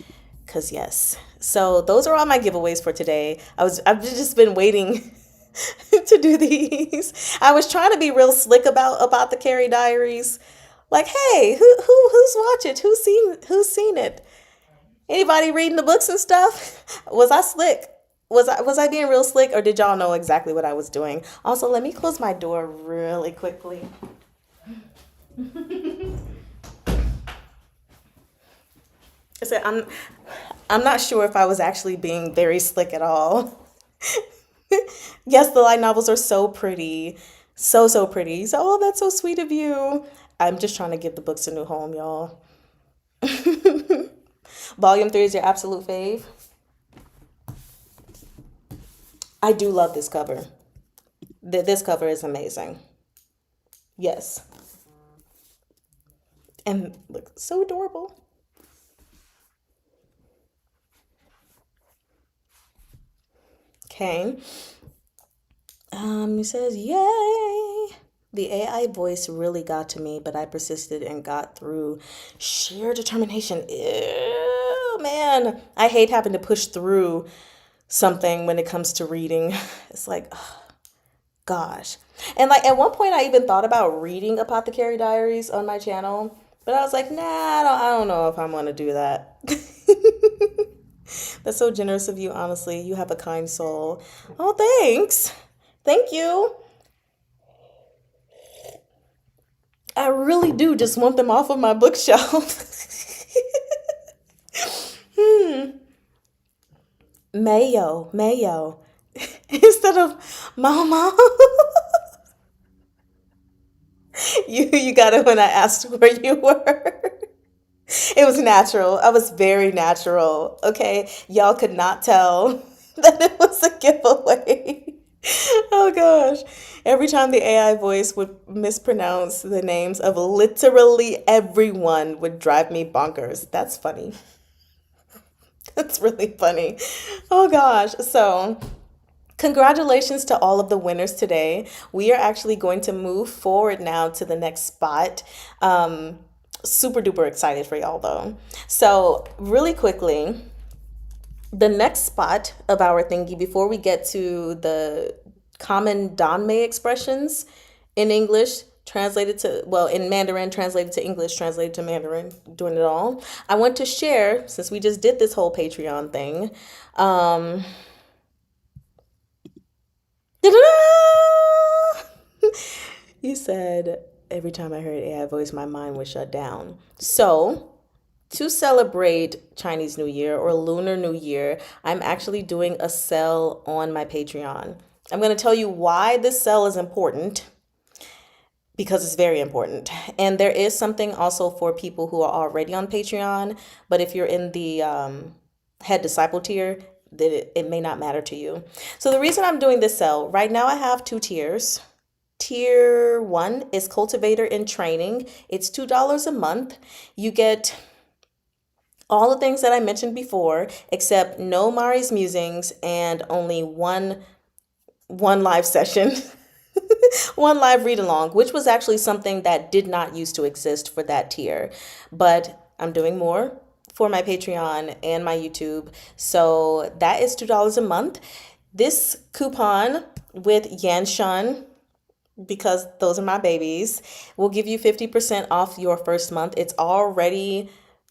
yes. So those are all my giveaways for today. I've just been waiting to do these. I was trying to be real slick about the Carrie Diaries. Like, hey, who's watched it? Who's seen it? Anybody reading the books and stuff? Was I slick? Was I being real slick, or did y'all know exactly what I was doing? Also, let me close my door really quickly. I said I'm not sure if I was actually being very slick at all. Yes, the light novels are so pretty. So pretty. So, oh, that's so sweet of you. I'm just trying to give the books a new home, y'all. Volume 3 is your absolute fave. I do love this cover. This cover is amazing. Yes. And look, so adorable. Okay. He says, yay. The AI voice really got to me, but I persisted and got through sheer determination. Ew, man. I hate having to push through something when it comes to reading. It's like, oh, gosh. And like at one point I even thought about reading Apothecary Diaries on my channel, but I was like, nah, I don't know if I'm gonna do that. That's so generous of you, honestly. You have a kind soul. Oh, thanks. Thank you. I really do just want them off of my bookshelf. Mayo. Instead of mama. You got it when I asked where you were. It was natural. I was very natural. Okay. Y'all could not tell that it was a giveaway. Oh gosh. Every time the AI voice would mispronounce the names of literally everyone would drive me bonkers. That's funny. That's really funny. Oh gosh. So, congratulations to all of the winners today. We are actually going to move forward now to the next spot. Super duper excited for y'all though. So, really quickly, the next spot of our thingy before we get to the common Danmei expressions in English translated to, well, in Mandarin translated to English, translated to Mandarin, doing it all. I want to share, since we just did this whole Patreon thing, you said Every time I heard AI voice, my mind was shut down. So, to celebrate Chinese New Year or Lunar New Year, I'm actually doing a sale on my Patreon. I'm going to tell you why this sale is important because it's very important. And there is something also for people who are already on Patreon, but if you're in the head disciple tier, that it may not matter to you. So the reason I'm doing this sale, right now I have two tiers. Tier one is cultivator in training. It's $2 a month. You get all the things that I mentioned before, except no Mari's musings and only one live session, one live read along, which was actually something that did not used to exist for that tier. But I'm doing more for my Patreon and my YouTube. So that is $2 a month. This coupon with Yanshan, because those are my babies, will give you 50% off your first month. It's already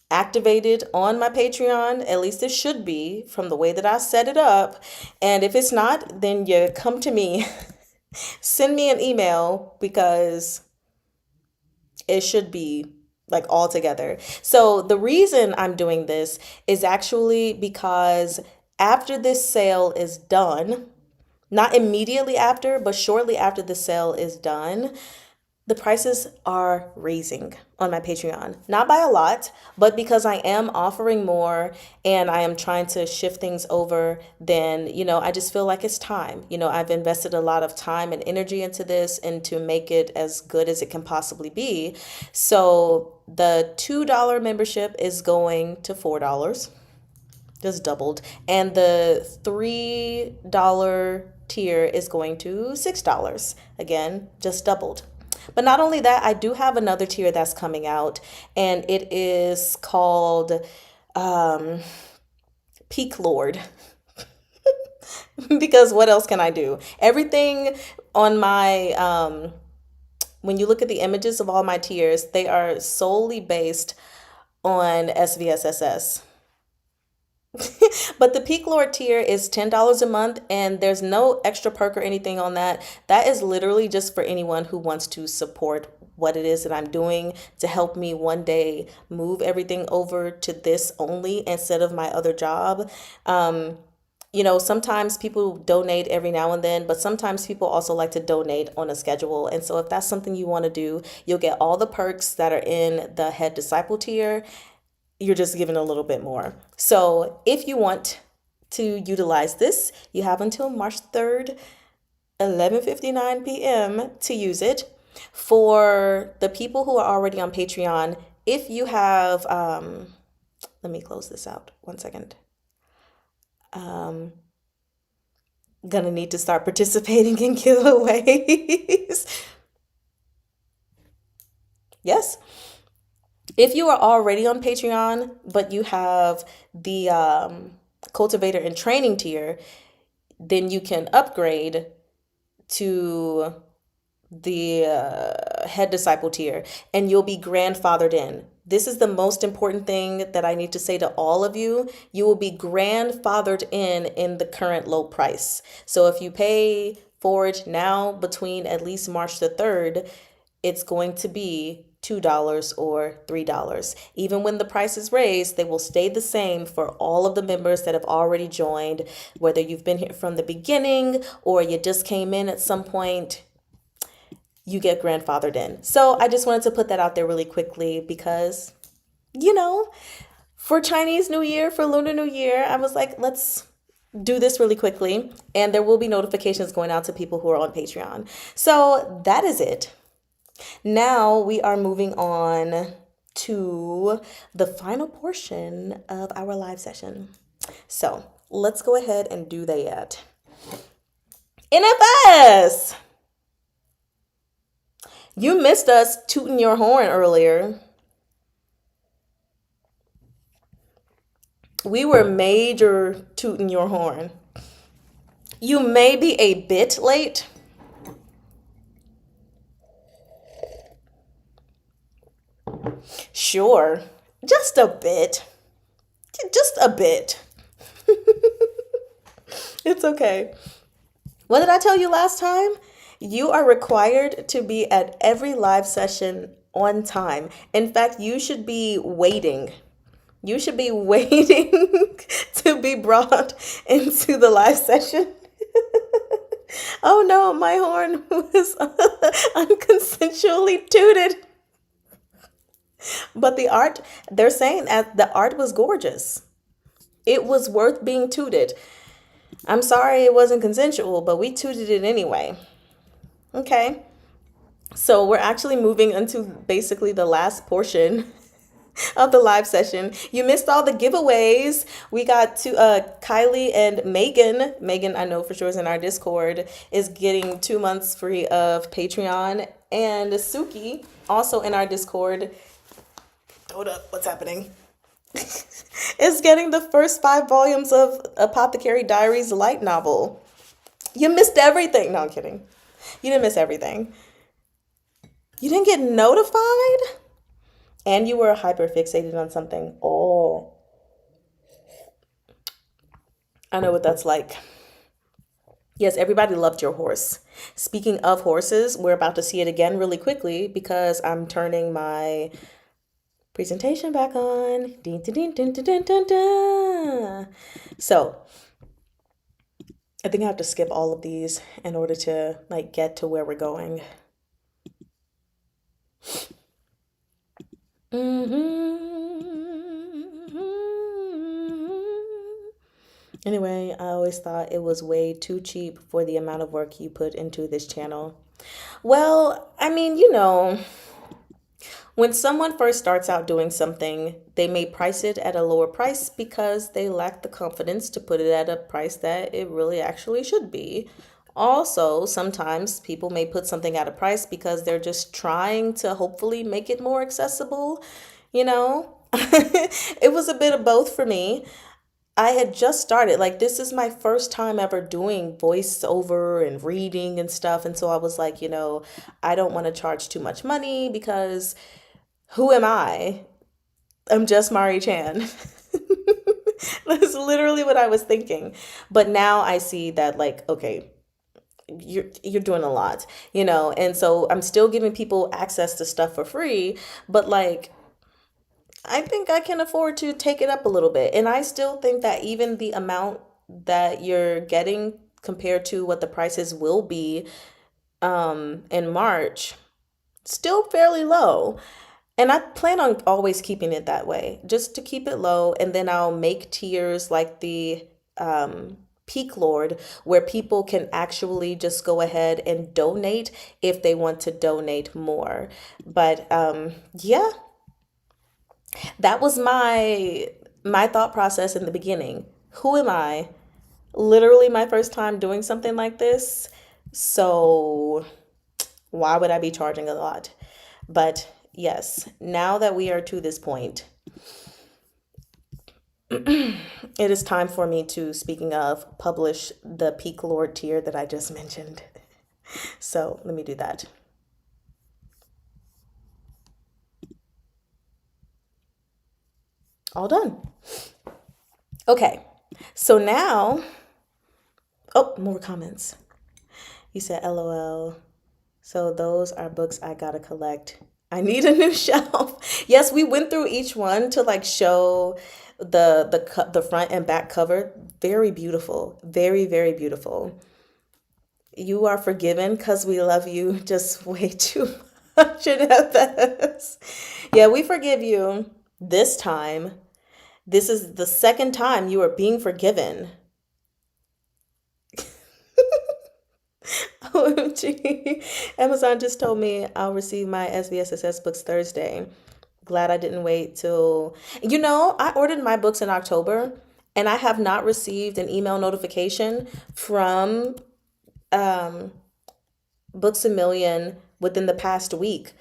activated on my Patreon. At least it should be from the way that I set it up. And if it's not, then you come to me. Send me an email because it should be like all together. So the reason I'm doing this is actually because after this sale is done, not immediately after, but shortly after the sale is done, the prices are raising on my Patreon. Not by a lot, but because I am offering more and I am trying to shift things over, then, I just feel like it's time. I've invested a lot of time and energy into this and to make it as good as it can possibly be. So the $2 membership is going to $4, just doubled. And the $3 tier is going to $6. Again, just doubled. But not only that, I do have another tier that's coming out, and it is called Peak Lord. Because what else can I do? Everything on my, when you look at the images of all my tiers, they are solely based on SVSSS. But the Peak Lord tier is $10 a month, and there's no extra perk or anything on that. That is literally just for anyone who wants to support what it is that I'm doing to help me one day move everything over to this only instead of my other job. Sometimes people donate every now and then, but sometimes people also like to donate on a schedule. And so if that's something you want to do, you'll get all the perks that are in the head disciple tier. You're just given a little bit more. So if you want to utilize this, you have until March 3rd, 11:59 p.m. to use it. For the people who are already on Patreon, if you have, let me close this out 1 second. Gonna need to start participating in giveaways. Yes. If you are already on Patreon, but you have the cultivator and training tier, then you can upgrade to the head disciple tier and you'll be grandfathered in. This is the most important thing that I need to say to all of you. You will be grandfathered in the current low price. So if you pay forage now between at least March the 3rd, it's going to be $2 or $3. Even when the price is raised, they will stay the same for all of the members that have already joined, whether you've been here from the beginning or you just came in at some point, you get grandfathered in. So I just wanted to put that out there really quickly because, for Chinese New Year, for Lunar New Year, I was like, let's do this really quickly. And there will be notifications going out to people who are on Patreon. So that is it. Now we are moving on to the final portion of our live session. So let's go ahead and do that. NFS! You missed us tooting your horn earlier. We were major tooting your horn. You may be a bit late. Sure, just a bit. Just a bit. It's okay. What did I tell you last time? You are required to be at every live session on time. In fact, you should be waiting. You should be waiting to be brought into the live session. Oh no, my horn was unconsensually tooted. But the art, they're saying that the art was gorgeous. It was worth being tooted. I'm sorry it wasn't consensual, but we tooted it anyway. Okay. So we're actually moving into basically the last portion of the live session. You missed all the giveaways. We got to Kylie and Megan. Megan, I know for sure is in our Discord, is getting 2 months free of Patreon. And Suki, also in our Discord. Hold up, what's happening? Is getting the first 5 volumes of Apothecary Diaries light novel. You missed everything. No, I'm kidding. You didn't miss everything. You didn't get notified? And you were hyper fixated on something. Oh, I know what that's like. Yes, everybody loved your horse. Speaking of horses, we're about to see it again really quickly because I'm turning my presentation back on. Ding, ding, ding, ding, ding, ding, ding. So I think I have to skip all of these in order to like get to where we're going. Anyway, I always thought it was way too cheap for the amount of work you put into this channel. Well, I mean, when someone first starts out doing something, they may price it at a lower price because they lack the confidence to put it at a price that it really actually should be. Also, sometimes people may put something at a price because they're just trying to hopefully make it more accessible, you know? It was a bit of both for me. I had just started, like, this is my first time ever doing voiceover and reading and stuff. And so I was like, I don't want to charge too much money because who am I? I'm just Mari Chan. That's literally what I was thinking. But now I see that, like, okay, you're doing a lot, and so I'm still giving people access to stuff for free, but like I think I can afford to take it up a little bit. And I still think that even the amount that you're getting compared to what the prices will be in March, still fairly low. And I plan on always keeping it that way, just to keep it low. And then I'll make tiers like the Peak Lord, where people can actually just go ahead and donate if they want to donate more. But yeah, that was my thought process in the beginning. Who am I? Literally my first time doing something like this. So why would I be charging a lot? But yes, now that we are to this point, it is time for me to, speaking of, publish the Peak Lord tier that I just mentioned. So let me do that. All done. Okay, so now, oh, more comments. You said LOL. So those are books I gotta collect. I need a new shelf. Yes, we went through each one to like show the front and back cover. Very beautiful. Very, very beautiful. You are forgiven because we love you just way too much in FS. Yeah, we forgive you this time. This is the second time you are being forgiven. OMG. Amazon just told me I'll receive my SVSSS books Thursday. Glad I didn't wait till, I ordered my books in October and I have not received an email notification from Books a Million within the past week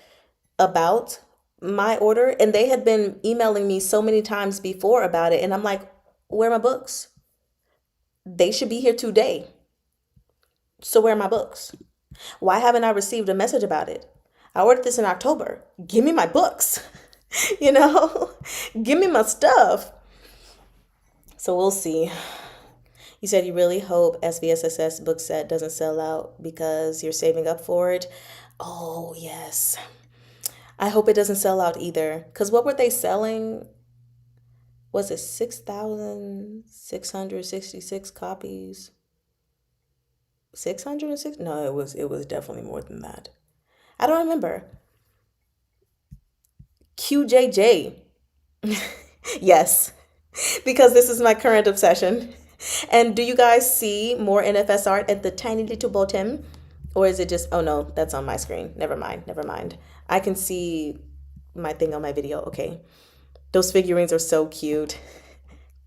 about my order. And they had been emailing me so many times before about it. And I'm like, where are my books? They should be here today. So where are my books? Why haven't I received a message about it? I ordered this in October. Give me my books. Give me my stuff. So we'll see. You said you really hope SVSSS book set doesn't sell out because you're saving up for it. Oh, yes. I hope it doesn't sell out either. Because what were they selling? Was it 6,666 copies? 606? No, it was definitely more than that. I don't remember. QJJ. Yes, because this is my current obsession. And do you guys see more NFS art at the tiny little bottom? Or is it just, oh no, that's on my screen. Never mind, never mind. I can see my thing on my video. Okay. Those figurines are so cute.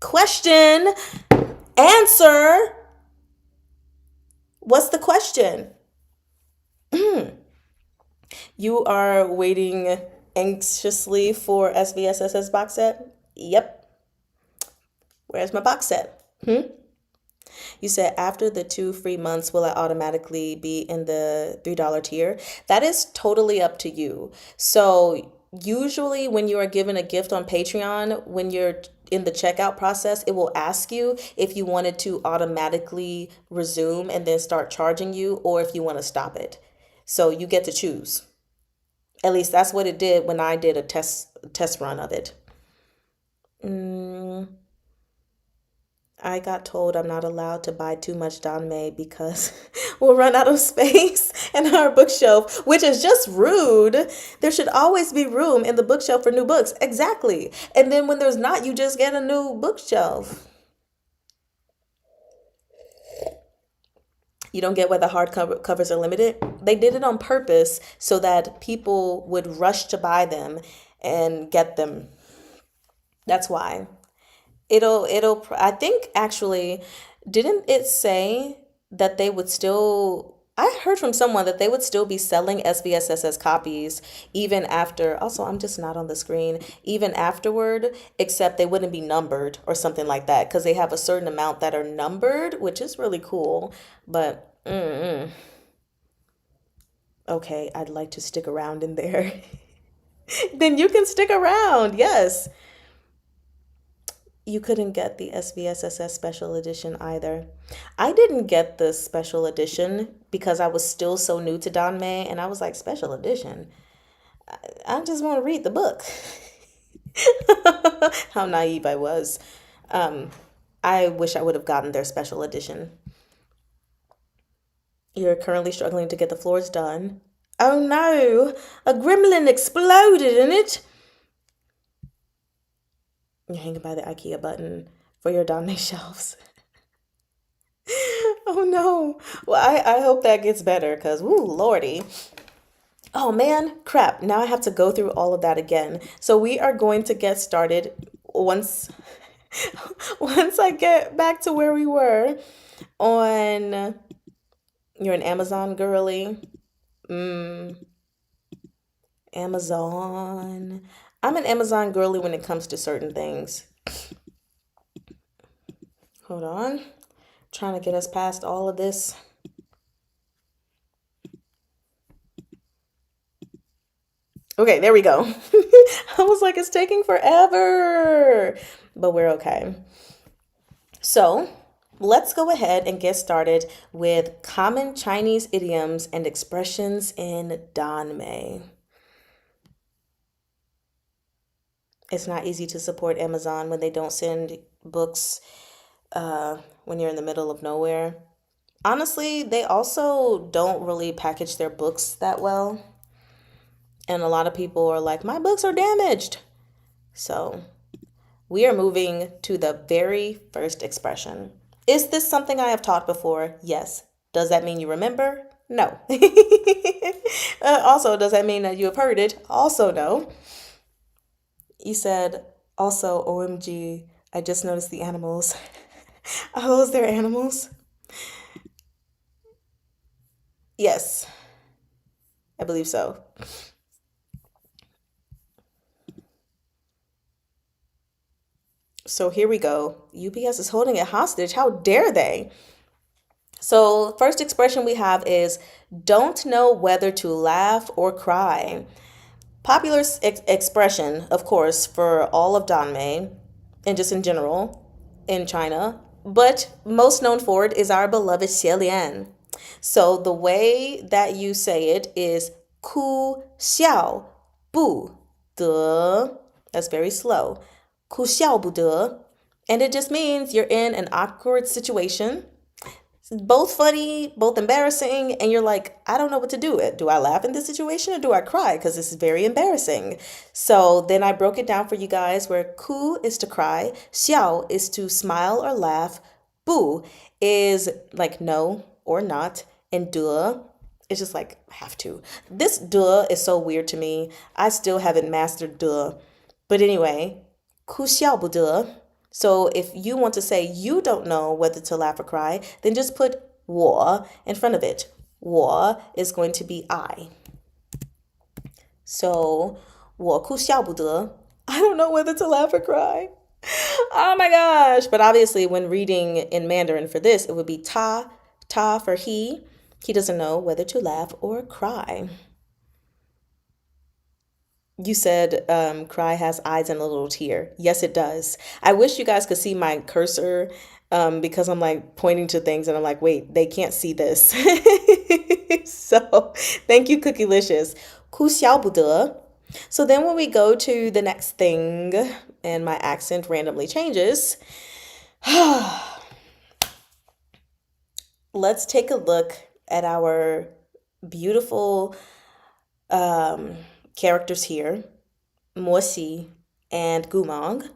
Question, answer. What's the question? You are waiting anxiously for SVSS's box set? Yep. Where's my box set? You said after the 2 free months, will I automatically be in the $3 tier? That is totally up to you. So, usually, when you are given a gift on Patreon, when you're in the checkout process, it will ask you if you wanted to automatically resume and then start charging you, or if you want to stop it. So, you get to choose. At least that's what it did when I did a test run of it. I got told I'm not allowed to buy too much Danmei because we'll run out of space in our bookshelf, which is just rude. There should always be room in the bookshelf for new books. Exactly. And then when there's not, you just get a new bookshelf. You don't get why the covers are limited. They did it on purpose so that people would rush to buy them and get them. That's why. I think actually, didn't it say that they would still, I heard from someone that they would still be selling SVSSS copies even after, also, I'm just not on the screen, even afterward, except they wouldn't be numbered or something like that because they have a certain amount that are numbered, which is really cool. But, okay, I'd like to stick around in there. Then you can stick around, yes. You couldn't get the SVSSS special edition either. I didn't get the special edition because I was still so new to Danmei, and I was like, special edition? I just want to read the book. How naive I was. I wish I would have gotten their special edition. You're currently struggling to get the floors done. Oh no, a gremlin exploded in it. You're hanging by the IKEA button for your Danmei shelves. Oh no. Well, I hope that gets better because, ooh, lordy. Oh man, crap. Now I have to go through all of that again. So we are going to get started once once I get back to where we were on you're an Amazon girly. Amazon. I'm an Amazon girly when it comes to certain things. Hold on. Trying to get us past all of this. Okay, there we go. I was like, it's taking forever, but we're okay. So let's go ahead and get started with common Chinese idioms and expressions in Danmei. It's not easy to support Amazon when they don't send books when you're in the middle of nowhere. Honestly, they also don't really package their books that well. And a lot of people are like, my books are damaged. So we are moving to the very first expression. Is this something I have taught before? Yes. Does that mean you remember? No. Also, does that mean that you have heard it? Also, no. You said, also, OMG, I just noticed the animals. Are those their animals? Yes, I believe so. So here we go. UPS is holding it hostage. How dare they? So, first expression we have is don't know whether to laugh or cry. Popular expression, of course, for all of Danmei and just in general in China, but most known for it is our beloved Xielian. So the way that you say it is ku xiao bu de. That's very slow. Ku xiao bu de. And it just means you're in an awkward situation, both funny, both embarrassing, and you're like, I don't know what to do. Do I laugh in this situation or do I cry? Because this is very embarrassing. So then I broke it down for you guys where ku is to cry, xiao is to smile or laugh, bu is like no or not, and de is just like have to. This de is so weird to me. I still haven't mastered de. But anyway, ku xiao bu de. So if you want to say you don't know whether to laugh or cry, then just put 我 in front of it. 我 is going to be I. So 我哭笑不得. I don't know whether to laugh or cry. Oh my gosh. But obviously when reading in Mandarin for this, it would be ta, ta for he. He doesn't know whether to laugh or cry. You said cry has eyes and a little tear. Yes, it does. I wish you guys could see my cursor because I'm like pointing to things and I'm like, wait, they can't see this. So thank you, Cookielicious. 哭笑不得. So then when we go to the next thing and my accent randomly changes, let's take a look at our beautiful characters here, Mosi and Gumong.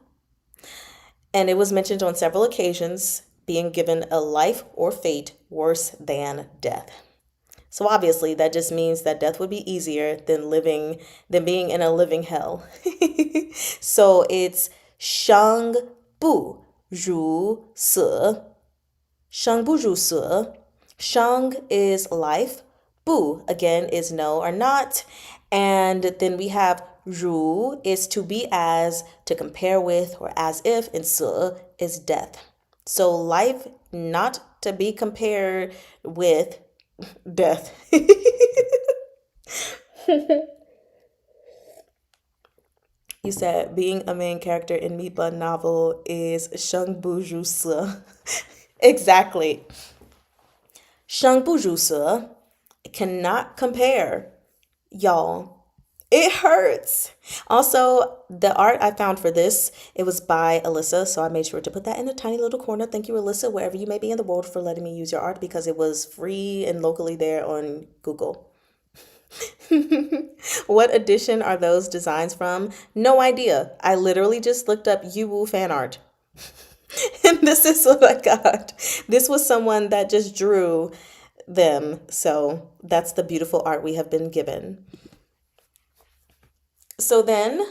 And it was mentioned on several occasions being given a life or fate worse than death. So obviously that just means that death would be easier than being in a living hell. So it's shang bu ru se. Shang bu ru se. Shang is life. Bu again is no or not. And then we have ru is to be as, to compare with, or as if, and se is death. So life not to be compared with death. You said being a main character in Meatbun novel is Sheng Buju Se. Exactly. Sheng Buju Se cannot compare, y'all. It hurts. Also, the art I found for this, it was by Alyssa, so I made sure to put that in a tiny little corner. Thank you, Alyssa, wherever you may be in the world, for letting me use your art because it was free and locally there on Google. What edition are those designs from? No idea. I literally just looked up Yuwu fan art. And this is what I got. This was someone that just drew them. So that's the beautiful art we have been given. So then,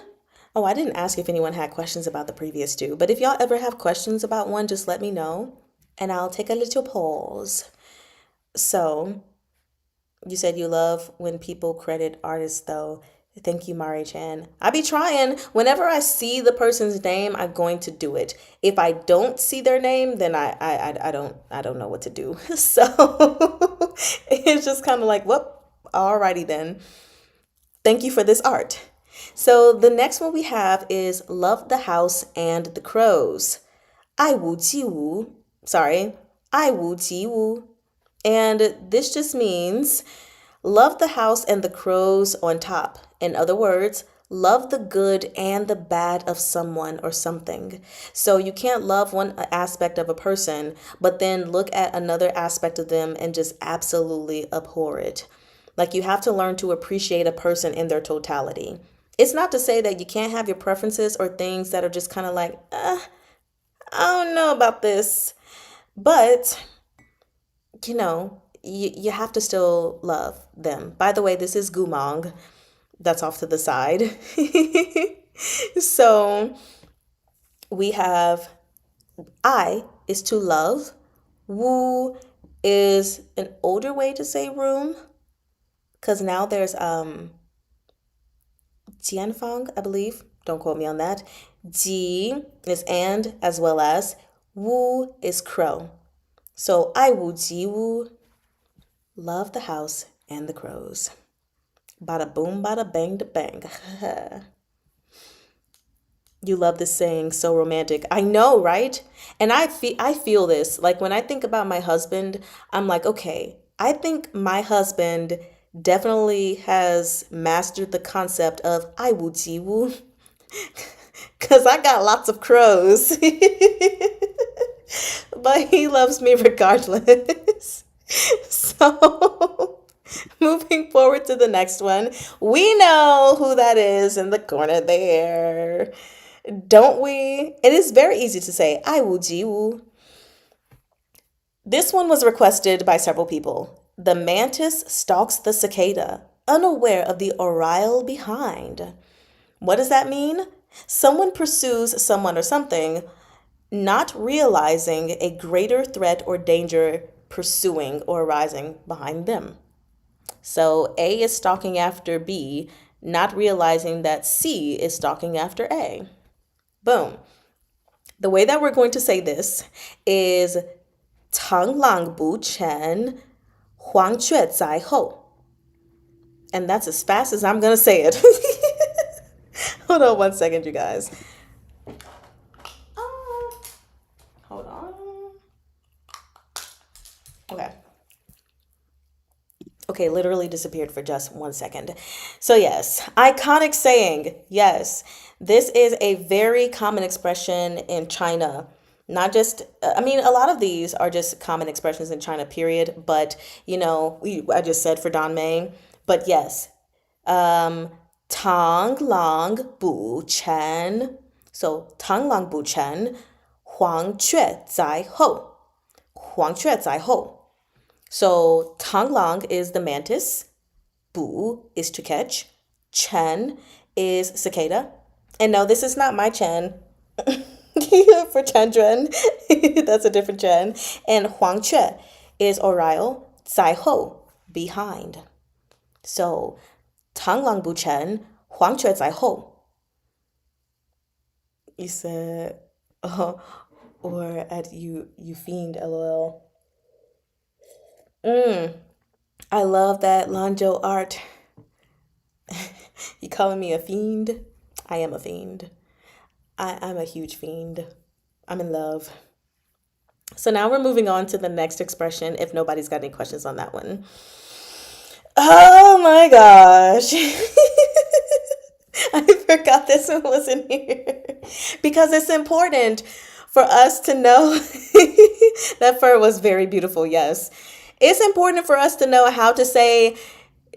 oh, I didn't ask if anyone had questions about the previous two, but if y'all ever have questions about one, just let me know and I'll take a little pause. So you said you love when people credit artists though. Thank you, Mari Chan. I be trying. Whenever I see the person's name, I'm going to do it. If I don't see their name, then I don't know what to do. So it's just kind of like, whoop, alrighty then. Thank you for this art. So the next one we have is Love the House and the Crows. I wu ji wu. Sorry, I wu ji wu. And this just means love the house and the crows on top. In other words, love the good and the bad of someone or something. So you can't love one aspect of a person, but then look at another aspect of them and just absolutely abhor it. Like you have to learn to appreciate a person in their totality. It's not to say that you can't have your preferences or things that are just kind of like, I don't know about this. But, you have to still love them. By the way, this is Gumong. That's off to the side. So we have I is to love. Wu is an older way to say room. Because now there's Jianfang, I believe. Don't quote me on that. Ji is and as well as. Wu is crow. So I wu ji wu. Love the house and the crows. Bada boom, bada bang, da bang. You love this saying, so romantic. I know, right? And I feel this. Like when I think about my husband, I'm like, okay, I think my husband definitely has mastered the concept of I wu ji wu cuz I got lots of crows. But he loves me regardless. So, moving forward to the next one, we know who that is in the corner there. Don't we? It is very easy to say, I wu ji wu. This one was requested by several people. The mantis stalks the cicada, unaware of the aureole behind. What does that mean? Someone pursues someone or something, not realizing a greater threat or danger pursuing or arising behind them. So A is stalking after B, not realizing that C is stalking after A. Boom. The way that we're going to say this is Tang Lang Bu Chen Huang Chue Zai Ho. And that's as fast as I'm going to say it. Hold on one second, you guys. Hold on. Okay. Okay, literally disappeared for just one second. So, yes, iconic saying. Yes, this is a very common expression in China. Not just, I mean, a lot of these are just common expressions in China, period. But, I just said for Danmei. But yes, Tang Lang Bu Chen. So, Tang Lang Bu Chen, Huang Chue Zai Ho. Huang Chue Zai Ho. So Tang Lang is the mantis, Bu is to catch, Chen is cicada. And no, this is not my Chen for Chandran. That's a different Chen. And Huang Chue is aureole, Zai Ho, behind. So Tang Lang Bu Chen, Huang Chue Zai Ho. You said, oh, or at you fiend, lol. I love that Lanjo art. You calling me a fiend? I am a fiend. I'm a huge fiend. I'm in love. So now we're moving on to the next expression if nobody's got any questions on that one. Oh my gosh. I forgot this one wasn't here. Because it's important for us to know that fur was very beautiful, yes. It's important for us to know how to say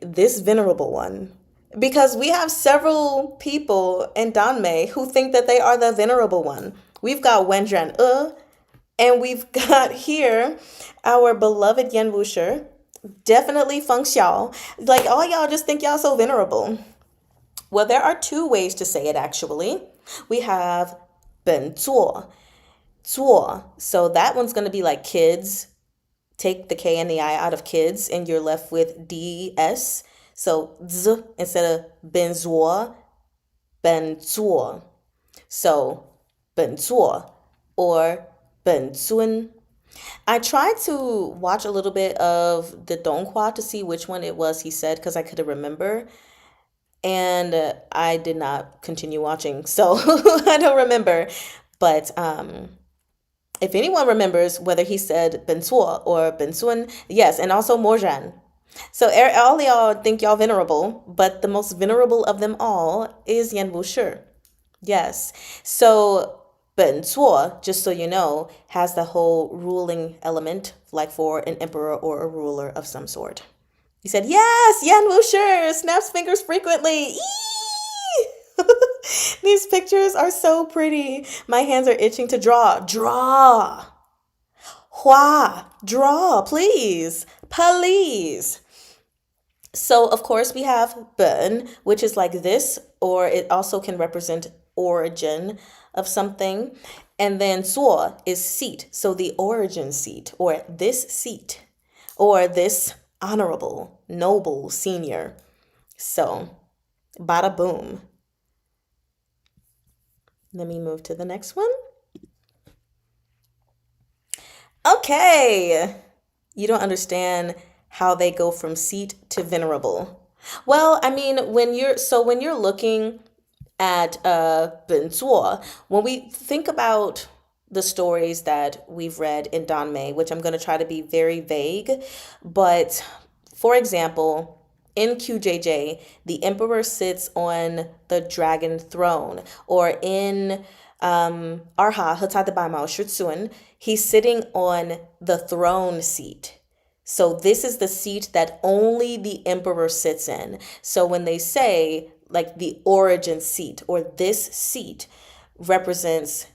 this venerable one. Because we have several people in Danmei who think that they are the venerable one. We've got Wenjuan and we've got here our beloved Yan Wushi. Definitely Feng Xiao. Like all y'all just think y'all so venerable. Well, there are two ways to say it actually. We have Ben Zuo. Zuo. So that one's going to be like kids. Take the K and the I out of kids and you're left with DS. So Z instead of Ben Zuo, Ben Zuo. So Ben Zuo or Ben Zun. I tried to watch a little bit of the Donghua to see which one it was he said because I couldn't remember. And I did not continue watching, so I don't remember. But if anyone remembers whether he said Ben Suo or Ben Sun, yes, and also Morjan. So all y'all think y'all venerable, but the most venerable of them all is Yan Wushi. Yes. So Ben Suo, just so you know, has the whole ruling element, like for an emperor or a ruler of some sort. He said, yes, Yan Wushi snaps fingers frequently. Eee! These pictures are so pretty. My hands are itching to draw. Draw. Hua. Draw, please. Please. So, of course, we have Ben, which is like this, or it also can represent origin of something. And then Zuo is seat. So the origin seat, or this seat, or this honorable, noble senior. So, bada boom. Let me move to the next one. Okay. You don't understand how they go from seat to venerable. Well, I mean, when you're looking at 本作. When we think about the stories that we've read in Danmei, which I'm going to try to be very vague, but for example, in QJJ, the emperor sits on the dragon throne, or in Arha Hatatabamao Shutsun, he's sitting on the throne seat. So this is the seat that only the emperor sits in. So when they say like the origin seat or this seat represents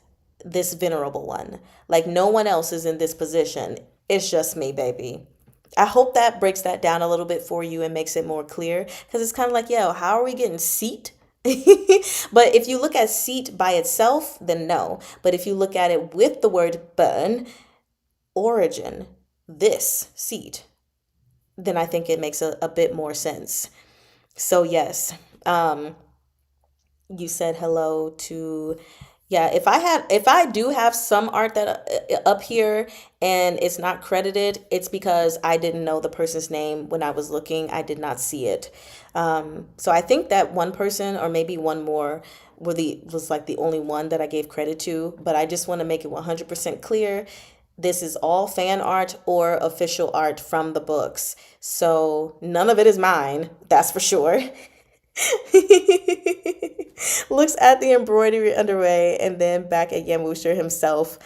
this venerable one, like no one else is in this position. It's just me, baby. I hope that breaks that down a little bit for you and makes it more clear, because it's kind of like, yo, how are we getting seat? But if you look at seat by itself, then no. But if you look at it with the word burn, origin, this seed, then I think it makes a bit more sense. So yes, you said hello to, yeah, if I do have some art that up here and it's not credited, it's because I didn't know the person's name when I was looking. I did not see it. So I think that one person or maybe one more was like the only one that I gave credit to, but I just want to make it 100% clear. This is all fan art or official art from the books. So none of it is mine, that's for sure. Looks at the embroidery underway and then back at Yamwusher himself.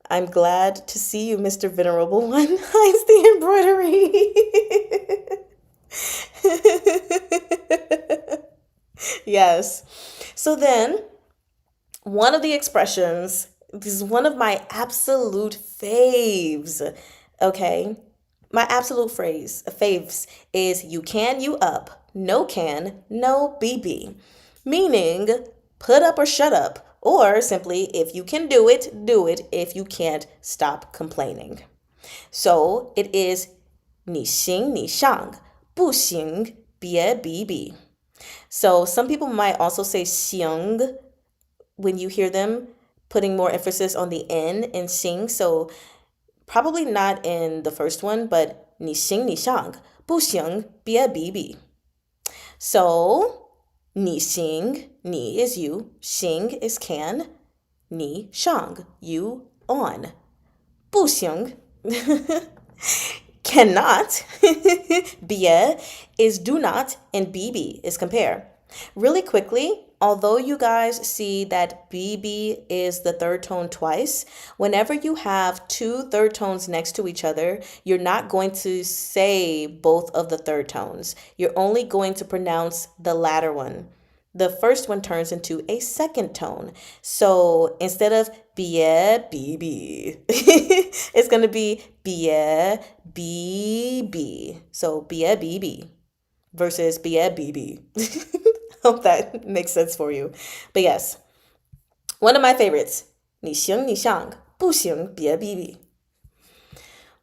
I'm glad to see you, Mr. Venerable One. Hides the embroidery. Yes. So then, one of the expressions, this is one of my absolute faves, okay? My absolute faves is you can, you up, no can, no BB. Meaning, put up or shut up, or simply, if you can do it, do it. If you can't, stop complaining. So it is 你行你上,不行别比比. So some people might also say 行 when you hear them putting more emphasis on the N in sing. So probably not in the first one, but 你行你上,不行别比比. So 你行, 你 is you, 行 is can, 你上, you on. 不行 cannot. 别 is do not, and BB is compare. Really quickly, although you guys see that BB is the third tone twice, whenever you have two third tones next to each other, you're not going to say both of the third tones. You're only going to pronounce the latter one. The first one turns into a second tone. So instead of 别 BB, it's going to be 别 BB. So 别 BB versus 别 BB. Hope that makes sense for you. But yes, one of my favorites. 你行你上,不行别比比.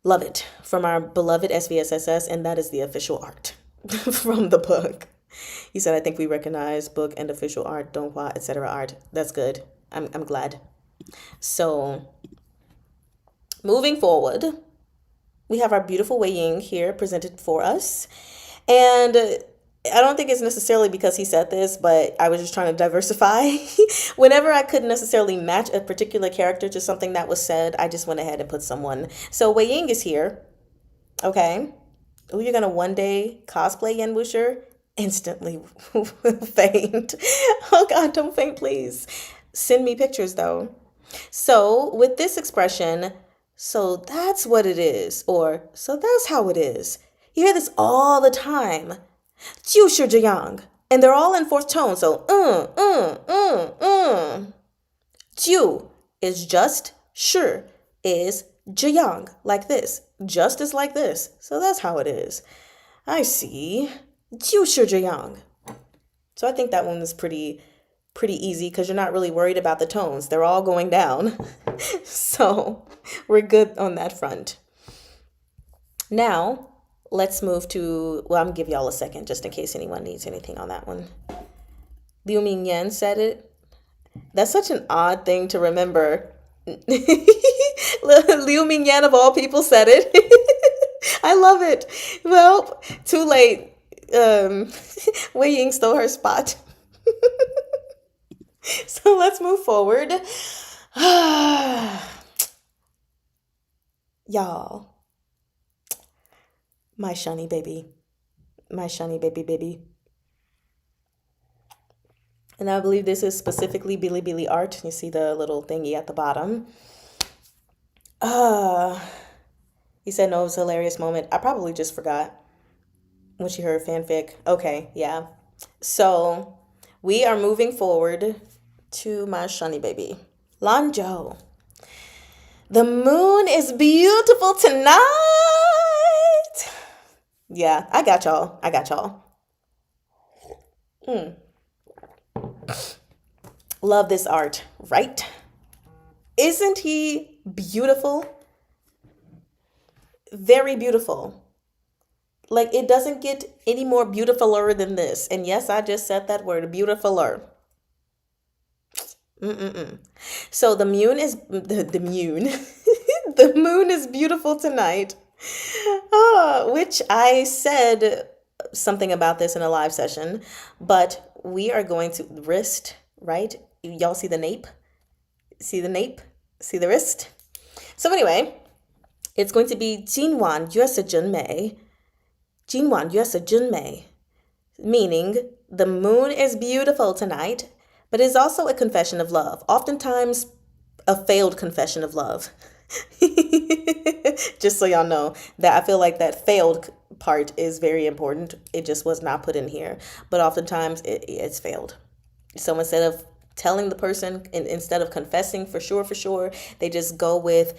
Love it. From our beloved SVSSS, and that is the official art from the book. He said, I think we recognize book and official art, donghua, etc. art. That's good. I'm glad. So, moving forward, we have our beautiful Wei Ying here presented for us. And I don't think it's necessarily because he said this, but I was just trying to diversify. Whenever I couldn't necessarily match a particular character to something that was said, I just went ahead and put someone. So Wei Ying is here. Okay. Oh, you're going to one day cosplay Yan Wuxia? Instantly faint. Oh God, don't faint, please. Send me pictures though. So with this expression, so that's what it is, or so that's how it is. You hear this all the time. 就是这样. And they're all in fourth tone, so 就 is just, 是 is 这样, like this. Just is like this. So that's how it is. I see. 就是这样. So I think that one is pretty easy because you're not really worried about the tones. They're all going down. So we're good on that front. Now, let's move to, well, I'm going to give y'all a second just in case anyone needs anything on that one. Liu Mingyan said it. That's such an odd thing to remember. Liu Mingyan of all people said it. I love it. Well, too late. Wei Ying stole her spot. So let's move forward. Y'all, my shiny baby, my shiny baby. And I believe this is specifically Billy Billy art. You see the little thingy at the bottom. Uh, he said no, it was a hilarious moment. I probably just forgot when she heard fanfic. Okay, yeah. So we are moving forward to my shiny baby. Lanzhou. The moon is beautiful tonight. Yeah, I got y'all. I got y'all. Love this art, right? Isn't he beautiful? Very beautiful. Like, it doesn't get any more beautifuler than this. And yes, I just said that word, beautifuler. Mm-mm-mm. So the moon is the moon. The moon is beautiful tonight. Which I said something about this in a live session, but we are going to wrist, right? Y'all see the nape? See the nape? See the wrist? So anyway, it's going to be 今晚月色真美. 今晚月色真美, meaning the moon is beautiful tonight, but it's also a confession of love. Oftentimes a failed confession of love. Just so y'all know that I feel like that failed part is very important. It just was not put in here, but oftentimes it's failed. So instead of telling the person, and instead of confessing for sure, they just go with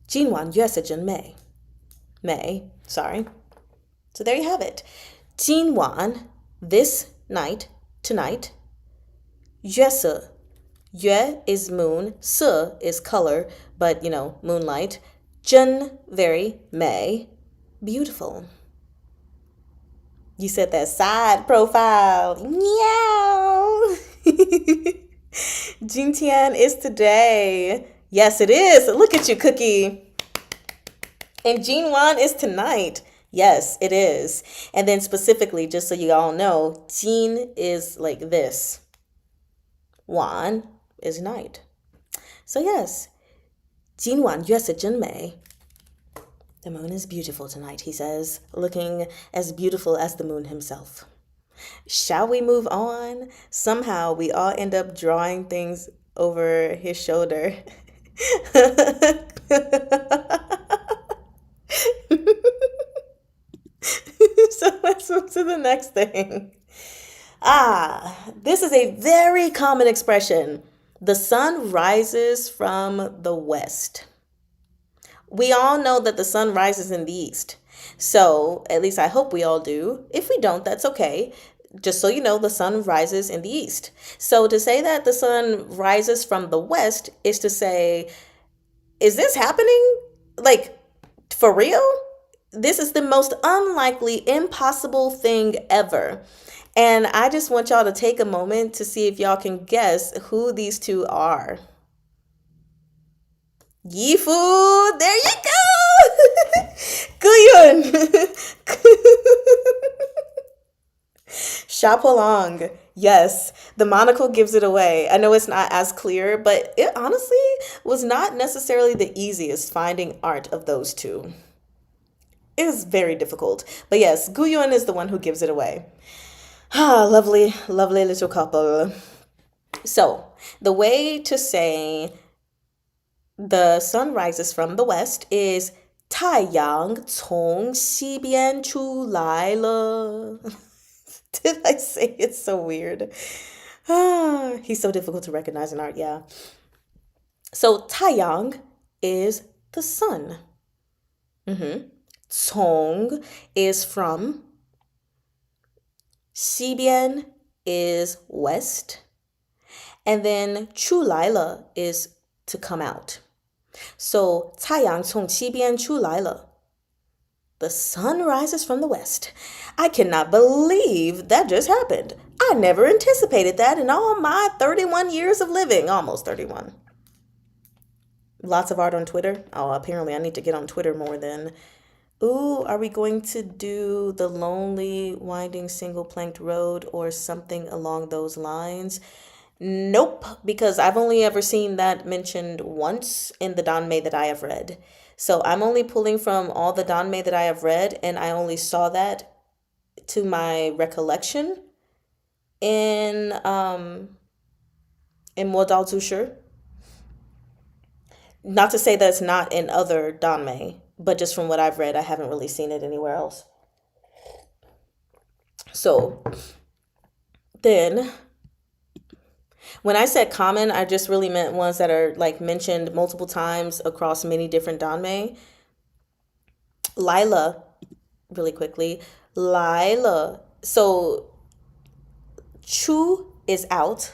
今晚月色真美. May, sorry. So there you have it. 今晚, this night, tonight. 月色. Yue is moon, se is color, but moonlight. 真, very, May, beautiful. You said that side profile. Meow. Jintian is today. Yes, it is. Look at you, Cookie. And Jinwan is tonight. Yes, it is. And then specifically, just so you all know, Jin is like this. Wan is night. So yes, 今晚月色真美. The moon is beautiful tonight, he says, looking as beautiful as the moon himself. Shall we move on? Somehow we all end up drawing things over his shoulder. So let's move to the next thing. This is a very common expression. The sun rises from the west. We all know that the sun rises in the east. So, at least I hope we all do. If we don't, that's okay. Just so you know, the sun rises in the east. So, to say that the sun rises from the west is to say, is this happening? Like, for real? This is the most unlikely, impossible thing ever. And I just want y'all to take a moment to see if y'all can guess who these two are. Yifu, there you go! Guyun! Xiaopolong. Yes, the monocle gives it away. I know it's not as clear, but it honestly was not necessarily the easiest finding art of those two. It was very difficult. But yes, Guyun is the one who gives it away. Lovely, lovely little couple. So, the way to say the sun rises from the west is 太阳从西边出来了. Did I say it so weird? He's so difficult to recognize in art, yeah. So, 太阳 is the sun. Cong is from. 西边 is west. And then 出来了 is to come out. So 太阳从西边出来了. The sun rises from the west. I cannot believe that just happened. I never anticipated that in all my 31 years of living. Almost 31. Lots of art on Twitter. Oh, apparently I need to get on Twitter more then. Ooh, are we going to do the lonely, winding, single-planked road or something along those lines? Nope, because I've only ever seen that mentioned once in the Danmei that I have read. So I'm only pulling from all the Danmei that I have read, and I only saw that to my recollection in Mo Dao Zushi. Not to say that it's not in other Danmei, but just from what I've read, I haven't really seen it anywhere else. So then, when I said common, I just really meant ones that are like mentioned multiple times across many different Danmei. Lila, really quickly. Lila. So chu is out,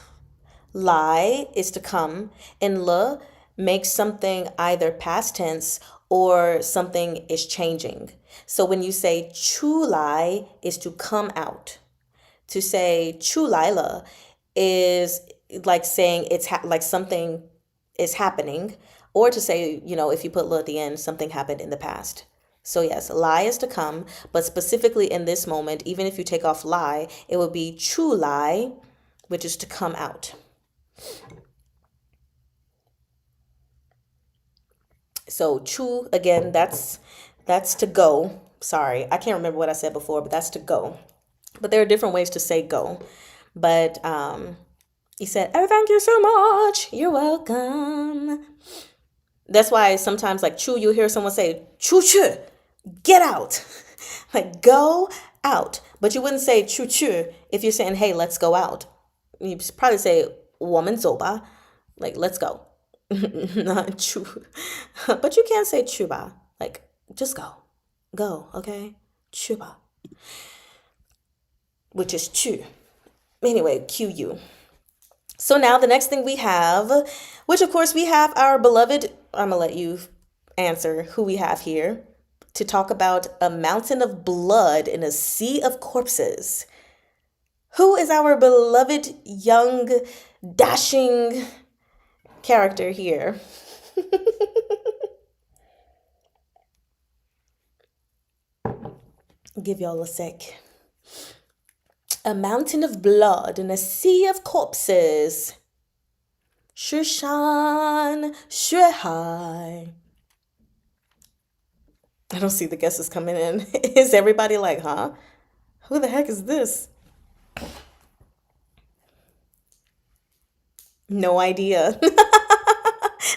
lai is to come, and le makes something either past tense or something is changing. So when you say chu lai is to come out. To say chu laila is like saying like something is happening, or to say, if you put le at the end, something happened in the past. So yes, lie is to come, but specifically in this moment, even if you take off lie, it would be chu lie, which is to come out. So chu, again, that's to go. Sorry, I can't remember what I said before, but that's to go. But there are different ways to say go. But he said, oh, thank you so much. You're welcome. That's why sometimes like chu, you'll hear someone say, chu chu, get out. Like go out. But you wouldn't say chu chu if you're saying, hey, let's go out. You probably say, 我们走吧. Like, let's go. Not chu. But you can't say chu ba. Like, just go. Go, okay? Chu ba. Which is chu. Anyway, QU. So now the next thing we have, which of course we have our beloved, I'm going to let you answer who we have here, to talk about a mountain of blood in a sea of corpses. Who is our beloved young dashing character here? Give y'all a sec. A mountain of blood in a sea of corpses. 是山是海. I don't see the guesses coming in. Is everybody like, huh? Who the heck is this? No idea.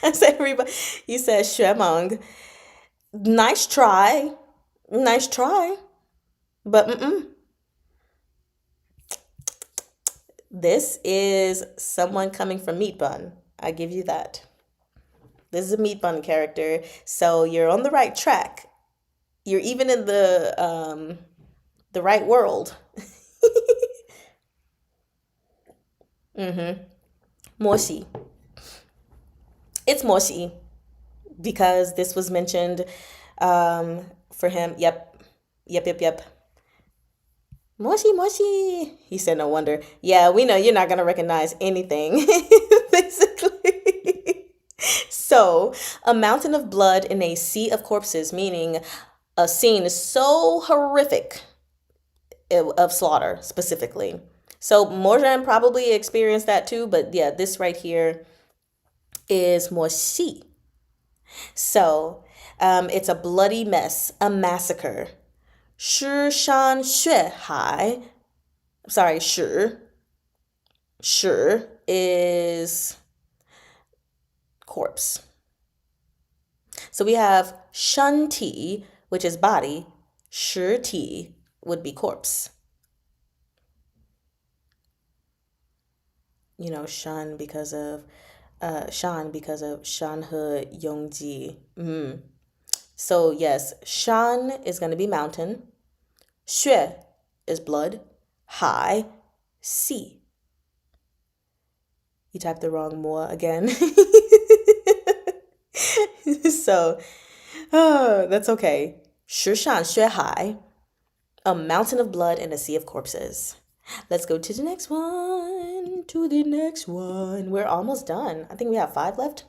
That's everybody. You said Shuemeng. Nice try. Nice try. But this is someone coming from Meat Bun. I give you that. This is a Meat Bun character. So you're on the right track. You're even in the right world. Moshi. It's Moshi because this was mentioned for him. Yep. Moshi, Moshi. He said, no wonder. Yeah, we know you're not going to recognize anything, basically. So, a mountain of blood in a sea of corpses, meaning a scene so horrific of slaughter, specifically. So, Morjan probably experienced that too, but yeah, this right here is Moshi. So, it's a bloody mess, a massacre. 尸山血海. Sorry, 尸 is corpse. So we have 身体, which is body. 尸体 would be corpse. You know, shan because of shan he yongji. So yes, shan is going to be mountain. 血 is blood. 海 sea. You typed the wrong more again. So, that's okay. 石上血海, a mountain of blood and a sea of corpses. Let's go to the next one. We're almost done. I think we have 5 left.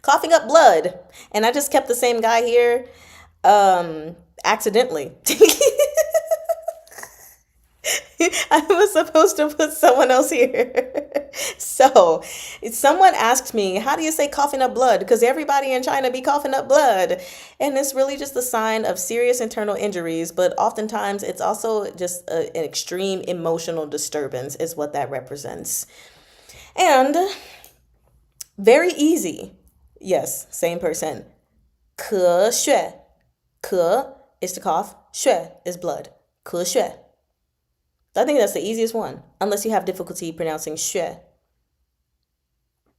Coughing up blood. And I just kept the same guy here accidentally. I was supposed to put someone else here. So, someone asked me, how do you say coughing up blood? Because everybody in China be coughing up blood. And it's really just a sign of serious internal injuries, but oftentimes it's also just an extreme emotional disturbance, is what that represents. And very easy. Yes, same person. 咳血. 咳 is to cough. 血 is blood. 咳血. I think that's the easiest one, unless you have difficulty pronouncing 血.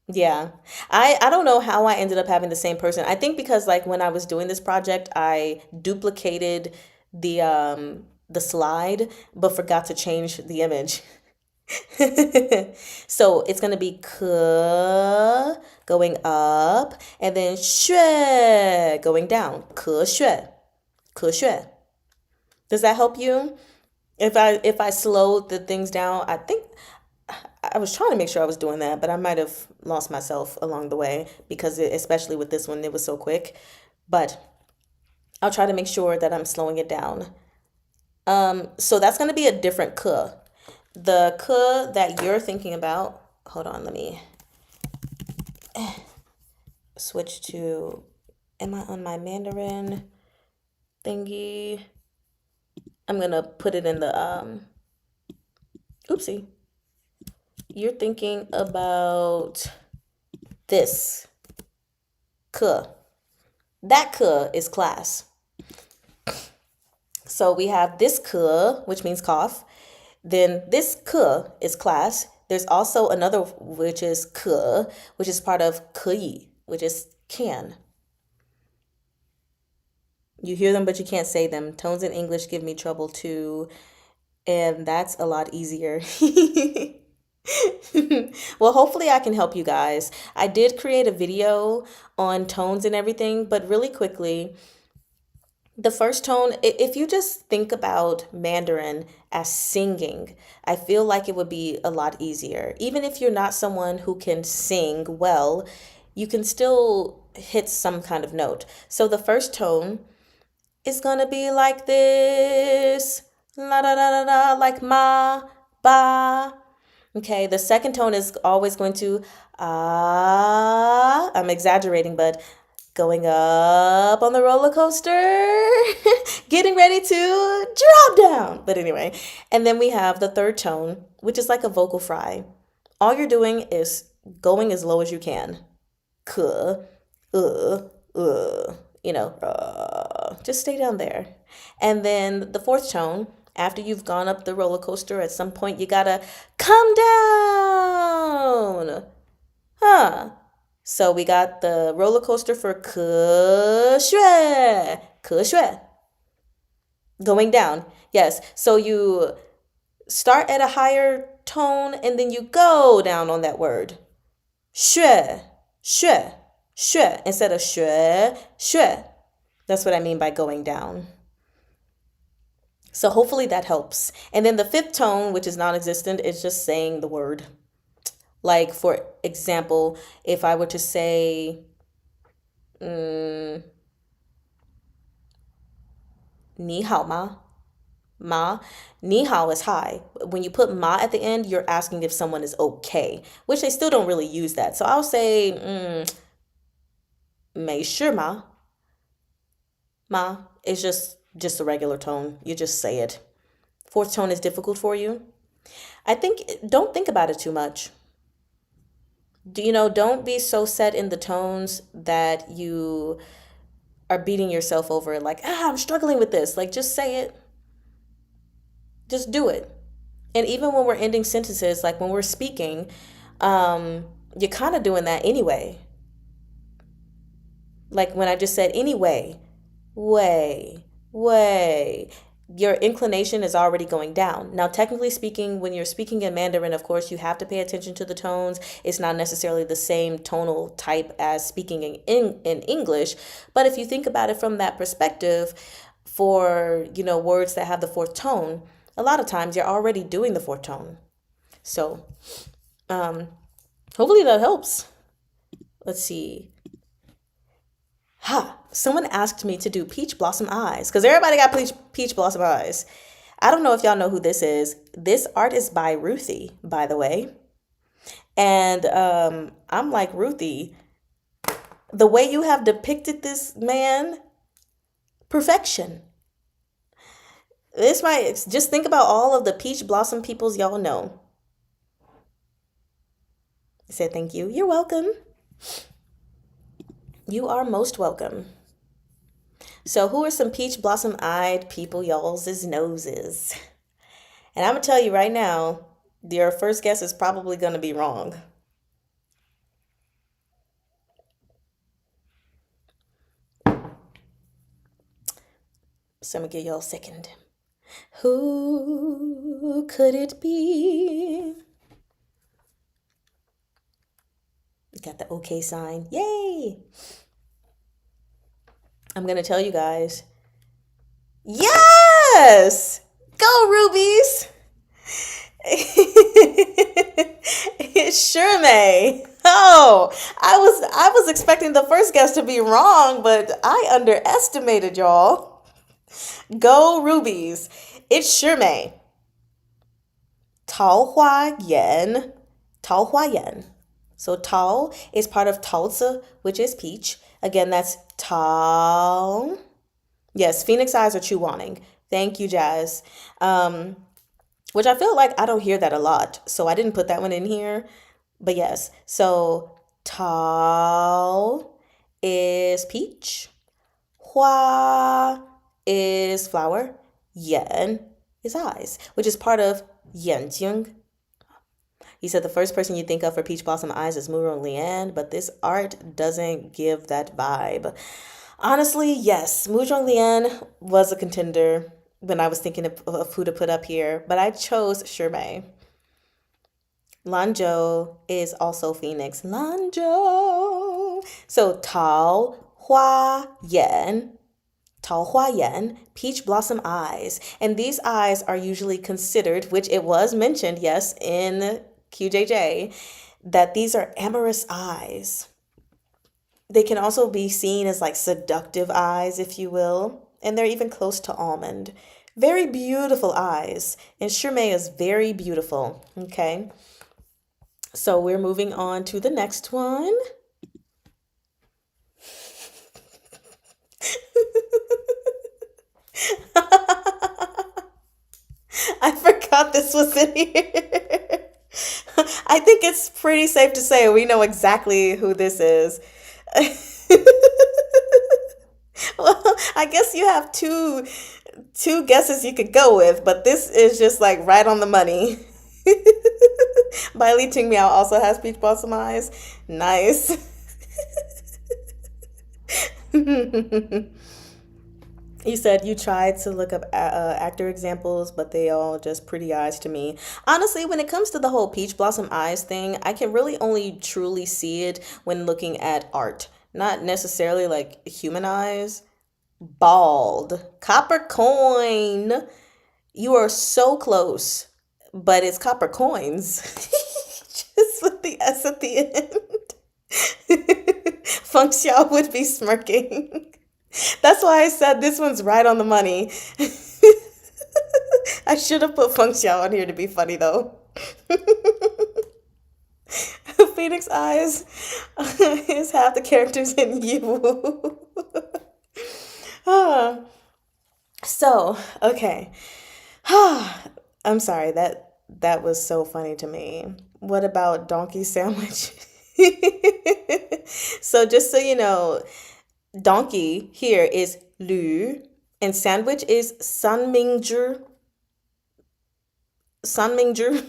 Yeah. I don't know how I ended up having the same person. I think because like when I was doing this project, I duplicated the slide but forgot to change the image. So it's going to be 咳 going up and then 血 going down. 咳血. 咳血. Does that help you? If I slowed the things down, I think I was trying to make sure I was doing that, but I might have lost myself along the way because especially with this one, it was so quick. But I'll try to make sure that I'm slowing it down. So that's going to be a different ke. The ke that you're thinking about, hold on, let me switch to, am I on my Mandarin thingy? I'm going to put it in the, oopsie. You're thinking about this ke. That ke is class. So we have this ke, which means cough. Then this ke is class. There's also another which is ke, which is part of 可以, which is can. You hear them, but you can't say them. Tones in English give me trouble too. And that's a lot easier. Well, hopefully I can help you guys. I did create a video on tones and everything, but really quickly, the first tone, if you just think about Mandarin as singing, I feel like it would be a lot easier. Even if you're not someone who can sing well, you can still hit some kind of note. So the first tone is going to be like this. La da da da da, like ma, ba. Okay, the second tone is always going to ah. I'm exaggerating, but going up on the roller coaster, getting ready to drop down. But anyway, and then we have the third tone, which is like a vocal fry. All you're doing is going as low as you can. K, just stay down there. And then the fourth tone, after you've gone up the roller coaster, at some point you gotta come down. Huh. So we got the roller coaster for 可学, 可学. Going down. Yes. So you start at a higher tone and then you go down on that word. 学, 学, 学 instead of 学, 学. That's what I mean by going down. So hopefully that helps. And then the fifth tone, which is non-existent, is just saying the word. Like, for example, if I were to say, ni hao ma, ma, ni hao is hi. When you put ma at the end, you're asking if someone is okay, which they still don't really use that. So I'll say, 没事吗? Ma is just a regular tone. You just say it. Fourth tone is difficult for you. Don't think about it too much. Don't be so set in the tones that you are beating yourself over it. Like, I'm struggling with this. Like, just say it. Just do it. And even when we're ending sentences, like when we're speaking, you're kind of doing that anyway. Like when I just said anyway, way, your inclination is already going down. Now, technically speaking, when you're speaking in Mandarin, of course, you have to pay attention to the tones. It's not necessarily the same tonal type as speaking in English. But if you think about it from that perspective, for, words that have the fourth tone, a lot of times you're already doing the fourth tone. So, hopefully that helps. Let's see. Someone asked me to do peach blossom eyes because everybody got peach blossom eyes. I don't know if y'all know who this is. This art is by Ruthie, by the way. And I'm like, Ruthie, the way you have depicted this man, perfection. This might just think about all of the peach blossom peoples y'all know. I said thank you. You're welcome. You are most welcome. So, who are some peach blossom eyed people y'all's noses? And I'm gonna tell you right now, your first guess is probably gonna be wrong. So I'm gonna give y'all a second. Who could it be? Got the okay sign. Yay! I'm gonna tell you guys. Yes! Go Rubies! It's sure May. Oh, I was expecting the first guess to be wrong, but I underestimated y'all. Go Rubies. It's sure May. 桃花源. 桃花源. So Tao is part of Taozi, which is peach. Again, that's Tao. Yes, phoenix eyes are true wanting. Thank you, Jazz. Which I feel like I don't hear that a lot, so I didn't put that one in here. But yes, so Tao is peach. Hua is flower. Yan is eyes, which is part of Yanjing. He said the first person you think of for peach blossom eyes is Muro Lian, but this art doesn't give that vibe. Honestly, yes, Muzhong Lian was a contender when I was thinking of who to put up here, but I chose Shirmei. Lanzhou is also Phoenix. Lanzhou. So Tao Hua Yan. Tao Hua Yan, peach blossom eyes. And these eyes are usually considered, which it was mentioned, yes, in QJJ, that these are amorous eyes. They can also be seen as like seductive eyes, if you will, and they're even close to almond. Very beautiful eyes, and Shirmei is very beautiful, okay? So we're moving on to the next one. I forgot this was in here. I think it's pretty safe to say we know exactly who this is. Well, I guess you have two guesses you could go with, but this is just like right on the money. Bailey Ting Miao also has peach blossom eyes. Nice. You said you tried to look up actor examples, but they all just pretty eyes to me. Honestly, when it comes to the whole peach blossom eyes thing, I can really only truly see it when looking at art, not necessarily like human eyes. Bald. Copper coin. You are so close, but it's copper coins. Just with the S at the end. Feng Xiao would be smirking. That's why I said this one's right on the money. I should have put Feng Xiao on here to be funny though. Phoenix eyes is half the characters in you. So, okay. I'm sorry, that was so funny to me. What about donkey sandwich? So just so you know, donkey here is Lu, and sandwich is Sanmingzhi. Sanmingzhi.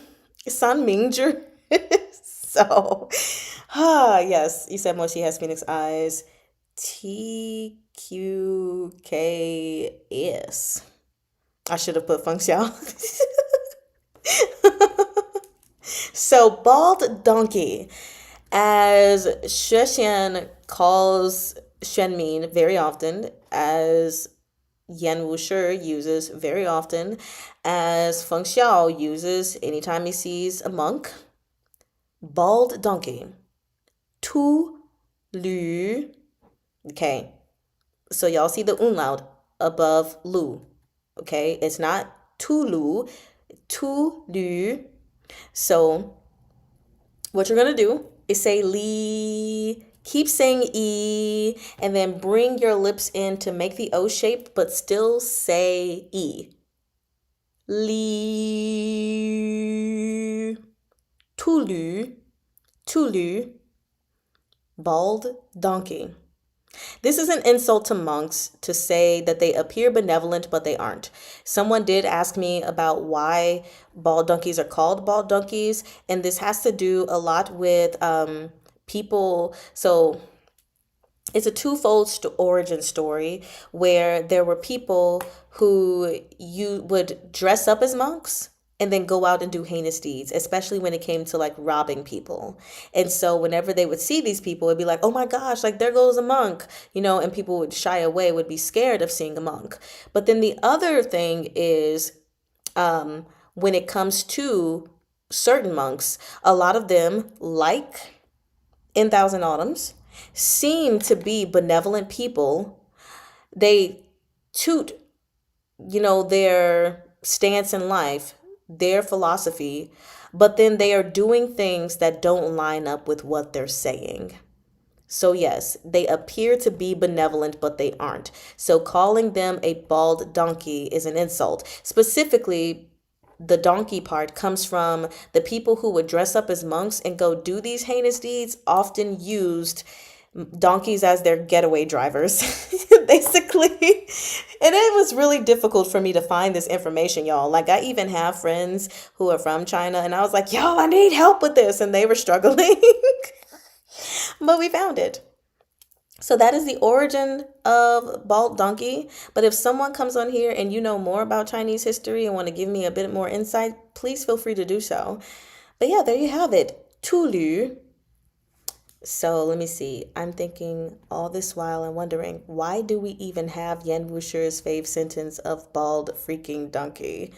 Sanmingzhi. So, yes, you said Moshi has phoenix eyes. TQKS. I should have put Feng Xiao. So, bald donkey, as Xuexian calls Shenmin very often, as Yan Wushi uses very often, as Feng Xiao uses anytime he sees a monk. Bald donkey. Tu Lu. Okay, so y'all see the umlaut above Lu. Okay, it's not Tu Lu, Tu Lu. So What you're going to do is say li, keep saying e, and then bring your lips in to make the O shape, but still say e. Li, tulu, tulu, bald donkey. This is an insult to monks to say that they appear benevolent, but they aren't. Someone did ask me about why bald donkeys are called bald donkeys, and this has to do a lot with people. So it's a twofold origin story where there were people who you would dress up as monks and then go out and do heinous deeds, especially when it came to like robbing people. And so whenever they would see these people, it'd be like, oh my gosh, like there goes a monk, and people would shy away, would be scared of seeing a monk. But then the other thing is, when it comes to certain monks, a lot of them, like in Thousand Autumns, seem to be benevolent people. They toot, their stance in life, their philosophy, but then they are doing things that don't line up with what they're saying. So, yes, they appear to be benevolent, but they aren't. So, calling them a bald donkey is an insult. Specifically, the donkey part comes from the people who would dress up as monks and go do these heinous deeds, often used donkeys as their getaway drivers, basically. And it was really difficult for me to find this information, y'all. Like, I even have friends who are from China, and I was like, yo, I need help with this. And they were struggling. But we found it. So that is the origin of bald donkey. But if someone comes on here and you know more about Chinese history and want to give me a bit more insight, please feel free to do so. But yeah, there you have it. Tulu. So let me see. I'm thinking all this while I'm wondering, why do we even have Yan Wusher's fave sentence of bald freaking donkey?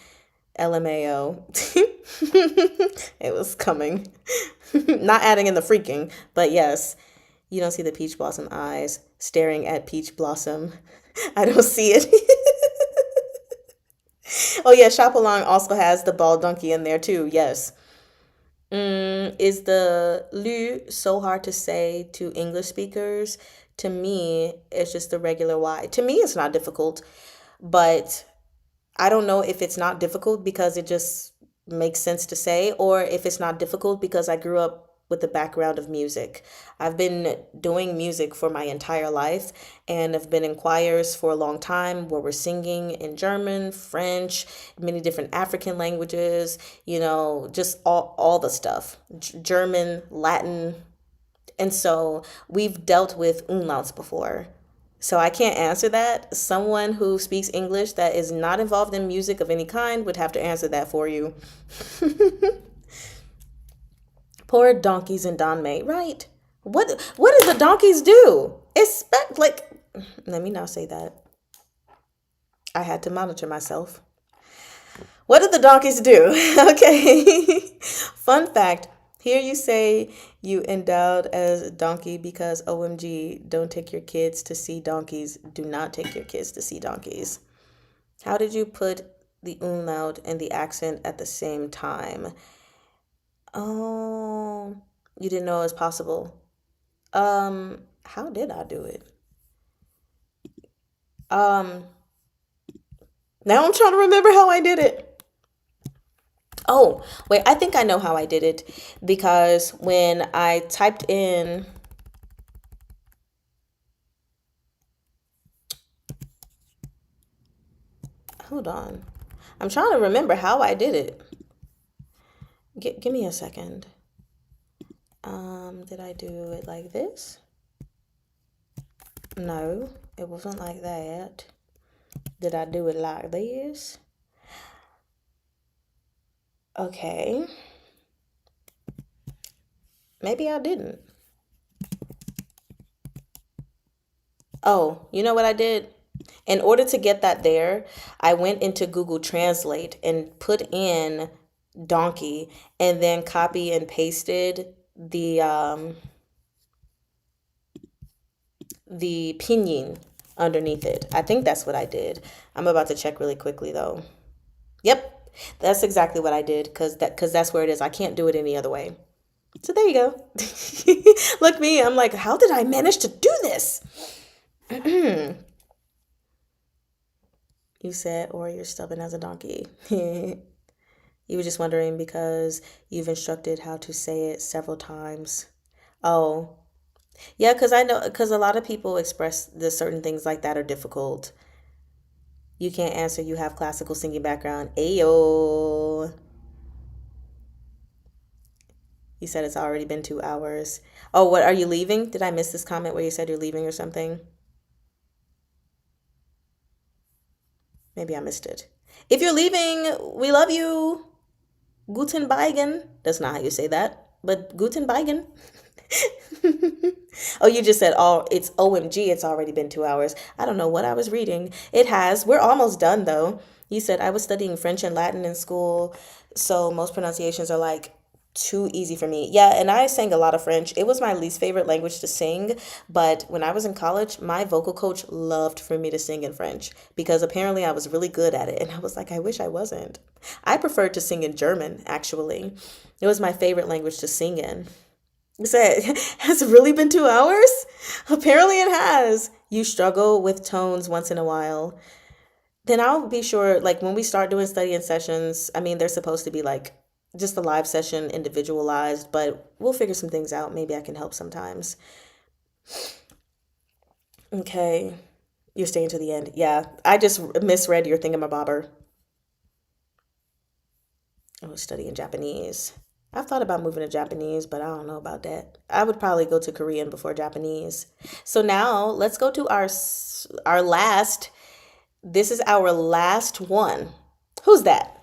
LMAO. It was coming. Not adding in the freaking, but yes. You don't see the peach blossom eyes staring at peach blossom. I don't see it. Oh yeah, Shopalong also has the bald donkey in there too. Yes. Is the lu so hard to say to English speakers? To me, it's just the regular Y. To me, it's not difficult, but I don't know if it's not difficult because it just makes sense to say, or if it's not difficult because I grew up with the background of music. I've been doing music for my entire life and have been in choirs for a long time where we're singing in German, French, many different African languages, just all the stuff, German, Latin. And so we've dealt with umlauts before. So I can't answer that. Someone who speaks English that is not involved in music of any kind would have to answer that for you. Poor donkeys in Danmei, right? What did the donkeys do? Let me not say that. I had to monitor myself. What did the donkeys do? Okay. Fun fact. Here you say you endowed as a donkey because OMG, don't take your kids to see donkeys. Do not take your kids to see donkeys. How did you put the umlaut and the accent at the same time? Oh, you didn't know it was possible. How did I do it? Um, Now I'm trying to remember how I did it. Oh, wait, I think I know how I did it because when I typed in, hold on. I'm trying to remember how I did it. Give me a second. Did I do it like this? No, it wasn't like that. Did I do it like this? Okay. Maybe I didn't. Oh, you know what I did? In order to get that there, I went into Google Translate and put in donkey and then copy and pasted the pinyin underneath it. I think that's what I did. I'm about to check really quickly though. Yep. That's exactly what I did because that's where it is. I can't do it any other way. So there you go. Look me, I'm like, how did I manage to do this? You said, or you're stubborn as a donkey. You were just wondering because you've instructed how to say it several times. Oh, yeah, because I know, because a lot of people express the certain things like that are difficult. You can't answer, you have classical singing background. Ayo. You said it's already been 2 hours. Oh, what are you leaving? Did I miss this comment where you said you're leaving or something? Maybe I missed it. If you're leaving, we love you. Guten Beigen. That's not how you say that, but Guten Beigen. Oh, you just said, oh, it's OMG, it's already been 2 hours. I don't know what I was reading. It has. We're almost done though. You said I was studying French and Latin in school, so most pronunciations are like too easy for me. Yeah, and I sang a lot of French. It was my least favorite language to sing, but when I was in college, my vocal coach loved for me to sing in French because apparently I was really good at it. And I was like, I wish I wasn't. I preferred to sing in German, actually. It was my favorite language to sing in. I said, has it really been 2 hours? Apparently it has. You struggle with tones once in a while. Then I'll be sure, like when we start doing studying sessions, I mean, they're supposed to be like just a live session, individualized, but we'll figure some things out. Maybe I can help sometimes. Okay. You're staying to the end. Yeah. I just misread your thingamabobber. I was studying Japanese. I've thought about moving to Japanese, but I don't know about that. I would probably go to Korean before Japanese. So now let's go to our last. This is our last one. Who's that?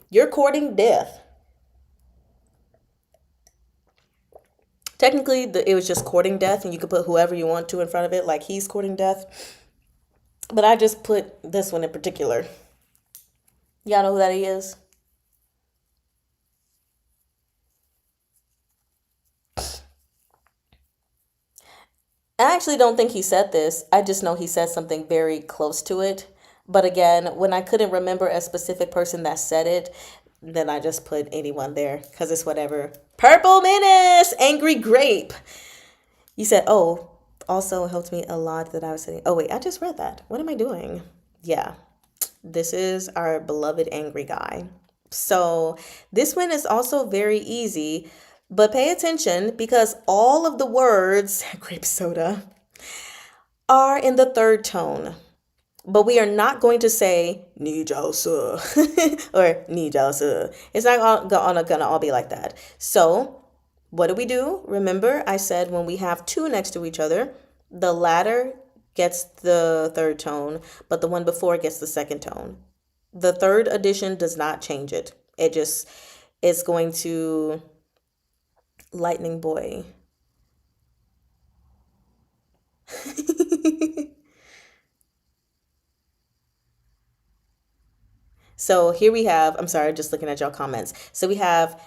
You're courting death. Technically, it was just courting death, and you could put whoever you want to in front of it, like he's courting death. But I just put this one in particular. Y'all know who that is? I actually don't think he said this. I just know he said something very close to it. But again, when I couldn't remember a specific person that said it, then I just put anyone there because it's whatever. Purple Menace, Angry Grape. You said, oh, also helped me a lot that I was saying. Oh, wait, I just read that. What am I doing? Yeah, this is our beloved angry guy. So this one is also very easy, but pay attention because all of the words, grape soda, are in the third tone. But we are not going to say ni jiao se or ni jiao se. It's not gonna all be like that. So what do? Remember, I said when we have two next to each other, the latter gets the third tone, but the one before gets the second tone. The third addition does not change it. It just is going to lightning boy. So here we have, I'm sorry, just looking at y'all comments. So we have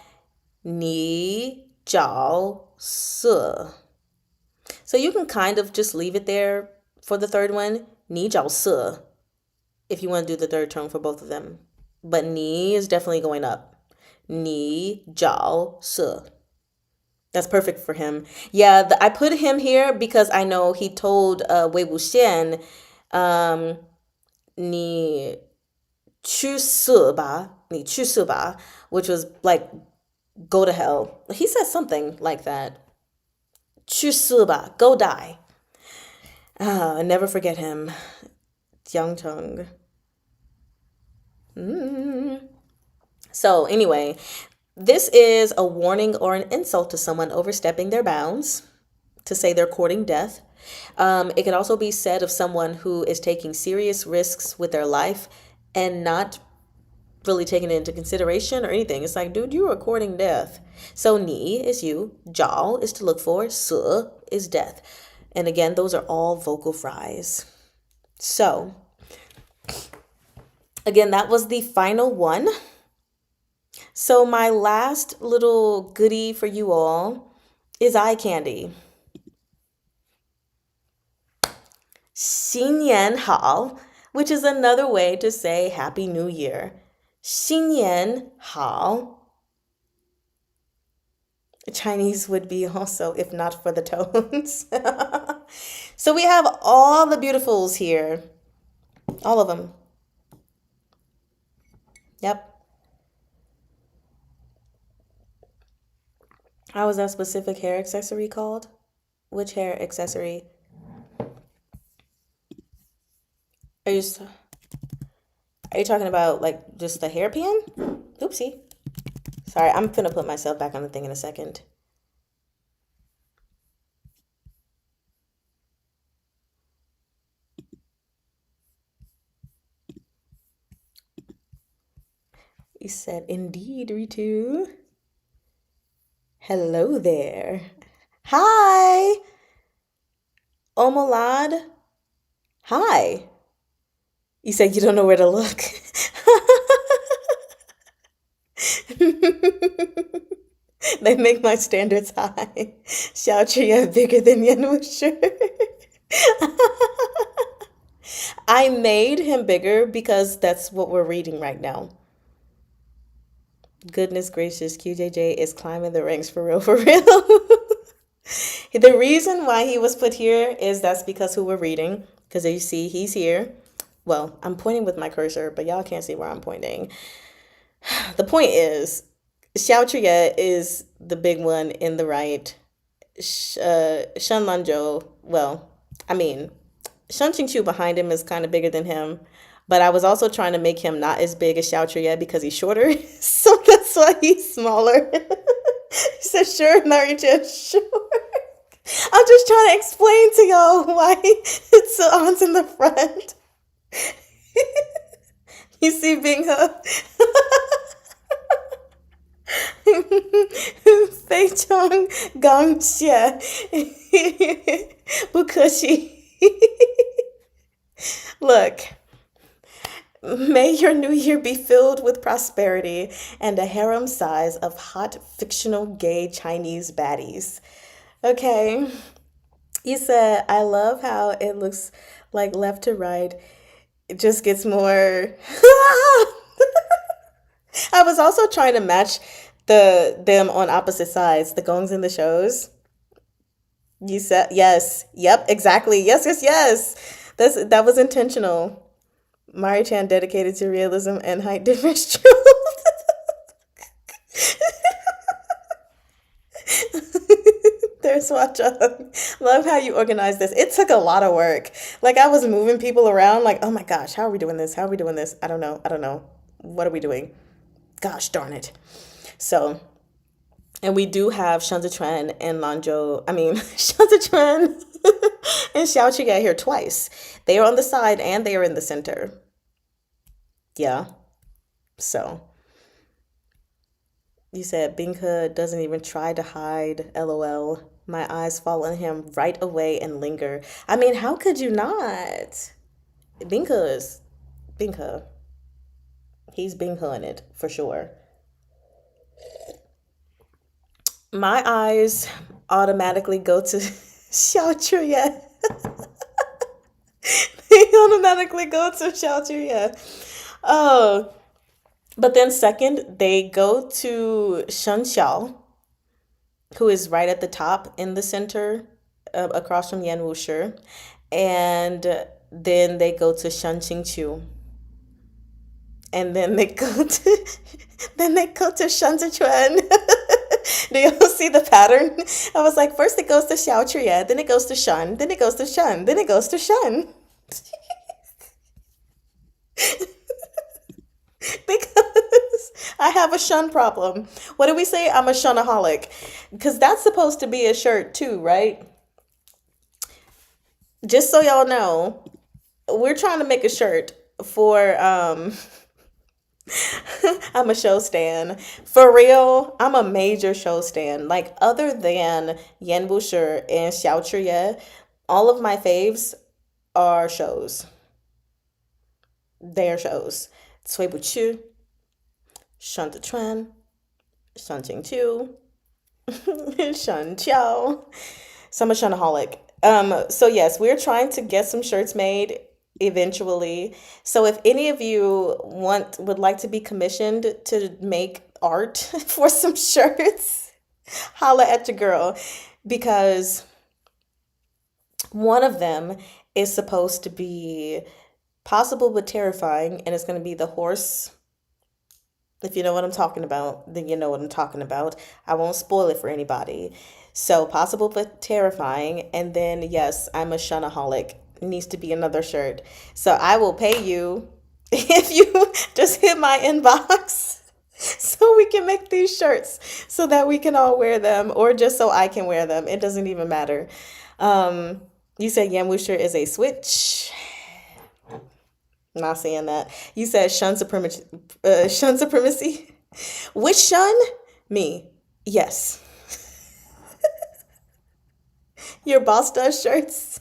ni jiao se. So you can kind of just leave it there for the third one, ni jiao se, if you want to do the third tone for both of them. But ni is definitely going up. Ni jiao se. That's perfect for him. Yeah, I put him here because I know he told Wei Wuxian, um, 你去死吧,你去死吧, which was like, go to hell. He said something like that. 去死吧, go die. Ah, never forget him. Young Tung. So anyway, this is a warning or an insult to someone overstepping their bounds, to say they're courting death. It can also be said of someone who is taking serious risks with their life and not really taking it into consideration or anything. It's like, dude, you are courting death. So ni is you, jiao is to look for, se is death. And again, those are all vocal fries. So again, that was the final one. So my last little goodie for you all is eye candy. 新年好, which is another way to say Happy New Year. 新年好. Chinese would be also, if not for the tones. So we have all the beautifuls here. All of them. Yep. How was that specific hair accessory called? Which hair accessory? Are you s- are you talking about like just the hairpin? Oopsie. Sorry, I'm gonna put myself back on the thing in a second. You said indeed, Ritu. Hello there. Hi, Omolad. Hi. You said you don't know where to look. They make my standards high. Xiao Chia bigger than Yan Wuxi. I made him bigger because that's what we're reading right now. Goodness gracious, QJJ is climbing the ranks for real, for real. The reason why he was put here is that's because who we're reading. Because you see, he's here. Well, I'm pointing with my cursor, but y'all can't see where I'm pointing. The point is, Xiao Triyet is the big one in the right. Shen Lanzhou, well, I mean, Shen Qingqiu behind him is kind of bigger than him. But I was also trying to make him not as big as Xiao Triyet because he's shorter. So that's why he's smaller. He said, sure, Naruto, sure. I'm just trying to explain to y'all why it's the aunts in the front. You see Bing Fei Chong Gong Xie. Bukashi. Look, may your new year be filled with prosperity and a harem size of hot fictional gay Chinese baddies. Okay. You said, I love how it looks like left to right. It just gets more. I was also trying to match them on opposite sides, the gongs in the shows. You said yes. Yep, exactly. Yes, yes, yes. That was intentional. Mari Chan dedicated to realism and height difference truth. There's Watcha. Love how you organized this. It took a lot of work. Like I was moving people around, like, oh my gosh, how are we doing this? How are we doing this? I don't know. I don't know. What are we doing? Gosh darn it. So, and we do have Shanzitren and Lanzhou. I mean, Shanzitren and Xiaoqi here twice. They are on the side and they are in the center. Yeah. So, you said Binka doesn't even try to hide. LOL. My eyes fall on him right away and linger. I mean, how could you not? Binka is Binka. He's Binka in it for sure. My eyes automatically go to Xiao Chuya. They automatically go to Xiao Chuya. Oh, but then second, they go to Shen Xiao, who is right at the top in the center, across from Yan Wushi. And then they go to Shen Qingqiu. And then they go to Shen Zichuan. Do y'all see the pattern? I was like, first it goes to Xiao Triya, then it goes to Shen, then it goes to Shen, then it goes to Shen. Because I have a shun problem. What do we say? I'm a shunaholic. Because that's supposed to be a shirt too, right? Just so y'all know, we're trying to make a shirt for I'm a show stan. For real, I'm a major show stan. Like other than Yan Busher and Xiao Chuye, all of my faves are shows. They are shows. Cui Bu Chu, Shan De Chuan, Shan Jing Tu, Shan Qiao. So I'm a shunaholic. So yes, we're trying to get some shirts made eventually. So if any of you would like to be commissioned to make art for some shirts, Holla at your girl. Because one of them is supposed to be possible but terrifying, and it's going to be the horse. If you know what I'm talking about, then you know what I'm talking about. I won't spoil it for anybody. So, possible but terrifying. And then, yes, I'm a shunaholic. Needs to be another shirt. So, I will pay you if you just hit my inbox so we can make these shirts so that we can all wear them, or just so I can wear them. It doesn't even matter. Um, you said Yamwusher is a switch. Not saying that. You said shun supremacy. Shun supremacy. Which shun? Me. Yes. Your boss does shirts.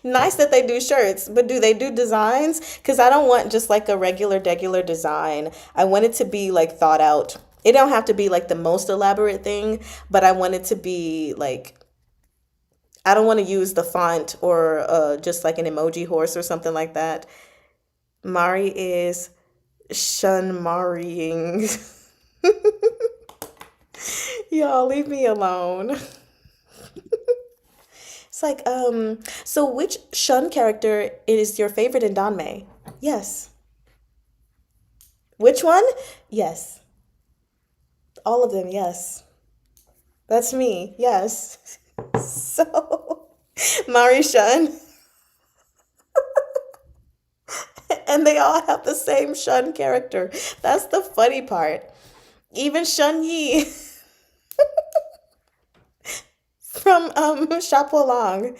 Nice that they do shirts, but do they do designs? Because I don't want just like a regular design. I want it to be like thought out. It don't have to be like the most elaborate thing, but I want it to be like, I don't want to use the font or just like an emoji horse or something like that. Mari is shun marrying. Y'all leave me alone. It's like, so which shun character is your favorite in Danmei? Yes. Which one? Yes. All of them, yes. That's me, yes. So, Mari Shun. And they all have the same Shun character. That's the funny part. Even Shun Yi from Chapeau.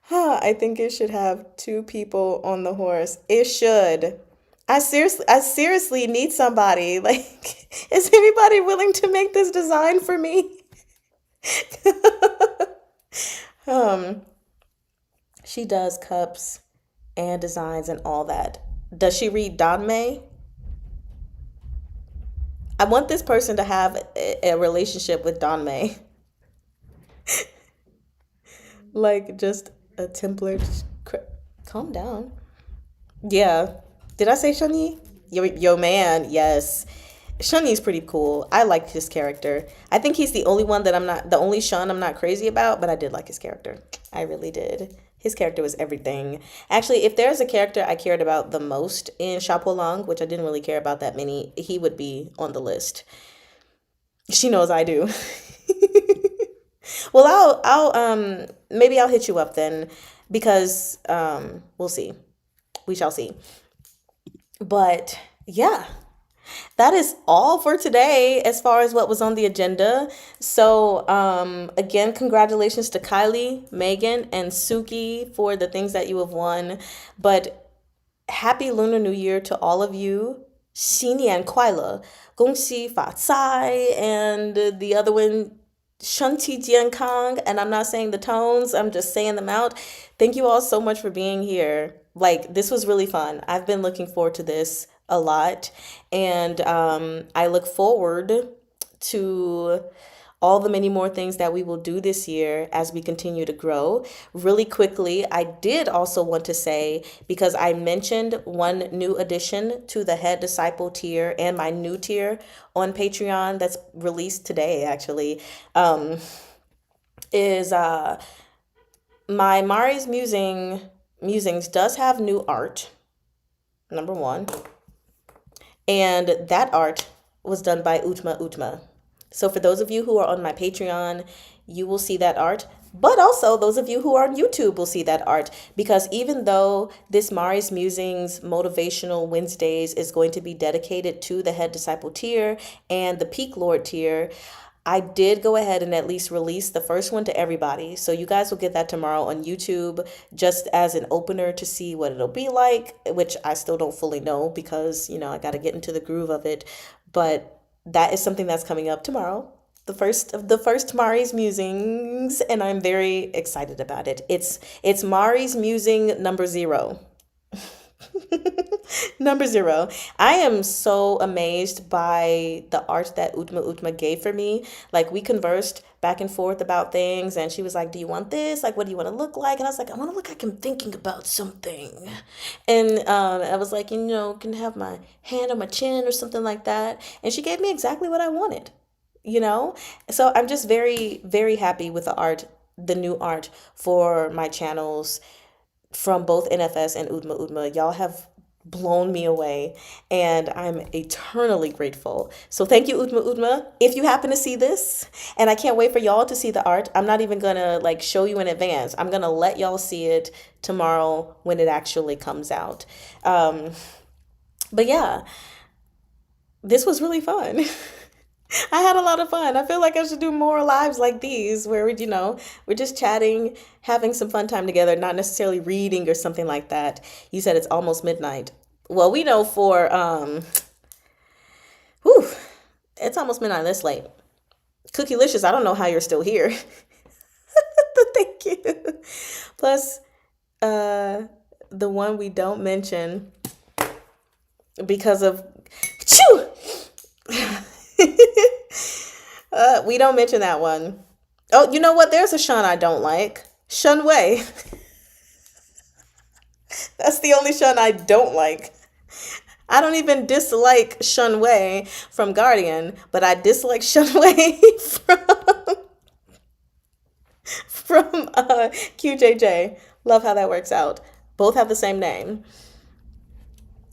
Huh, I think it should have two people on the horse. It should. I seriously need somebody. Like, is anybody willing to make this design for me? Um, she does cups and designs and all that. Does she read Danmei? I want this person to have a relationship with Danmei. Like, just a template. Calm down. Yeah. Did I say Shani? Yo man, yes. Shuni's pretty cool. I liked his character. I think he's the only one that I'm not, the only Shun I'm not crazy about, but I did like his character. I really did. His character was everything. Actually, if there's a character I cared about the most in Chapeau Long, which I didn't really care about that many, he would be on the list. She knows I do. Well, maybe I'll hit you up then, because we'll see. We shall see. But yeah, that is all for today as far as what was on the agenda. So, again, congratulations to Kylie, Megan, and Suki for the things that you have won. But happy Lunar New Year to all of you. 新年快乐，恭喜发财, and the other one, 身体健康. And I'm not saying the tones, I'm just saying them out. Thank you all so much for being here. Like, this was really fun. I've been looking forward to this a lot. And I look forward to all the many more things that we will do this year as we continue to grow. Really quickly, I did also want to say, because I mentioned one new addition to the head disciple tier and my new tier on Patreon that's released today, actually, is my Mari's Musings does have new art, number one. And that art was done by Utma. So for those of you who are on my Patreon, you will see that art. But also those of you who are on YouTube will see that art. Because even though this Mari's Musings Motivational Wednesdays is going to be dedicated to the Head Disciple tier and the Peak Lord tier, I did go ahead and at least release the first one to everybody. So you guys will get that tomorrow on YouTube, just as an opener to see what it'll be like, which I still don't fully know because, I got to get into the groove of it. But that is something that's coming up tomorrow. The first Mari's Musings, and I'm very excited about it. It's Mari's Musing number 0. Number 0. I am so amazed by the art that Utma gave for me. Like, we conversed back and forth about things, and she was like, do you want this? Like, what do you want to look like? And I was like, I want to look like I'm thinking about something. And I was like, can I have my hand on my chin or something like that? And she gave me exactly what I wanted. you know? So I'm just very, very happy with the art, the new art for my channels from both NFS and Udma Udma. Y'all have blown me away, and I'm eternally grateful. So thank you, Udma Udma. If you happen to see this, and I can't wait for y'all to see the art. I'm not even gonna like show you in advance. I'm gonna let y'all see it tomorrow when it actually comes out. Um, but yeah, this was really fun. I had a lot of fun. I feel like I should do more lives like these where we're just chatting, having some fun time together, not necessarily reading or something like that. You said it's almost midnight. Well, we know for whew, it's almost midnight. That's late. Cookielicious, I don't know how you're still here. Thank you. Plus, uh the one we don't mention because of Choo! We don't mention that one. Oh, you know what? There's a Shun I don't like. Shun Wei. That's the only Shun I don't like. I don't even dislike Shun Wei from Guardian, but I dislike Shun Wei from QJJ. Love how that works out. Both have the same name.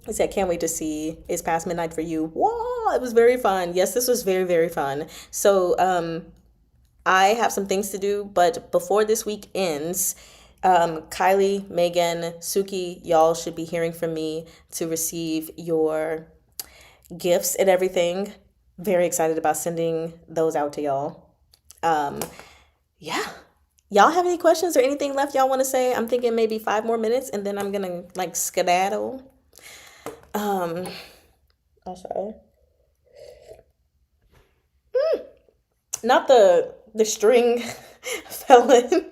He said, can't wait to see It's Past Midnight for You. Whoa, it was very fun. Yes, this was very, very fun. So I have some things to do, but before this week ends, Kylie, Megan, Suki, y'all should be hearing from me to receive your gifts and everything. Very excited about sending those out to y'all. Yeah. Y'all have any questions or anything left y'all want to say? I'm thinking maybe 5 more minutes and then I'm gonna like skedaddle. Um, I'm sorry. Not the string felon.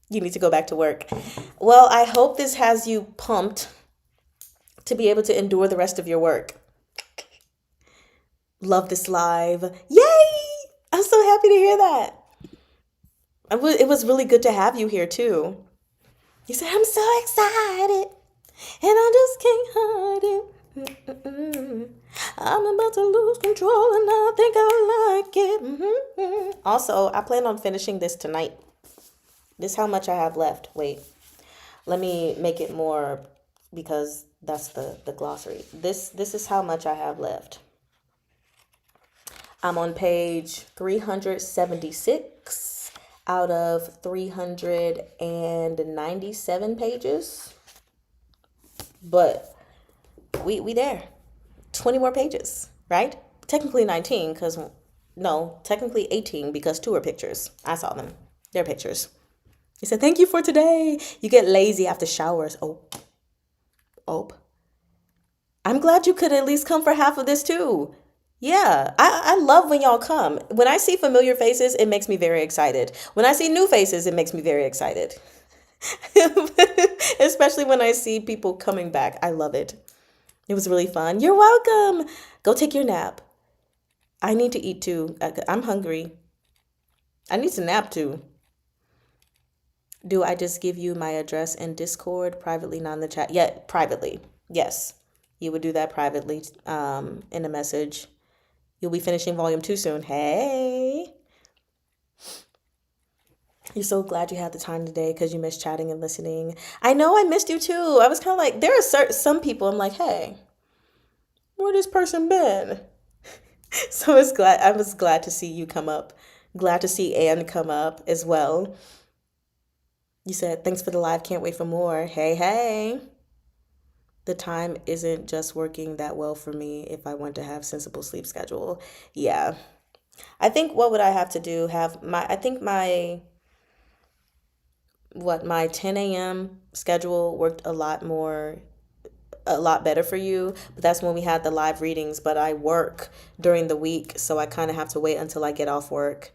You need to go back to work. Well, I hope this has you pumped to be able to endure the rest of your work. Love this live. Yay! I'm so happy to hear that. It was really good to have you here too. You said, I'm so excited and I just can't hide it. Mm-mm. I'm about to lose control and I think I like it. Mm-hmm. Also, I plan on finishing this tonight. This is how much I have left. Wait, let me make it more because that's the glossary. This is how much I have left. I'm on page 376 out of 397 pages. But we there. 20 more pages, right? Technically 19 because no, technically 18 because 2 are pictures. I saw them. They're pictures. He said, thank you for today. You get lazy after showers. Oh. I'm glad you could at least come for half of this too. Yeah, I love when y'all come. When I see familiar faces, it makes me very excited. When I see new faces, it makes me very excited. Especially when I see people coming back. I love it. It was really fun. You're welcome. Go take your nap. I need to eat too. I'm hungry. I need to nap too. Do I just give you my address in Discord privately, not in the chat? Yeah, privately. Yes. You would do that privately in a message. You'll be finishing volume 2 soon. Hey. You're so glad you had the time today because you missed chatting and listening. I know I missed you too. I was kind of like, there are some people I'm like, hey, where this person been? So I was glad to see you come up. Glad to see Anne come up as well. You said, thanks for the live. Can't wait for more. Hey, hey. The time isn't just working that well for me if I want to have sensible sleep schedule. Yeah. I think what would I have to do? I think my 10 a.m. schedule worked a lot better for you, but that's when we had the live readings. But I work during the week, so I kind of have to wait until I get off work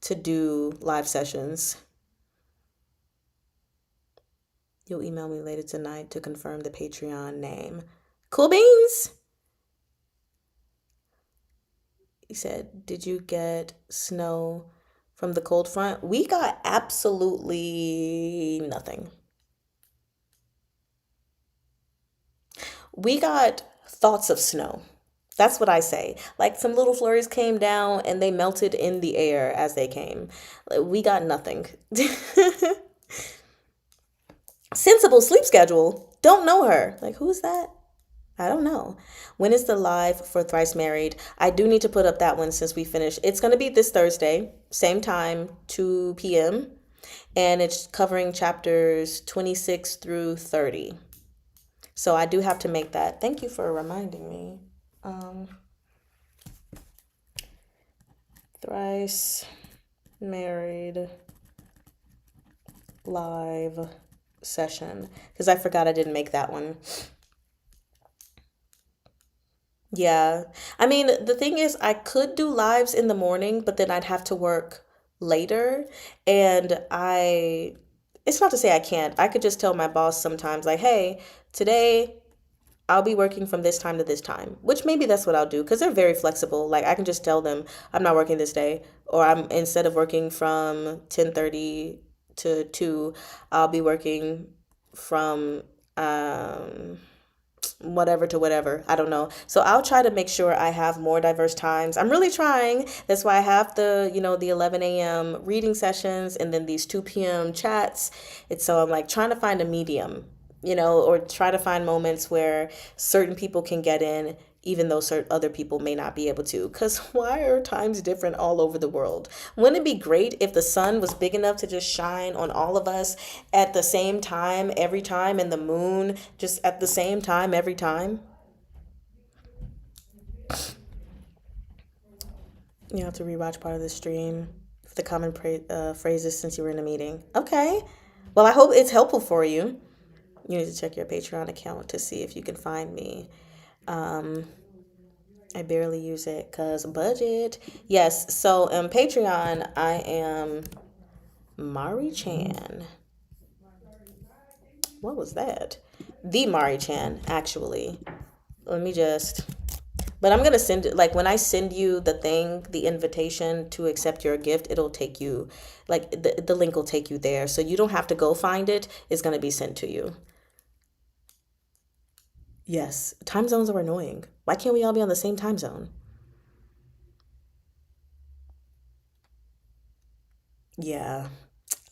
to do live sessions. You'll email me later tonight to confirm the Patreon name. Cool beans. He said, did you get snow from the cold front? We got absolutely nothing. We got thoughts of snow. That's what I say. Like some little flurries came down and they melted in the air as they came. Like, we got nothing. Sensible sleep schedule. Don't know her. Like, who is that? I don't know. When is the live for Thrice Married? I do need to put up that one since we finished. It's going to be this Thursday, same time, 2 p.m. And it's covering chapters 26 through 30. So I do have to make that. Thank you for reminding me. Um, Thrice Married live session. Because I forgot I didn't make that one. Yeah. I mean, the thing is, I could do lives in the morning, but then I'd have to work later. And it's not to say I can't. I could just tell my boss sometimes, like, hey, today I'll be working from this time to this time, which maybe that's what I'll do because they're very flexible. Like, I can just tell them I'm not working this day, or I'm instead of working from 10:30 to 2, I'll be working from whatever to whatever. I don't know. So I'll try to make sure I have more diverse times. I'm really trying. That's why I have the 11 a.m. reading sessions and then these 2 p.m. chats. And so I'm like trying to find a medium, or try to find moments where certain people can get in, even though certain other people may not be able to. Because why are times different all over the world? Wouldn't it be great if the sun was big enough to just shine on all of us at the same time every time, and the moon just at the same time every time? You have to rewatch part of the stream for the common phrases since you were in a meeting. Okay. Well, I hope it's helpful for you. You need to check your Patreon account to see if you can find me. Um, I barely use it because budget. Yes, so Patreon, I am Mari Chan. What was that? The Mari Chan, actually. Let me just. But I'm gonna send it, like when I send you the invitation to accept your gift, it'll take you, like the link will take you there. So you don't have to go find it. It's gonna be sent to you. Yes, time zones are annoying. Why can't we all be on the same time zone? Yeah,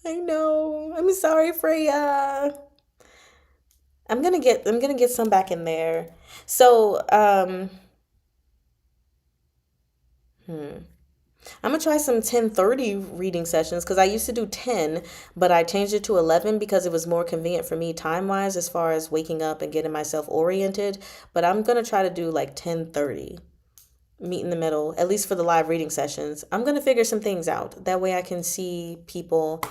I know. I'm sorry, Freya. I'm gonna get some back in there. So, hmm. I'm gonna try some 10:30 reading sessions because I used to do 10, but I changed it to 11 because it was more convenient for me time-wise as far as waking up and getting myself oriented. But I'm gonna try to do like 10:30. Meet in the middle, at least for the live reading sessions. I'm gonna figure some things out. That way I can see people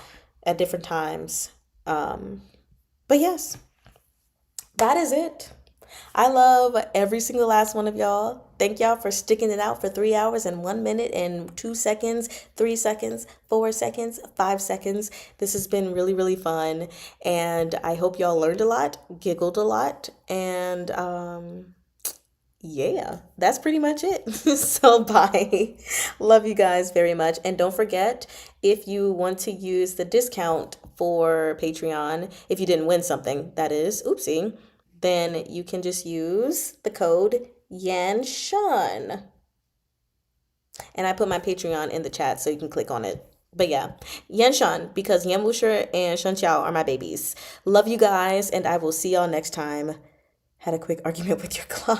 at different times. But yes, that is it. I love every single last one of y'all. Thank y'all for sticking it out for 3 hours and 1 minute and 2 seconds, 3 seconds, 4 seconds, 5 seconds. This has been really, really fun. And I hope y'all learned a lot, giggled a lot, and yeah, that's pretty much it. So bye. Love you guys very much. And don't forget, if you want to use the discount for Patreon, if you didn't win something, that is, oopsie, then you can just use the code YANSHUN. And I put my Patreon in the chat so you can click on it. But yeah, Yanshan, because Yan Wusher and Shun Xiao are my babies. Love you guys, and I will see y'all next time. Had a quick argument with your clock.